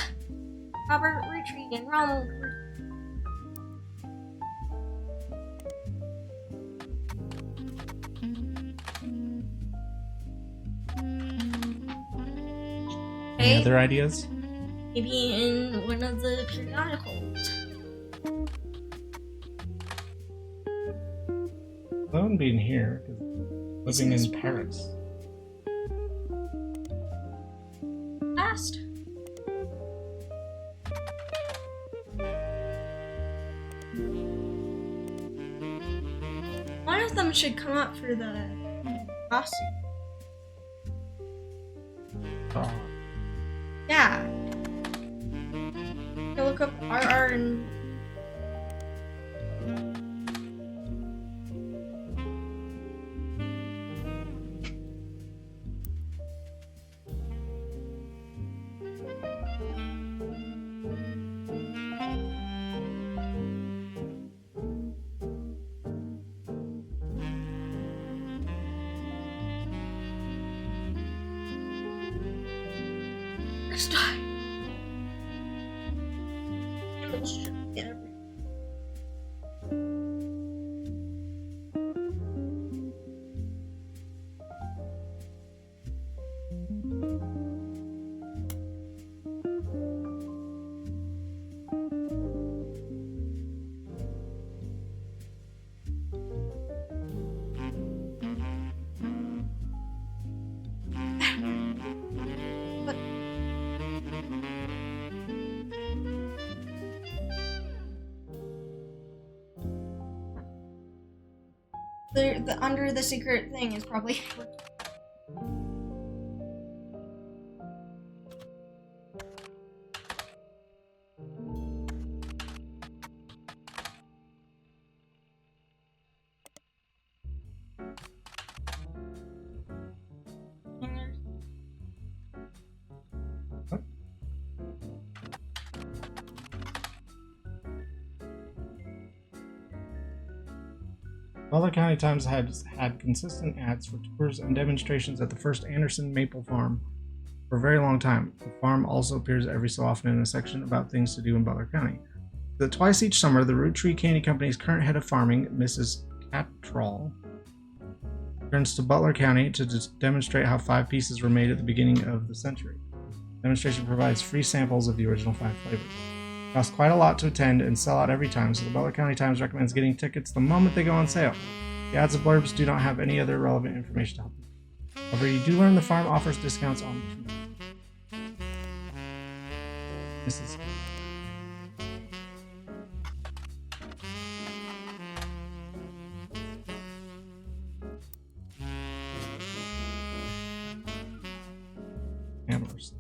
Robert Roottrees and Ronald. Any other ideas? Maybe in one of the periodicals. That wouldn't be in here, because living in Paris. Last. One of them should come up for the lawsuit. Oh. Yeah. You look up RR and. The under the secret thing is probably. Butler County Times has had consistent ads for tours and demonstrations at the first Anderson Maple Farm for a very long time. The farm also appears every so often in a section about things to do in Butler County. Twice each summer, the Roottrees Candy Company's current head of farming, Mrs. Cattrall, returns to Butler County to demonstrate how 5 pieces were made at the beginning of the century. The demonstration provides free samples of the original 5 flavors. It costs quite a lot to attend and sell out every time, so the Butler County Times recommends getting tickets the moment they go on sale. The ads and blurbs do not have any other relevant information to help you. However, you do learn the farm offers discounts on Mrs. Hammers.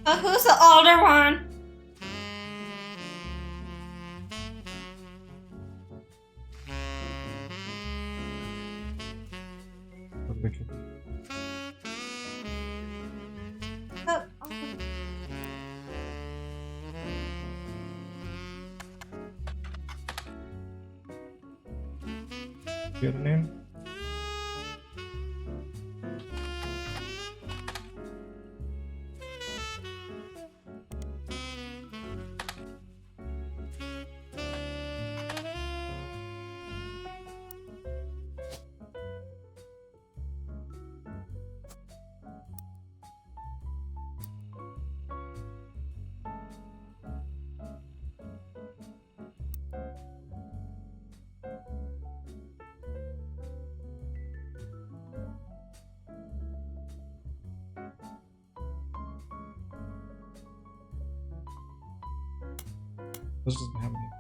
Who's the older one? You have a name? This doesn't have any.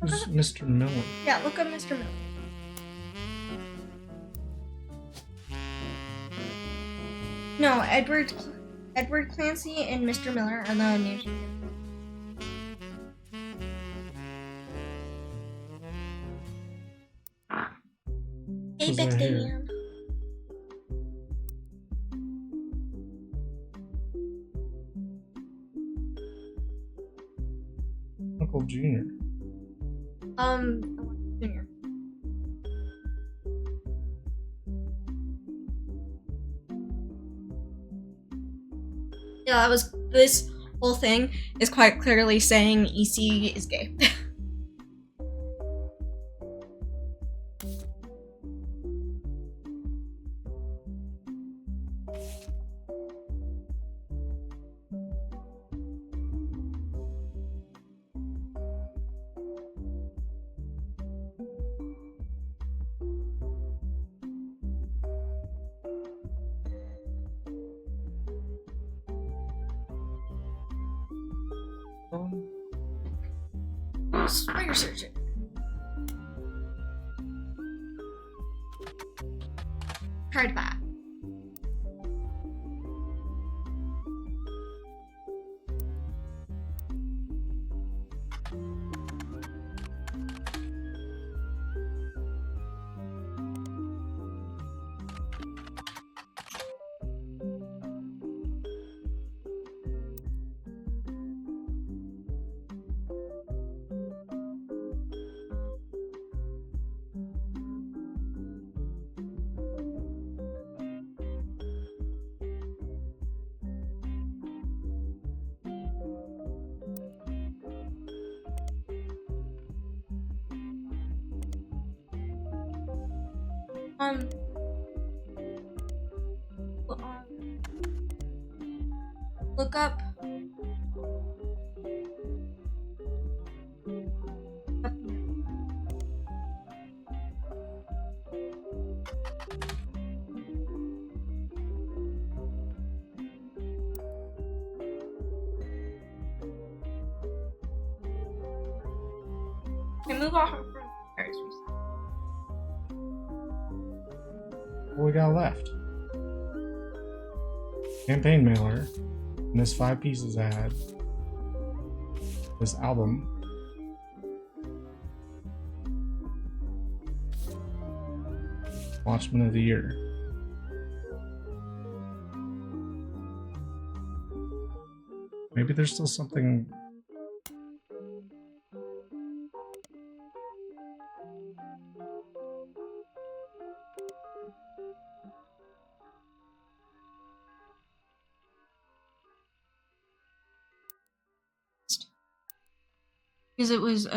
Who's Mr. Miller? Yeah, look up Mr. Miller. No, Edward Clancy and Mr. Miller are the new two. Hey, Who's that here? Dan. Uncle Junior. Junior. Yeah, that was this whole thing is quite clearly saying EC is gay. Spider surgeon. Tried that. Look up. Okay, move off in front. What we got left? Campaign mailer. And this 5 pieces ad. This album. Watchman of the Year. Maybe there's still something. Because it was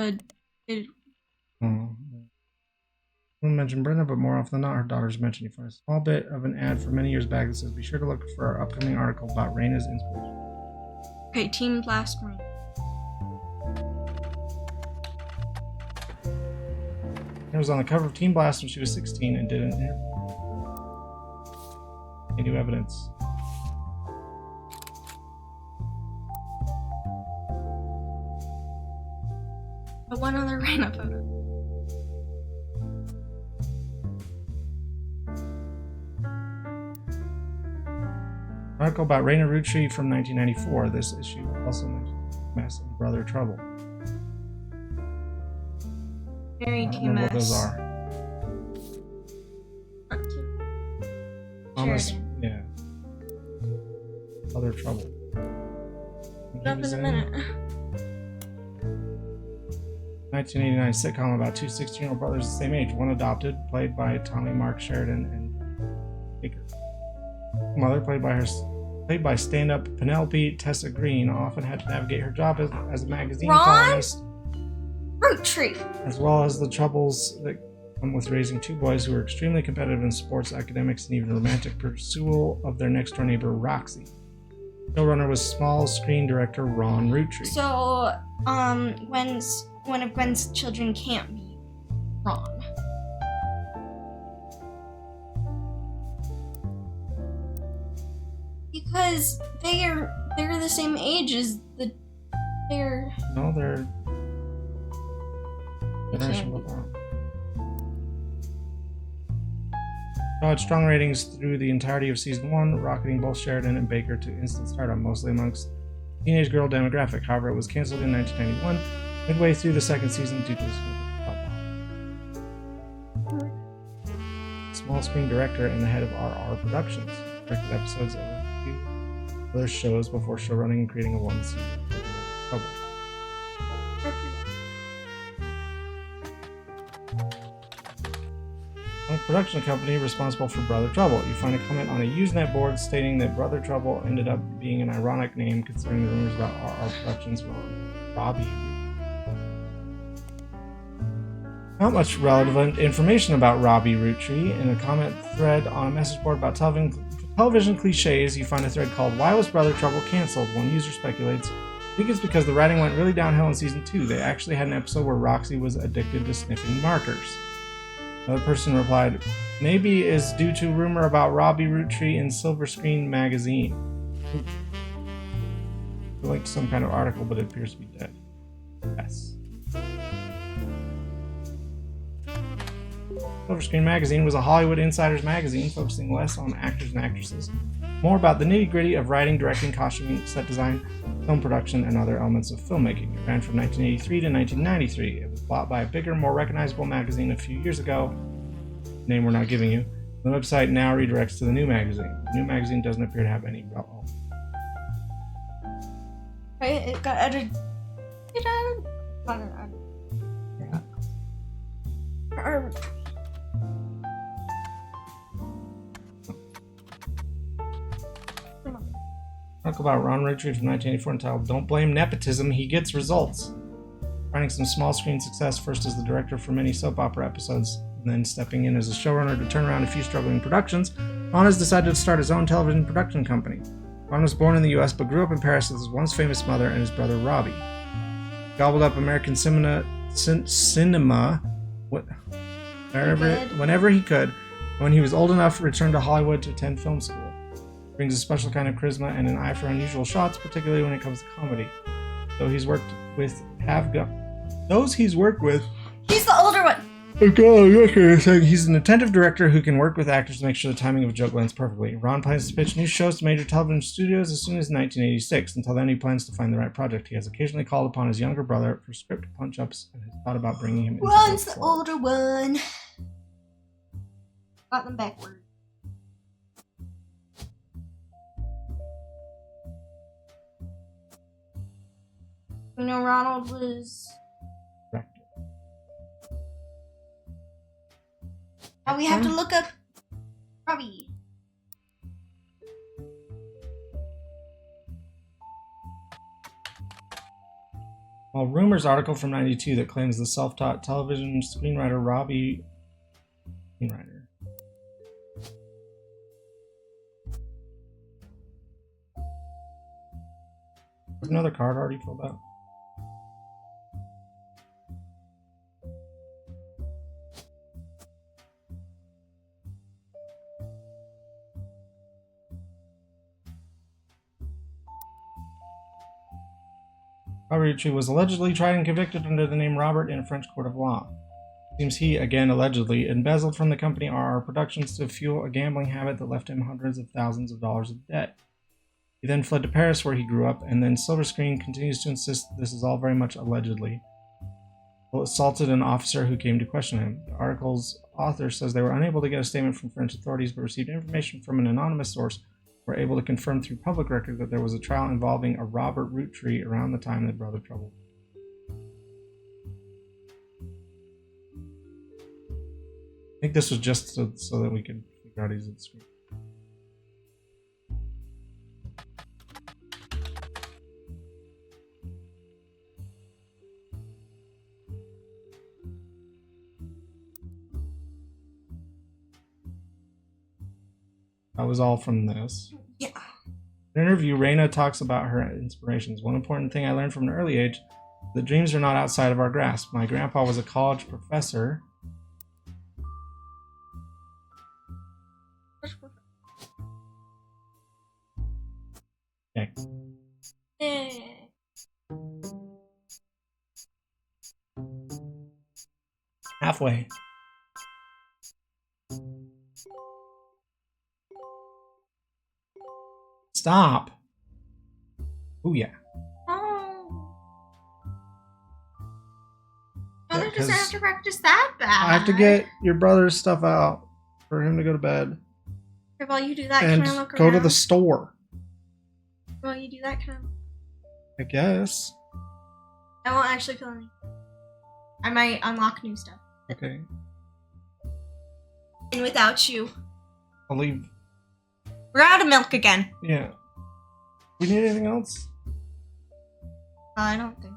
Won't mention Brenda, but more often than not, her daughter's mentioned. You find a small bit of an ad from many years back that says, "Be sure to look for our upcoming article about Raina's inspiration." okay, Team Blast Marine. It was on the cover of Team Blast when she was 16 and did an interview. Any new evidence? But one other Raina photo. Article about Raina Roottrees from 1994. This issue also mentions mess and brother trouble. Very I don't know what those are. Thomas, yeah. Brother trouble. Up in a minute. 1989 sitcom about two 16-year-old brothers the same age, one adopted, played by Tommy Mark Sheridan and Baker. Mother, played by stand-up Penelope Tessa Green, often had to navigate her job as a magazine columnist, Roottrees, as well as the troubles that come with raising two boys who were extremely competitive in sports, academics, and even romantic pursuit of their next-door neighbor Roxy. Showrunner was small screen director Ron Roottrees. So, one of Gwen's children can't be Ron. Because they're the same age as they're. No, they're. Had strong ratings through the entirety of season 1, rocketing both Sheridan and Baker to instant stardom, mostly amongst the teenage girl demographic. However, it was canceled in 1991, midway through the second season due to its small screen director and the head of RR Productions. Directed episodes of a few other shows before showrunning and creating a one-season trouble. A production company responsible for Brother Trouble. You find a comment on a Usenet board stating that Brother Trouble ended up being an ironic name considering the rumors about RR Productions were Robbie. Not much relevant information about Robbie Roottrees. In a comment thread on a message board about television cliches, you find a thread called "Why Was Brother Trouble Cancelled?" One user speculates, I think it's because the writing went really downhill in season 2. They actually had an episode where Roxy was addicted to sniffing markers. Another person replied, maybe it's due to rumor about Robbie Roottrees in Silver Screen magazine. I linked to some kind of article, but it appears to be dead. Yes. Silver Screen magazine was a Hollywood insiders magazine focusing less on actors and actresses, more about the nitty-gritty of writing, directing, costuming, set design, film production, and other elements of filmmaking. It ran from 1983 to 1993. It was bought by a bigger, more recognizable magazine a few years ago, name we're not giving you. The website now redirects to the new magazine. The new magazine doesn't appear to have any relevance. Right, it got edited. Not an edit. Talk about Ron Roottrees from 1984 entitled "Don't Blame Nepotism, He Gets Results." Finding some small screen success first as the director for many soap opera episodes, and then stepping in as a showrunner to turn around a few struggling productions, Ron has decided to start his own television production company. Ron was born in the US but grew up in Paris with his once famous mother and his brother Robbie. He gobbled up American cinema whenever he could. When he was old enough, returned to Hollywood to attend film school. Brings a special kind of charisma and an eye for unusual shots, particularly when it comes to comedy. Those he's worked with. He's the older one. He's an attentive director who can work with actors to make sure the timing of a joke lands perfectly. Ron plans to pitch new shows to major television studios as soon as 1986. Until then, he plans to find the right project. He has occasionally called upon his younger brother for script punch-ups and has thought about bringing him into Ron's the older one. Got them backward. You know, Ronald was. Now we have to look up Robbie. Well, Rumors article from '92 that claims the self-taught television screenwriter Robbie. Screenwriter. Was another card already filled out? Robbie Roottrees was allegedly tried and convicted under the name Robert in a French court of law. It seems he, again allegedly, embezzled from the company RR Productions to fuel a gambling habit that left him hundreds of thousands of dollars of debt. He then fled to Paris where he grew up, and then Silver Screen continues to insist this is all very much allegedly. Well, assaulted an officer who came to question him. The article's author says they were unable to get a statement from French authorities but received information from an anonymous source were able to confirm through public record that there was a trial involving a Robert Roottrees around the time that Brother Trouble. I think this was just so that we could figure out he's at the screen. That was all from this. Yeah. In an interview, Raina talks about her inspirations. One important thing I learned from an early age, that dreams are not outside of our grasp. My grandpa was a college professor. Okay. Halfway. Stop. Oh yeah. Oh. Yeah, Mother 'cause doesn't have to practice that bad. I have to get your brother's stuff out for him to go to bed. Okay, while you do that, And can I look go around? to the store. While you do that, can I guess. I won't actually feel anything. I might unlock new stuff. Okay. And without you. I'll leave. We're out of milk again. Yeah. We need anything else? I don't think.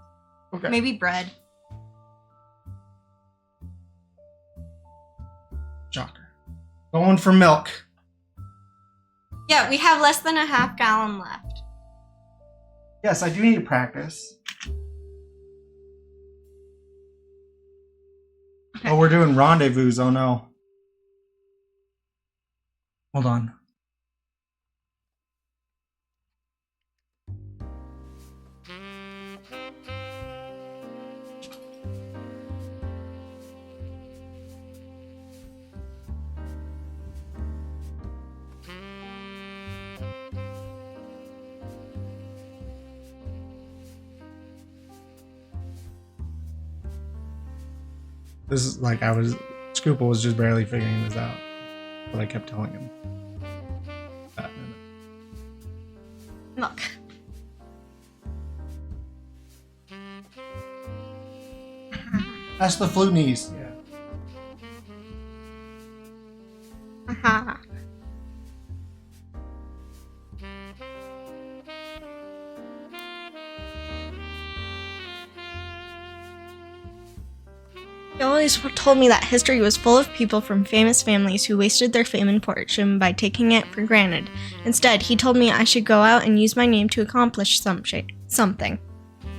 Okay. Maybe bread. Shocker. Going for milk. Yeah, we have less than a half gallon left. Yes, I do need to practice. Okay. Oh, we're doing rendezvous. Oh no. Hold on. This is like Scoople was just barely figuring this out, but I kept telling him. Milk. That's the flu knees. Yeah. He always told me that history was full of people from famous families who wasted their fame and fortune by taking it for granted. Instead, he told me I should go out and use my name to accomplish something.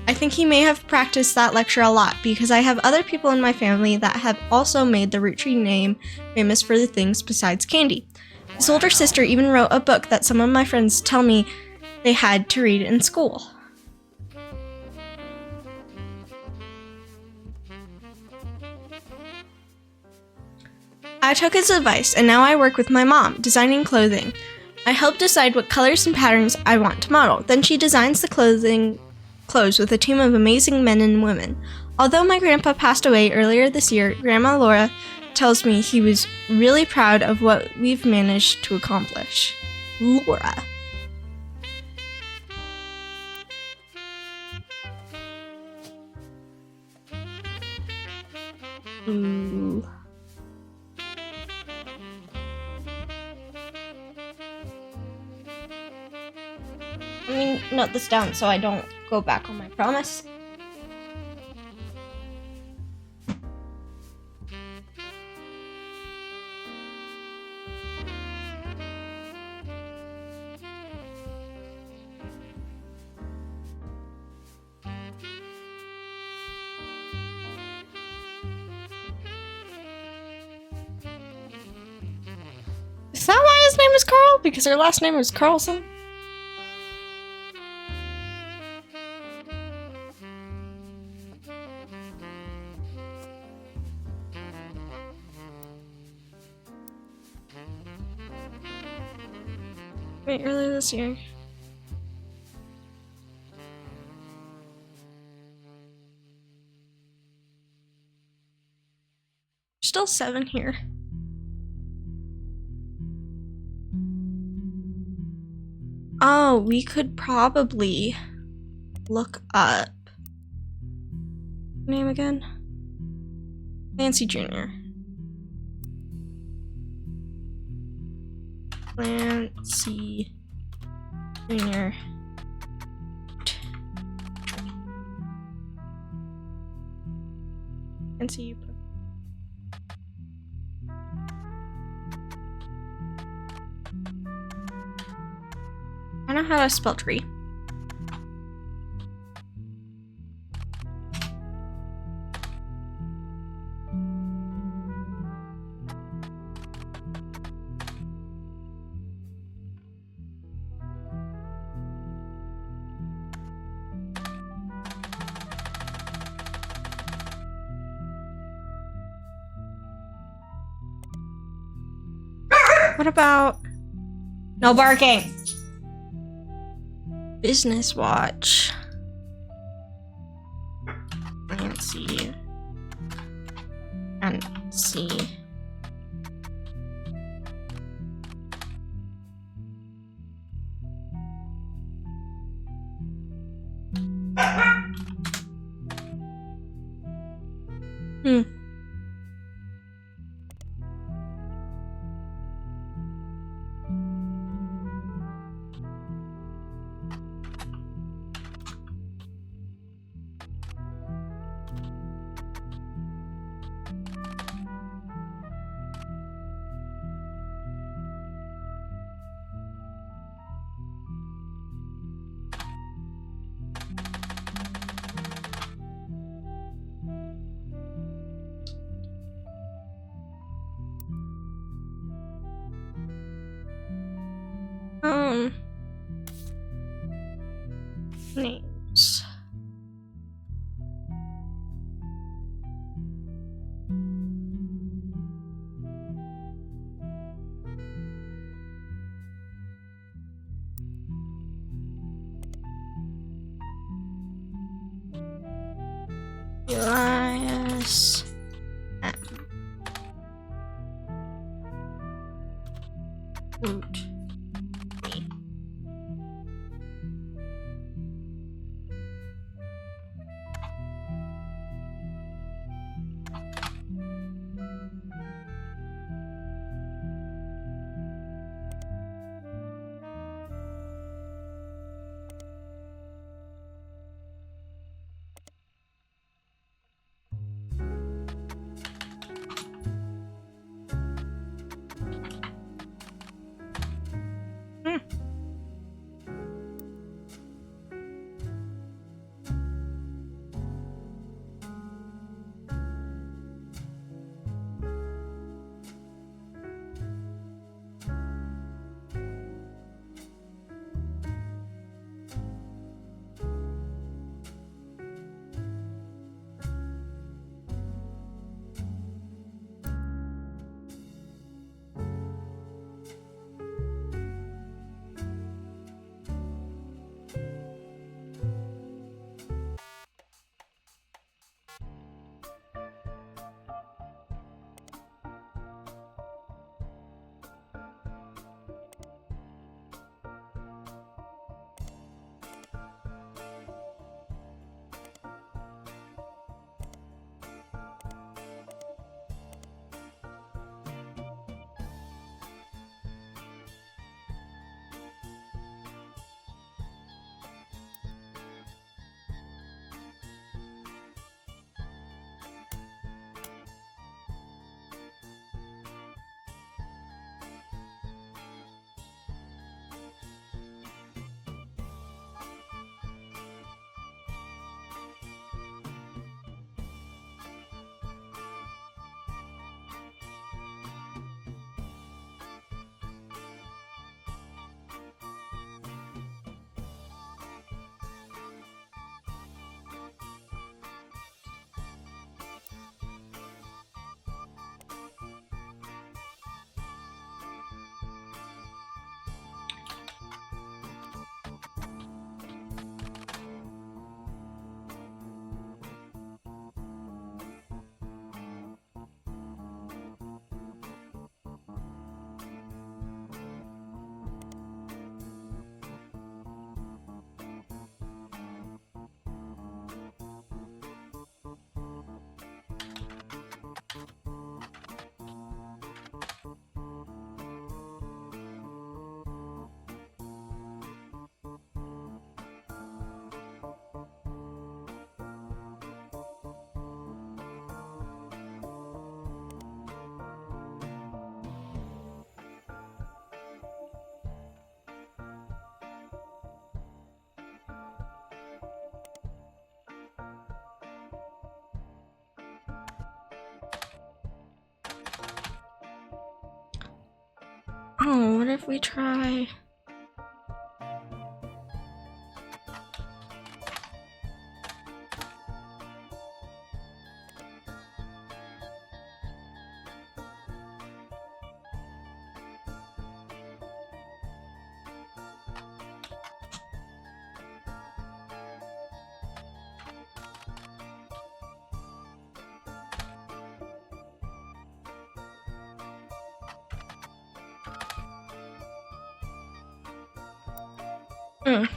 I think he may have practiced that lecture a lot because I have other people in my family that have also made the Roottrees name famous for the things besides candy. His older sister even wrote a book that some of my friends tell me they had to read in school. I took his advice, and now I work with my mom, designing clothing. I help decide what colors and patterns I want to model. Then she designs the clothes with a team of amazing men and women. Although my grandpa passed away earlier this year, Grandma Laura tells me he was really proud of what we've managed to accomplish. Laura. Ooh. Let me note this down so I don't go back on my promise. Is that why his name is Carl? Because her last name is Carlson? Wait, earlier this year. Still 7 here. Oh, we could probably look up name again. Nancy Jr. Clancy Jr. Clancy. I know how to spell tree. What about no barking? Business watch. Nancy. And see. Names. Elias. Root. Oh, what if we try... Mm.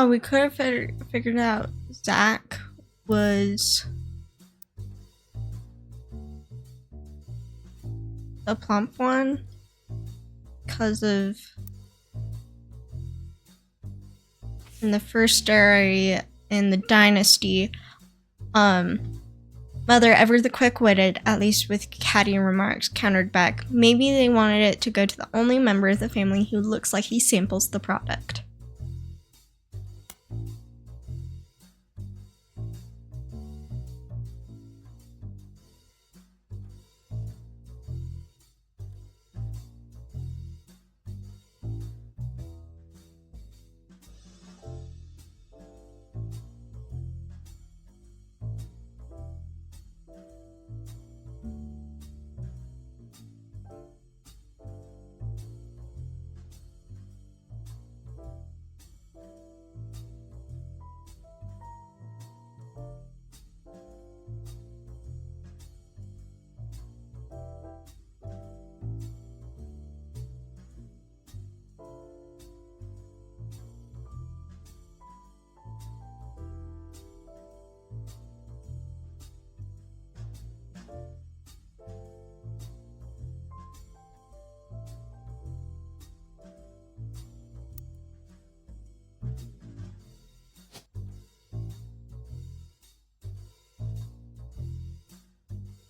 We could have figured out Zach was the plump one because of in the first story in the Dynasty, Mother, ever the quick-witted, at least with catty remarks, countered back, maybe they wanted it to go to the only member of the family who looks like he samples the product.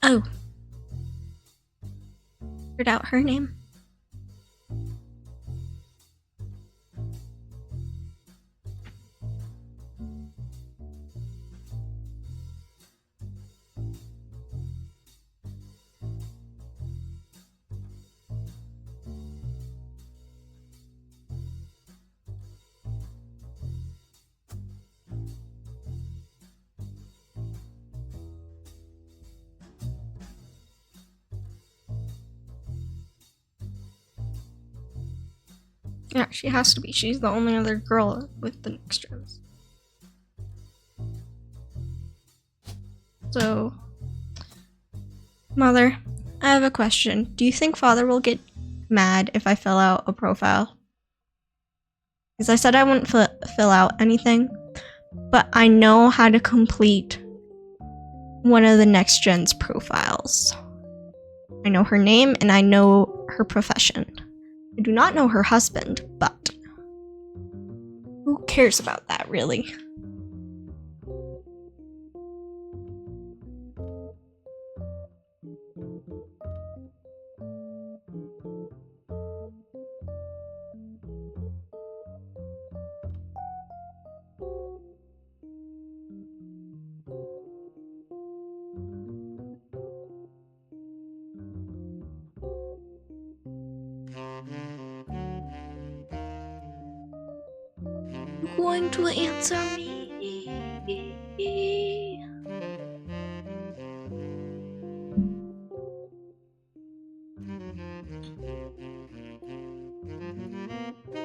Oh. Figured out her name. Yeah, she has to be. She's the only other girl with the next gens. So, Mother, I have a question. Do you think Father will get mad if I fill out a profile? Because I said I wouldn't fill out anything, but I know how to complete one of the next gen's profiles. I know her name and I know her profession. I do not know her husband, but cares about that, really? You're going to answer me.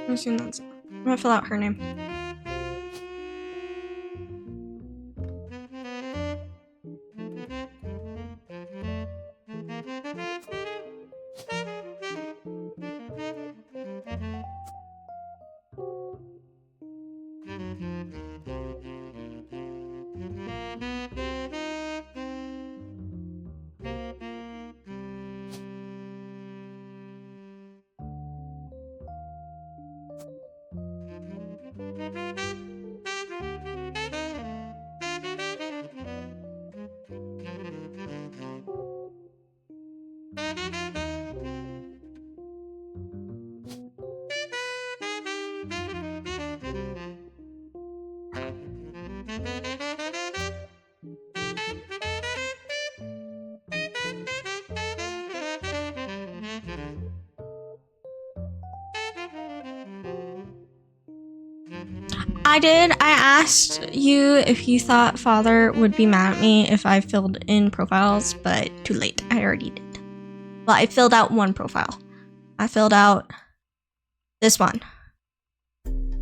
I'm assuming that's it. I'm gonna fill out her name. I did. I asked you if you thought Father would be mad at me if I filled in profiles, but too late. I already did. Well, I filled out one profile. I filled out this one.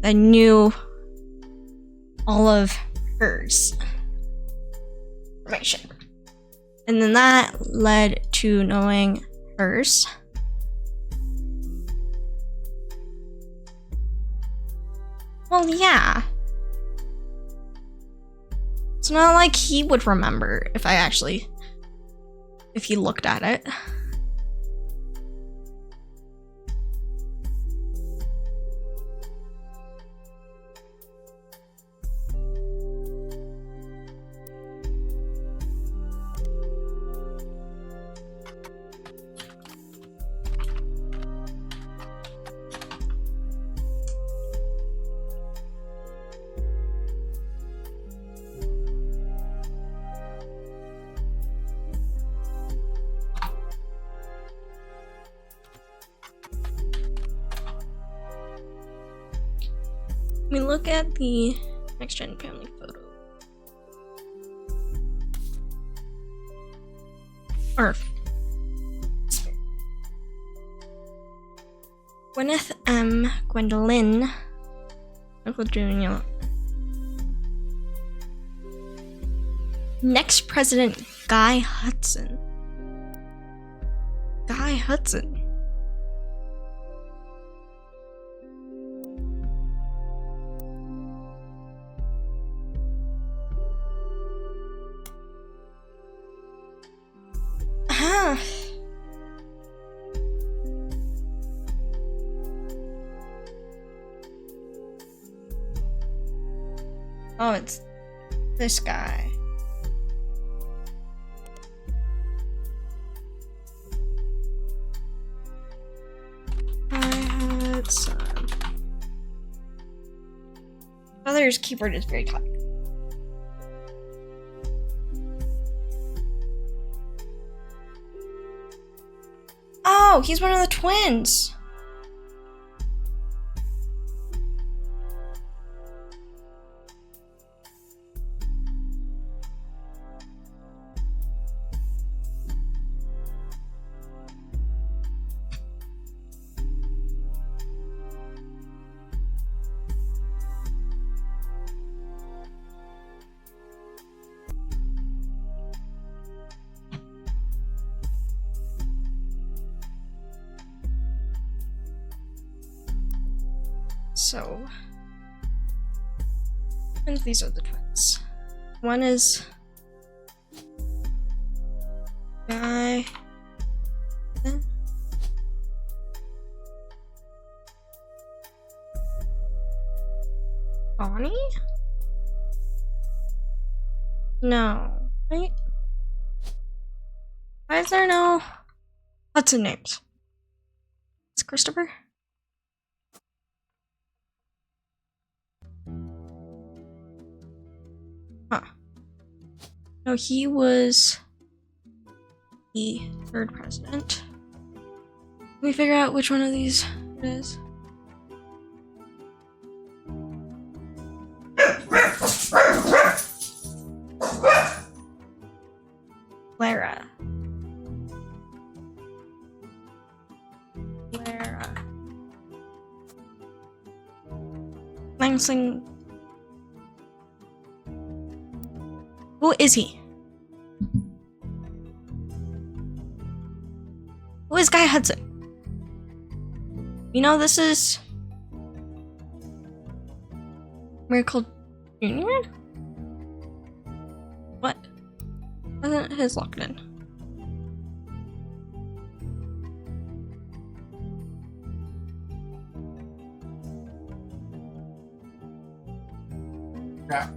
I knew all of hers information. And then that led to knowing hers. Well, yeah. It's not like he would remember if he looked at it. We look at the next gen family photo. Or Gwyneth M. Gwendolyn. Uncle Junior. Next president, Guy Hudson. Guy Hudson. Oh, it's this guy. I had some. Father's keyboard is very tight. Oh, he's one of the twins. So, and these are the twins. One is Guy. No. Right? Why is there no Hudson names? It's Christopher? Huh. No, he was the 3rd president. Let me figure out which one of these it is. Clara. Lansing. Who is he? Who is Guy Hudson? You know this is Miracle Jr.? What? Wasn't his locked in? Yeah.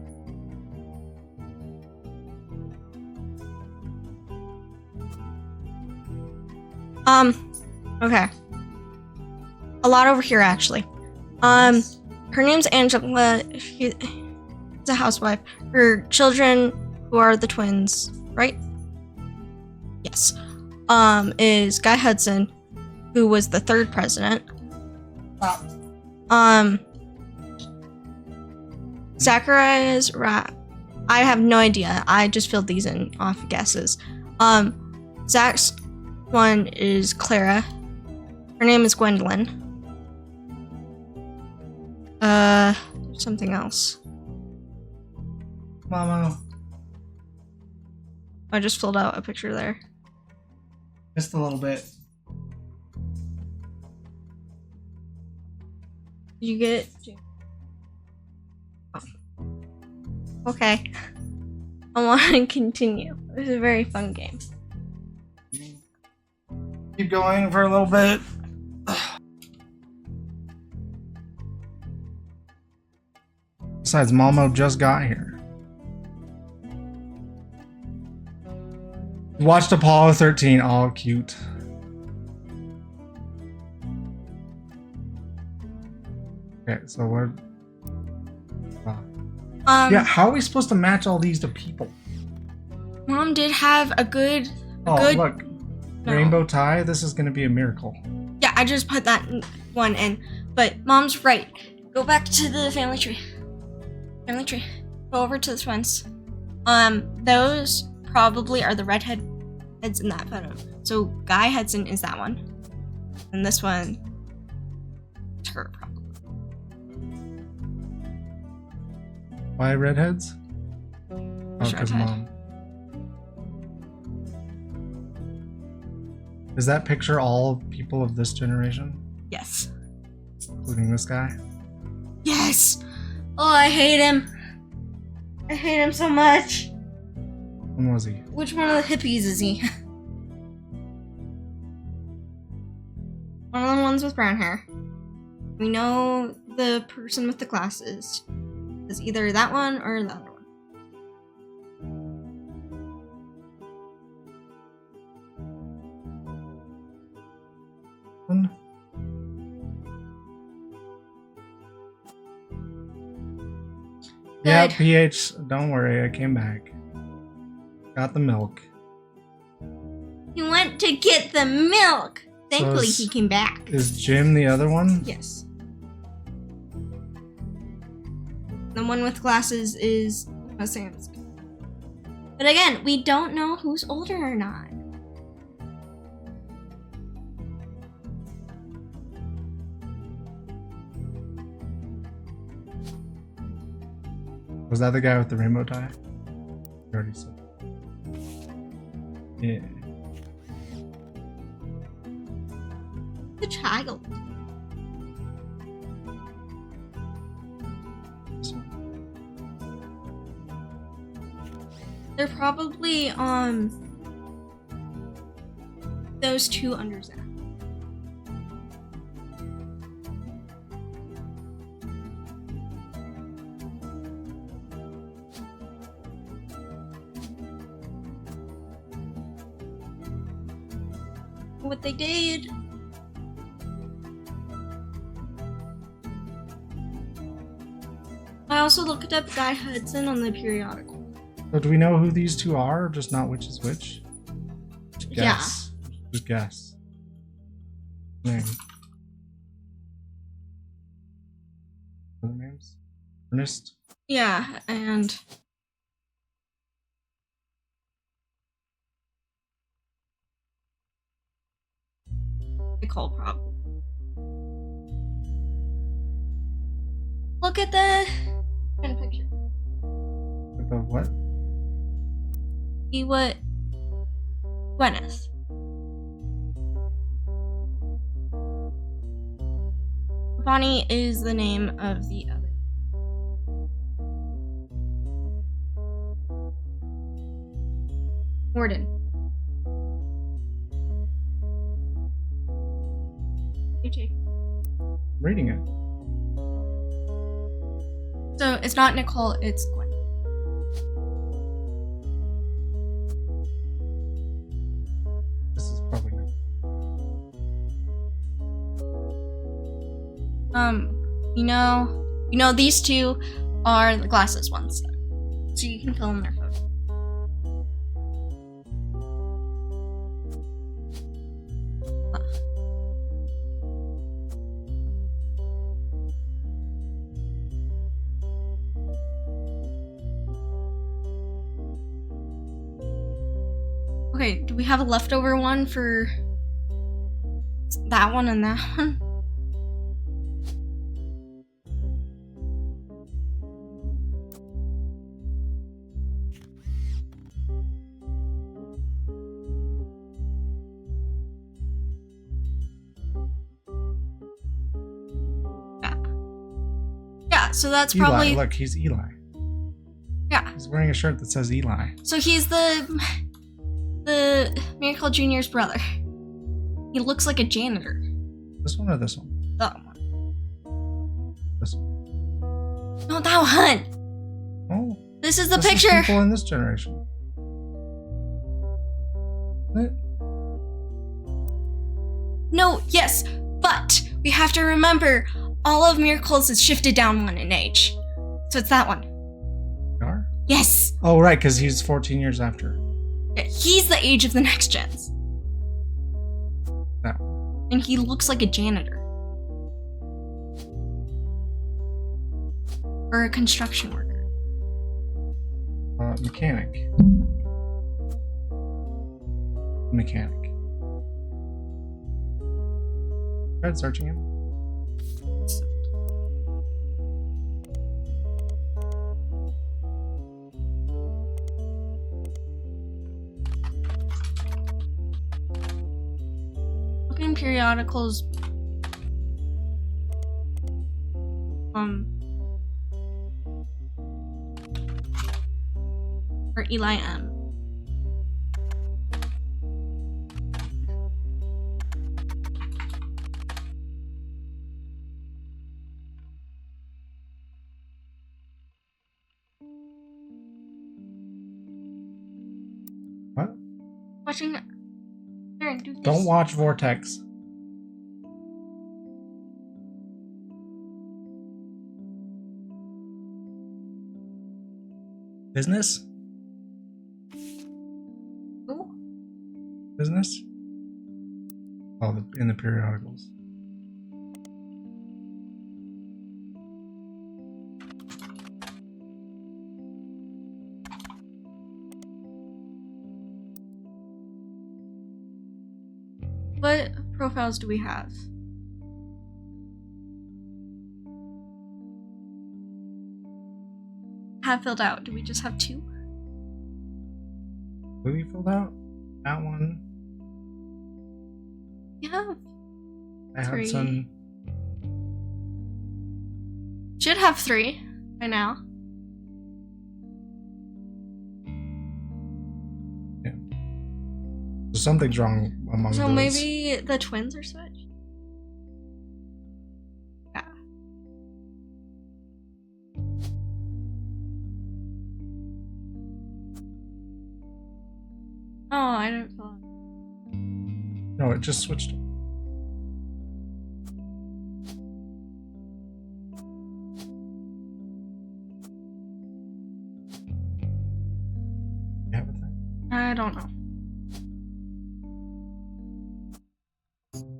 Okay. A lot over here, actually. Her name's Angela. She's a housewife. Her children, who are the twins, right? Yes. Is Guy Hudson, who was the 3rd president. Zachariah's rat. I have no idea. I just filled these in off guesses. Zach's one is Clara. Her name is Gwendolyn. Something else. Mama. I just filled out a picture there. Just a little bit. Did you get it? Oh. Okay. I want to continue. This is a very fun game. Keep going for a little bit. Besides, Malmo just got here. Watched Apollo 13. All cute. Okay, so what? Yeah, how are we supposed to match all these to people? Mom did have a good. Look, rainbow tie. This is gonna be a miracle. Yeah, I just put that one in, but Mom's right. Go back to the family tree. Family tree. Go over to the twins. Those probably are the redheads in that photo. So Guy Hudson is that one, and this one is her probably. Why redheads? Oh, because Redhead. Mom. Is that picture all people of this generation, Yes. including this guy? Yes. Oh, I hate him. I hate him so much. When was he? Which one of the hippies is he? One of the ones with brown hair. We know the person with the glasses is either that one or the other one. Yeah, Good. PH, don't worry, I came back. Got the milk. He went to get the milk. Thankfully, is- he came back. Is Jim the other one? Yes. The one with glasses is Sam's. But again, we don't know who's older or not. Was that the guy with the rainbow tie? You already said. Yeah. The child. This one. They're probably those two under Zach. what they did. I also looked up Guy Hudson on the periodical. So do we know who these two are, or just not which is which? Guess. Yeah. Just guess. Name. Other names? Ernest? Yeah, and... Nicole, probably. Look at the picture. The what? See what? Gwyneth. Bonnie is the name of the other. Morden. Reading it. So it's not Nicole, it's Gwen. This is probably not. You know, these two are the glasses ones. So you can fill in their photo. Okay, do we have a leftover one for that one and that one? Yeah, so that's Eli. probably... Look, he's Eli. Yeah. He's wearing a shirt that says Eli. So he's the Miracle Jr.'s brother. He looks like a janitor. This one or this one? That one. This one. No, that one! Oh. This is the This picture! is people in this generation. What? No, yes, but we have to remember all of Miracle's is shifted down one in age. So it's that one. Are? Yes! Oh, right, because he's 14 years after. Yeah, he's the age of the next gens. That And he looks like a janitor. Or a construction worker. Mechanic. Mechanic. Try searching him. Look in periodicals. Or Eli M. What? Watching. Aaron, do this. Don't watch Vortex. Business? Ooh. Business? Oh, in the periodicals. What profiles do we have? Have filled out. Do we just have two? Who you filled out? That one. Yeah. I have Three. some. Should have three by now. So something's wrong among So those. maybe the twins are switched? Yeah. Oh, I don't fill out. No, it just switched. You have a thing? I don't know.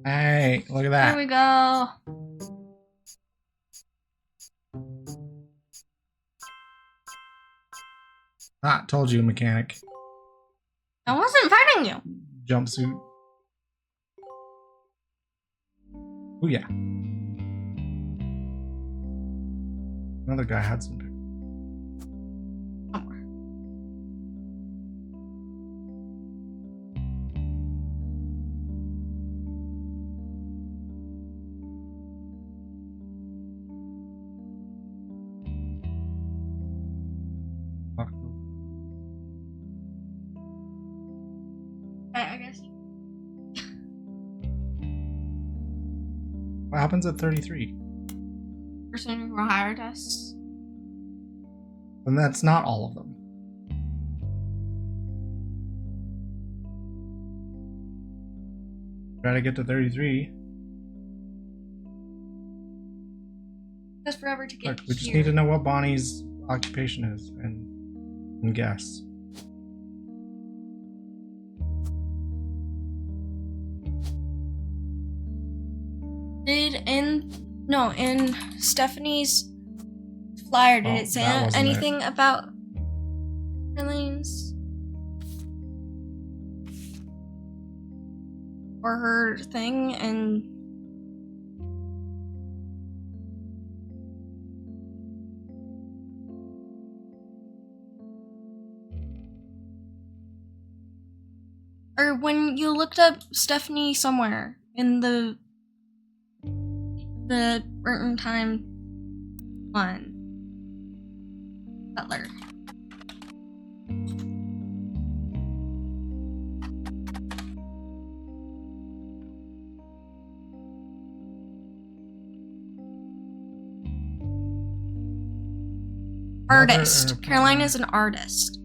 Hey, look at that. There we go. Ah, told you, mechanic. I wasn't fighting you. Jumpsuit. Oh yeah. Another guy had some pictures. Somewhere. I guess. What happens at 33? Person who hired us. And that's not all of them. Try to get to 33. Just forever to get Look, we just here. need to know what Bonnie's occupation is and guess. In Stephanie's flyer, did it say anything about Marlene's or her thing? And or when you looked up Stephanie somewhere in the Burton time one. Butler. Artist. Caroline is an artist.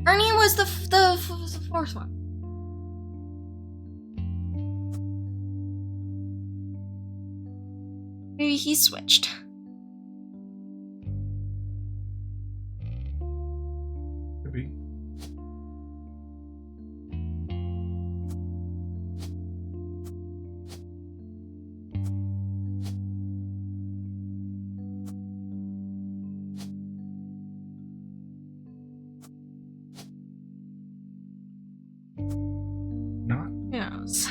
Ernie was the fourth one. Maybe he switched. Could be. Not. Yes.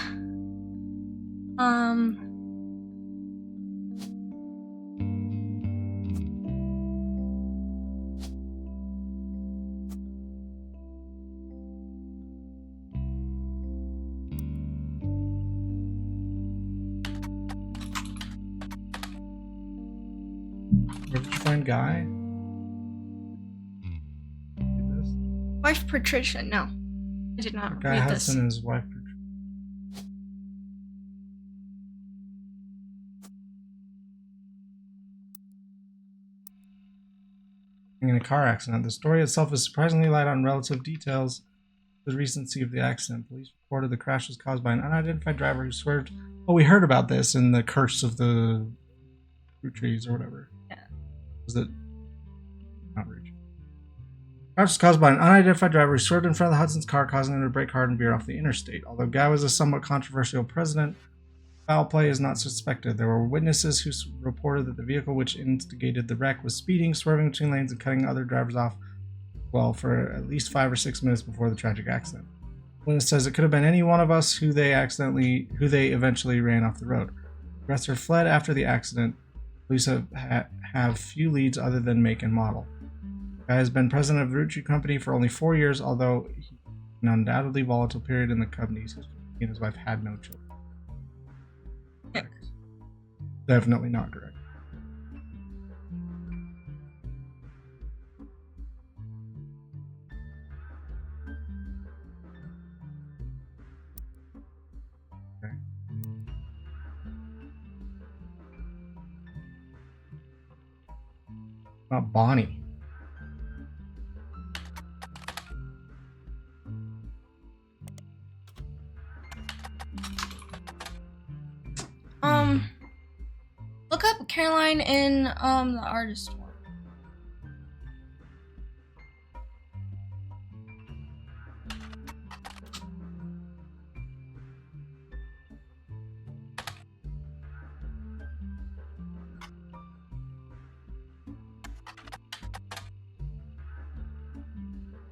Where did you find Guy? Read this. Wife Patricia. No, I did not Guy read Hudson this. and his wife. In a car accident. The story itself is surprisingly light on relative details. The recency of the accident. Police reported the crash was caused by an unidentified driver who swerved. Oh, we heard about this in the Curse of the Roottrees or whatever. Yeah. Was it? Not Roottrees. The crash was caused by an unidentified driver who swerved in front of the Hudson's car, causing them to brake hard and veer off the interstate. Although Guy was a somewhat controversial president, foul play is not suspected. There were witnesses who reported that the vehicle which instigated the wreck was speeding, swerving between lanes, and cutting other drivers off, well, for at least 5 or 6 minutes before the tragic accident. Witness says it could have been any one of us who they eventually ran off the road. The aggressor fled after the accident. Police have few leads other than make and model. The guy has been president of the Roottrees Company for only 4 years, although an undoubtedly volatile period in the company's history. He and his wife had no children. Definitely not correct. Not Bonnie. Look up Caroline in the artist one.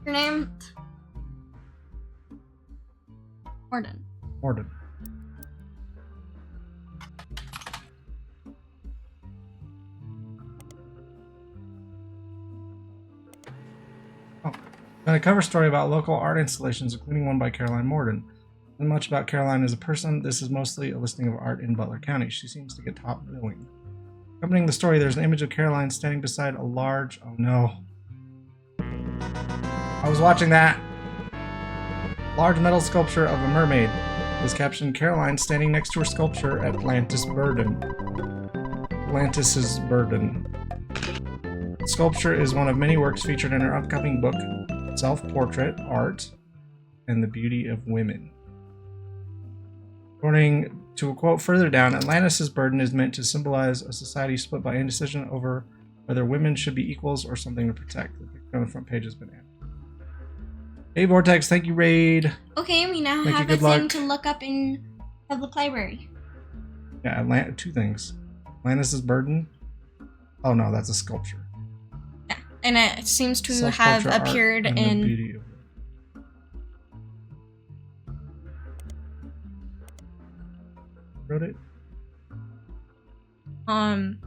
Your name? Morden. Morden. And a cover story about local art installations, including one by Caroline Morden. Not much about Caroline as a person. This is mostly a listing of art in Butler County. She seems to get top billing. Accompanying the story, there's an image of Caroline standing beside a large... Oh no. I was watching that. Large metal sculpture of a mermaid. It was captioned, Caroline standing next to her sculpture, Atlantis Burden. Atlantis's Burden. The sculpture is one of many works featured in her upcoming book, Self-Portrait, Art, and the Beauty of Women. According to a quote further down, Atlantis' burden is meant to symbolize a society split by indecision over whether women should be equals or something to protect. The picture on the front page has been added. Hey Vortex, thank you, Raid. Okay, we now have a thing to look up in public library. Yeah, two things. Atlantis' burden. Oh no, that's a sculpture. And it seems to have appeared in... Wrote it? Morden.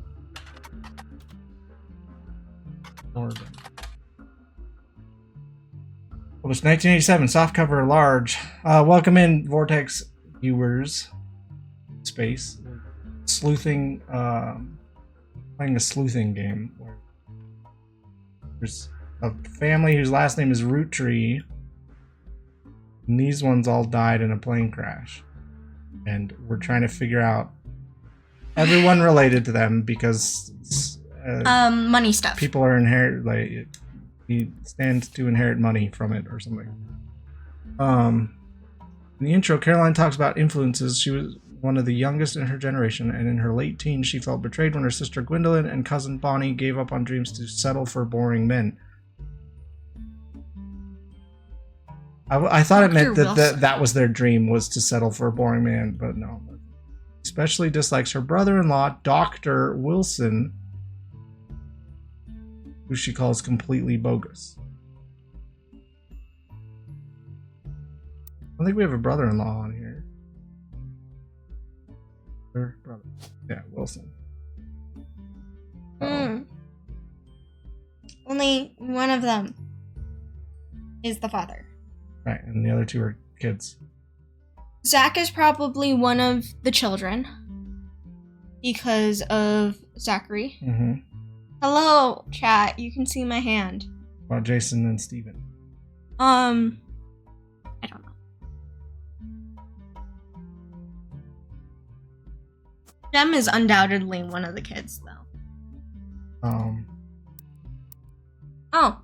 Published 1987, softcover, large. Welcome in, Vortex viewers. Space. Sleuthing, playing a sleuthing game where there's a family whose last name is Roottrees, and these ones all died in a plane crash. And we're trying to figure out everyone related to them because money stuff. People are he stands to inherit money from it or something. In the intro, Caroline talks about influences. She was one of the youngest in her generation, and in her late teens, she felt betrayed when her sister Gwendolyn and cousin Bonnie gave up on dreams to settle for boring men. I thought it meant that was their dream, was to settle for a boring man, but no. Especially dislikes her brother-in-law, Dr. Wilson, who she calls completely bogus. I don't think we have a brother-in-law on here. Her brother. Yeah, Wilson. Only one of them is the father. Right, and the other two are kids. Zach is probably one of the children because of Zachary. Mm-hmm. Hello, chat. You can see my hand. About Jason and Steven. I don't know. Jem is undoubtedly one of the kids, though. Oh,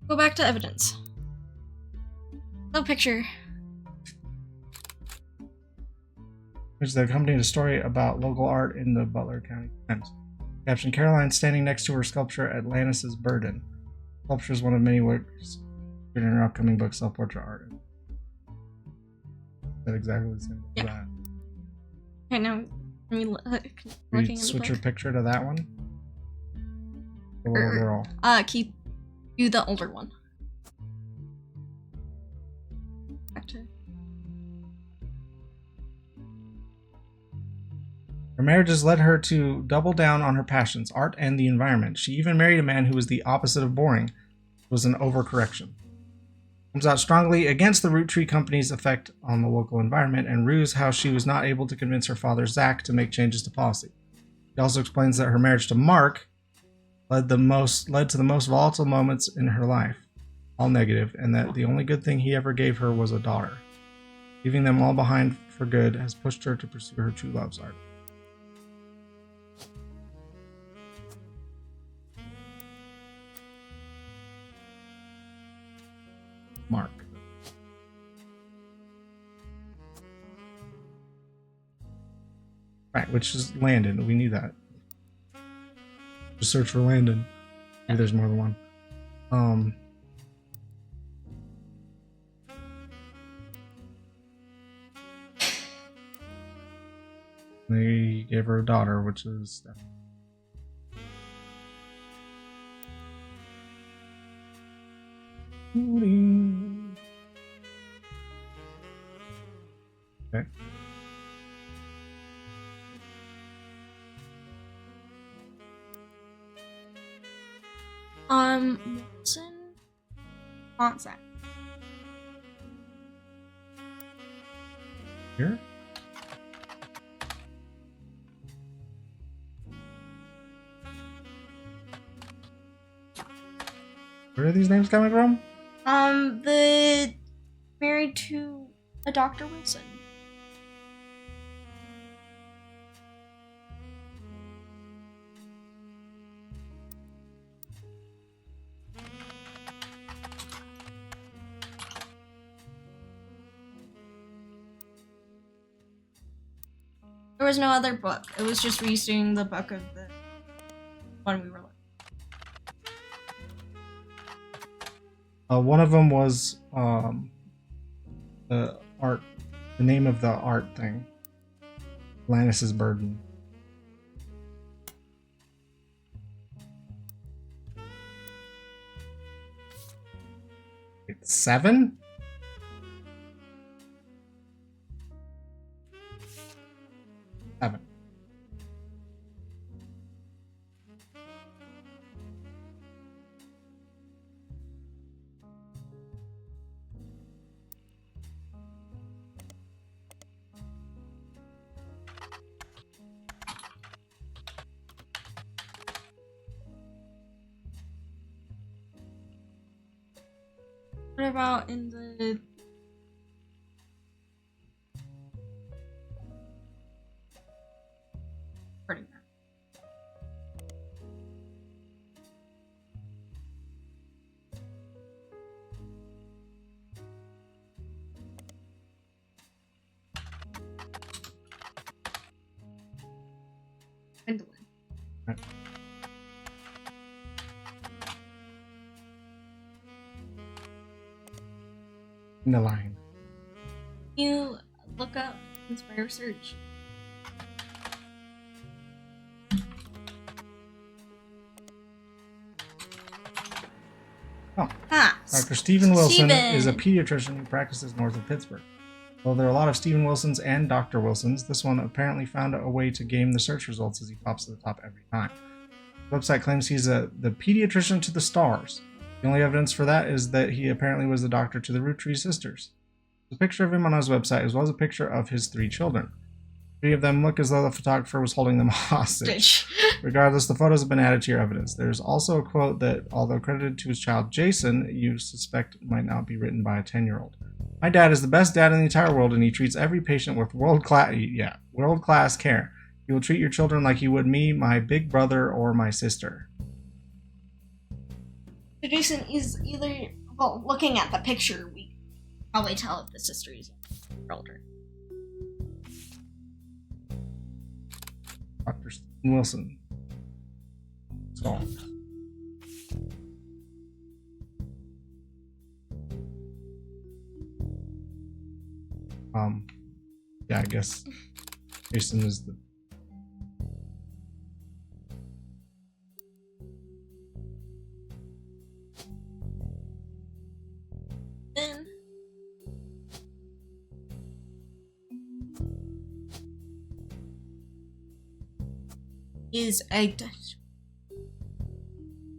go back to evidence. No picture. Which is accompanying a story about local art in the Butler County Times. Caption, Caroline standing next to her sculpture, Atlantis' Burden. Sculpture is one of many works in her upcoming book, Self-Portrait Art. Is that exactly the same as that? I know. Can you switch your picture to that one? The little girl. Keep you the older one. Back to... Her marriage has led her to double down on her passions, art and the environment. She even married a man who was the opposite of boring. It was an overcorrection. Comes out strongly against the Roottrees company's effect on the local environment and rues how she was not able to convince her father, Zach, to make changes to policy. She also explains that her marriage to Mark led to the most volatile moments in her life, all negative, and that the only good thing he ever gave her was a daughter. Leaving them all behind for good has pushed her to pursue her true love's art. Mark. Right, which is Landon. We knew that. Just search for Landon. Maybe there's more than one. They gave her a daughter, which is okay. Wilson concept. Here? Where are these names coming from? The married to a Dr. Wilson. There was no other book. It was just reading the book of the one we were looking. One of them was the art, the name of the art thing. Lannis's Burden. It's 7? What about in the recording map? Gwendolyn. Right. In the line. You look up Inspire Search. Oh. Ah, Dr. Stephen Wilson Steven. is a pediatrician who practices north of Pittsburgh. Though there are a lot of Stephen Wilsons and Dr. Wilsons, this one apparently found a way to game the search results as he pops to the top every time. The website claims he's the pediatrician to the stars. The only evidence for that is that he apparently was the doctor to the Roottrees sisters. There's a picture of him on his website, as well as a picture of his 3 children. 3 of them look as though the photographer was holding them hostage. Regardless, the photos have been added to your evidence. There's also a quote that, although credited to his child Jason, you suspect might not be written by a 10-year-old. My dad is the best dad in the entire world, and he treats every patient with world-class care. He will treat your children like he would me, my big brother, or my sister. So Jason is either, well, looking at the picture, we can probably tell if the sister is older. Dr. Stephen Wilson. Solved. Yeah, I guess Jason is the... Then is a Dutch.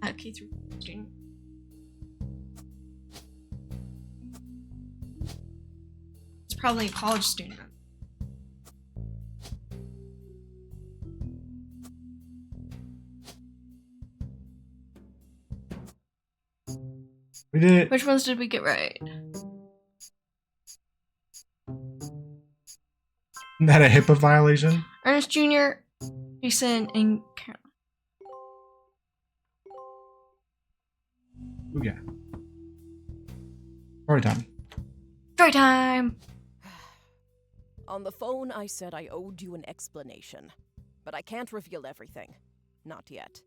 Okay, through student. It's probably a college student. We did it. Which ones did we get right? Isn't that a HIPAA violation? Ernest Jr., Jason, and Caroline. Oh, yeah. Story time. Story time! On the phone, I said I owed you an explanation. But I can't reveal everything. Not yet.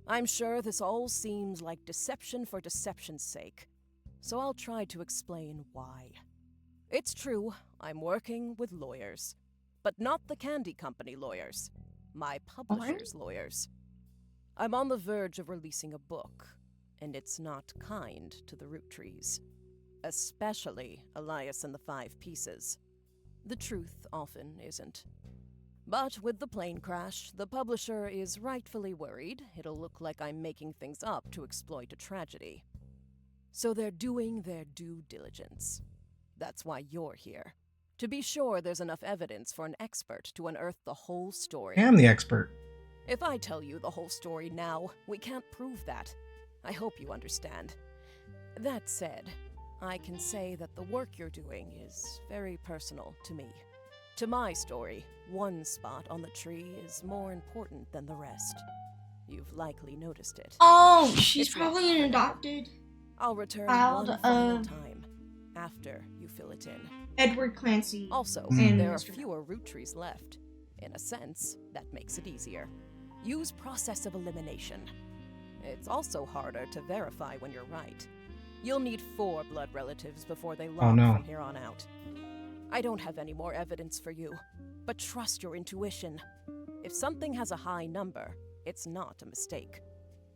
I'm sure this all seems like deception for deception's sake. So I'll try to explain why. It's true, I'm working with lawyers. But not the candy company lawyers. My publisher's lawyers. I'm on the verge of releasing a book, and it's not kind to the Roottrees. Especially Elias and the 5 Pieces. The truth often isn't. But with the plane crash, the publisher is rightfully worried it'll look like I'm making things up to exploit a tragedy. So they're doing their due diligence. That's why you're here. To be sure there's enough evidence for an expert to unearth the whole story. I am the expert. If I tell you the whole story now, we can't prove that. I hope you understand. That said, I can say that the work you're doing is very personal to me. To my story, one spot on the tree is more important than the rest. You've likely noticed it. Oh, she's probably an adopted I'll return child one final of time after you fill it in. Edward Clancy. Also, and there are Mr. fewer Roottrees left. In a sense, that makes it easier. Use process of elimination. It's also harder to verify when you're right. You'll need 4 blood relatives before they lock from here on out. I don't have any more evidence for you, but trust your intuition. If something has a high number, it's not a mistake.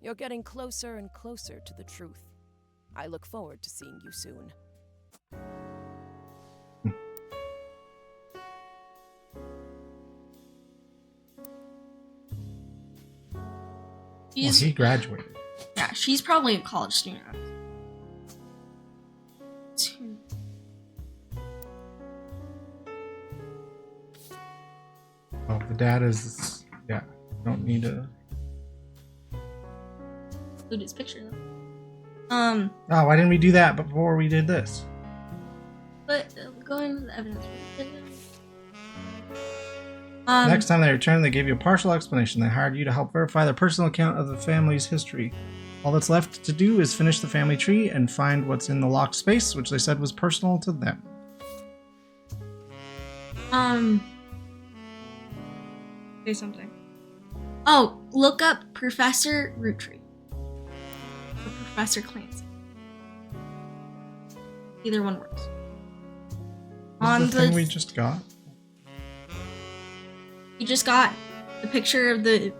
You're getting closer and closer to the truth. I look forward to seeing you soon. Well, he graduated. Yeah, she's probably a college student. Oh, the dad is... Yeah, don't need to... Look at his picture though. Oh, why didn't we do that before we did this? But go into the evidence. Next time they returned, they gave you a partial explanation. They hired you to help verify their personal account of the family's history. All that's left to do is finish the family tree and find what's in the locked space, which they said was personal to them. Say something. Oh, look up Professor Roottree. Or Professor Clancy. Either one works. On the thing we just got? You just got the picture of the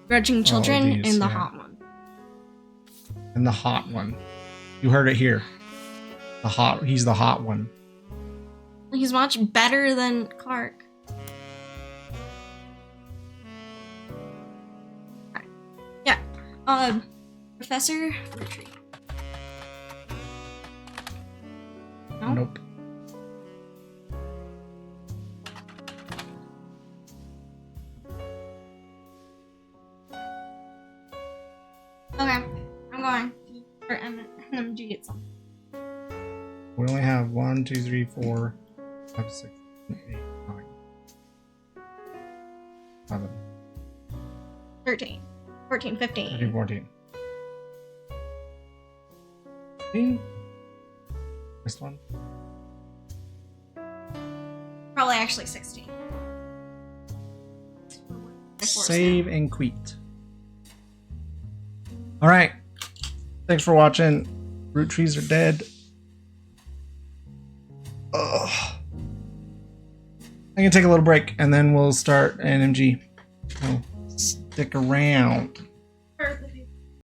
grudging children and the hot one. And the hot one. You heard it here. He's the hot one. He's much better than Clark. Right. Yeah. Professor Roottrees. No? Nope. Okay, I'm going for MMG get some. We only have 1, 2, 3, 4, 5, 6, 8, 9, 11, 13, 14, 15. 13, 14. 15? Missed one? Probably actually 16. Save and quit. Alright. Thanks for watching. Roottrees are dead. Ugh. I can take a little break and then we'll start NMG. So stick around.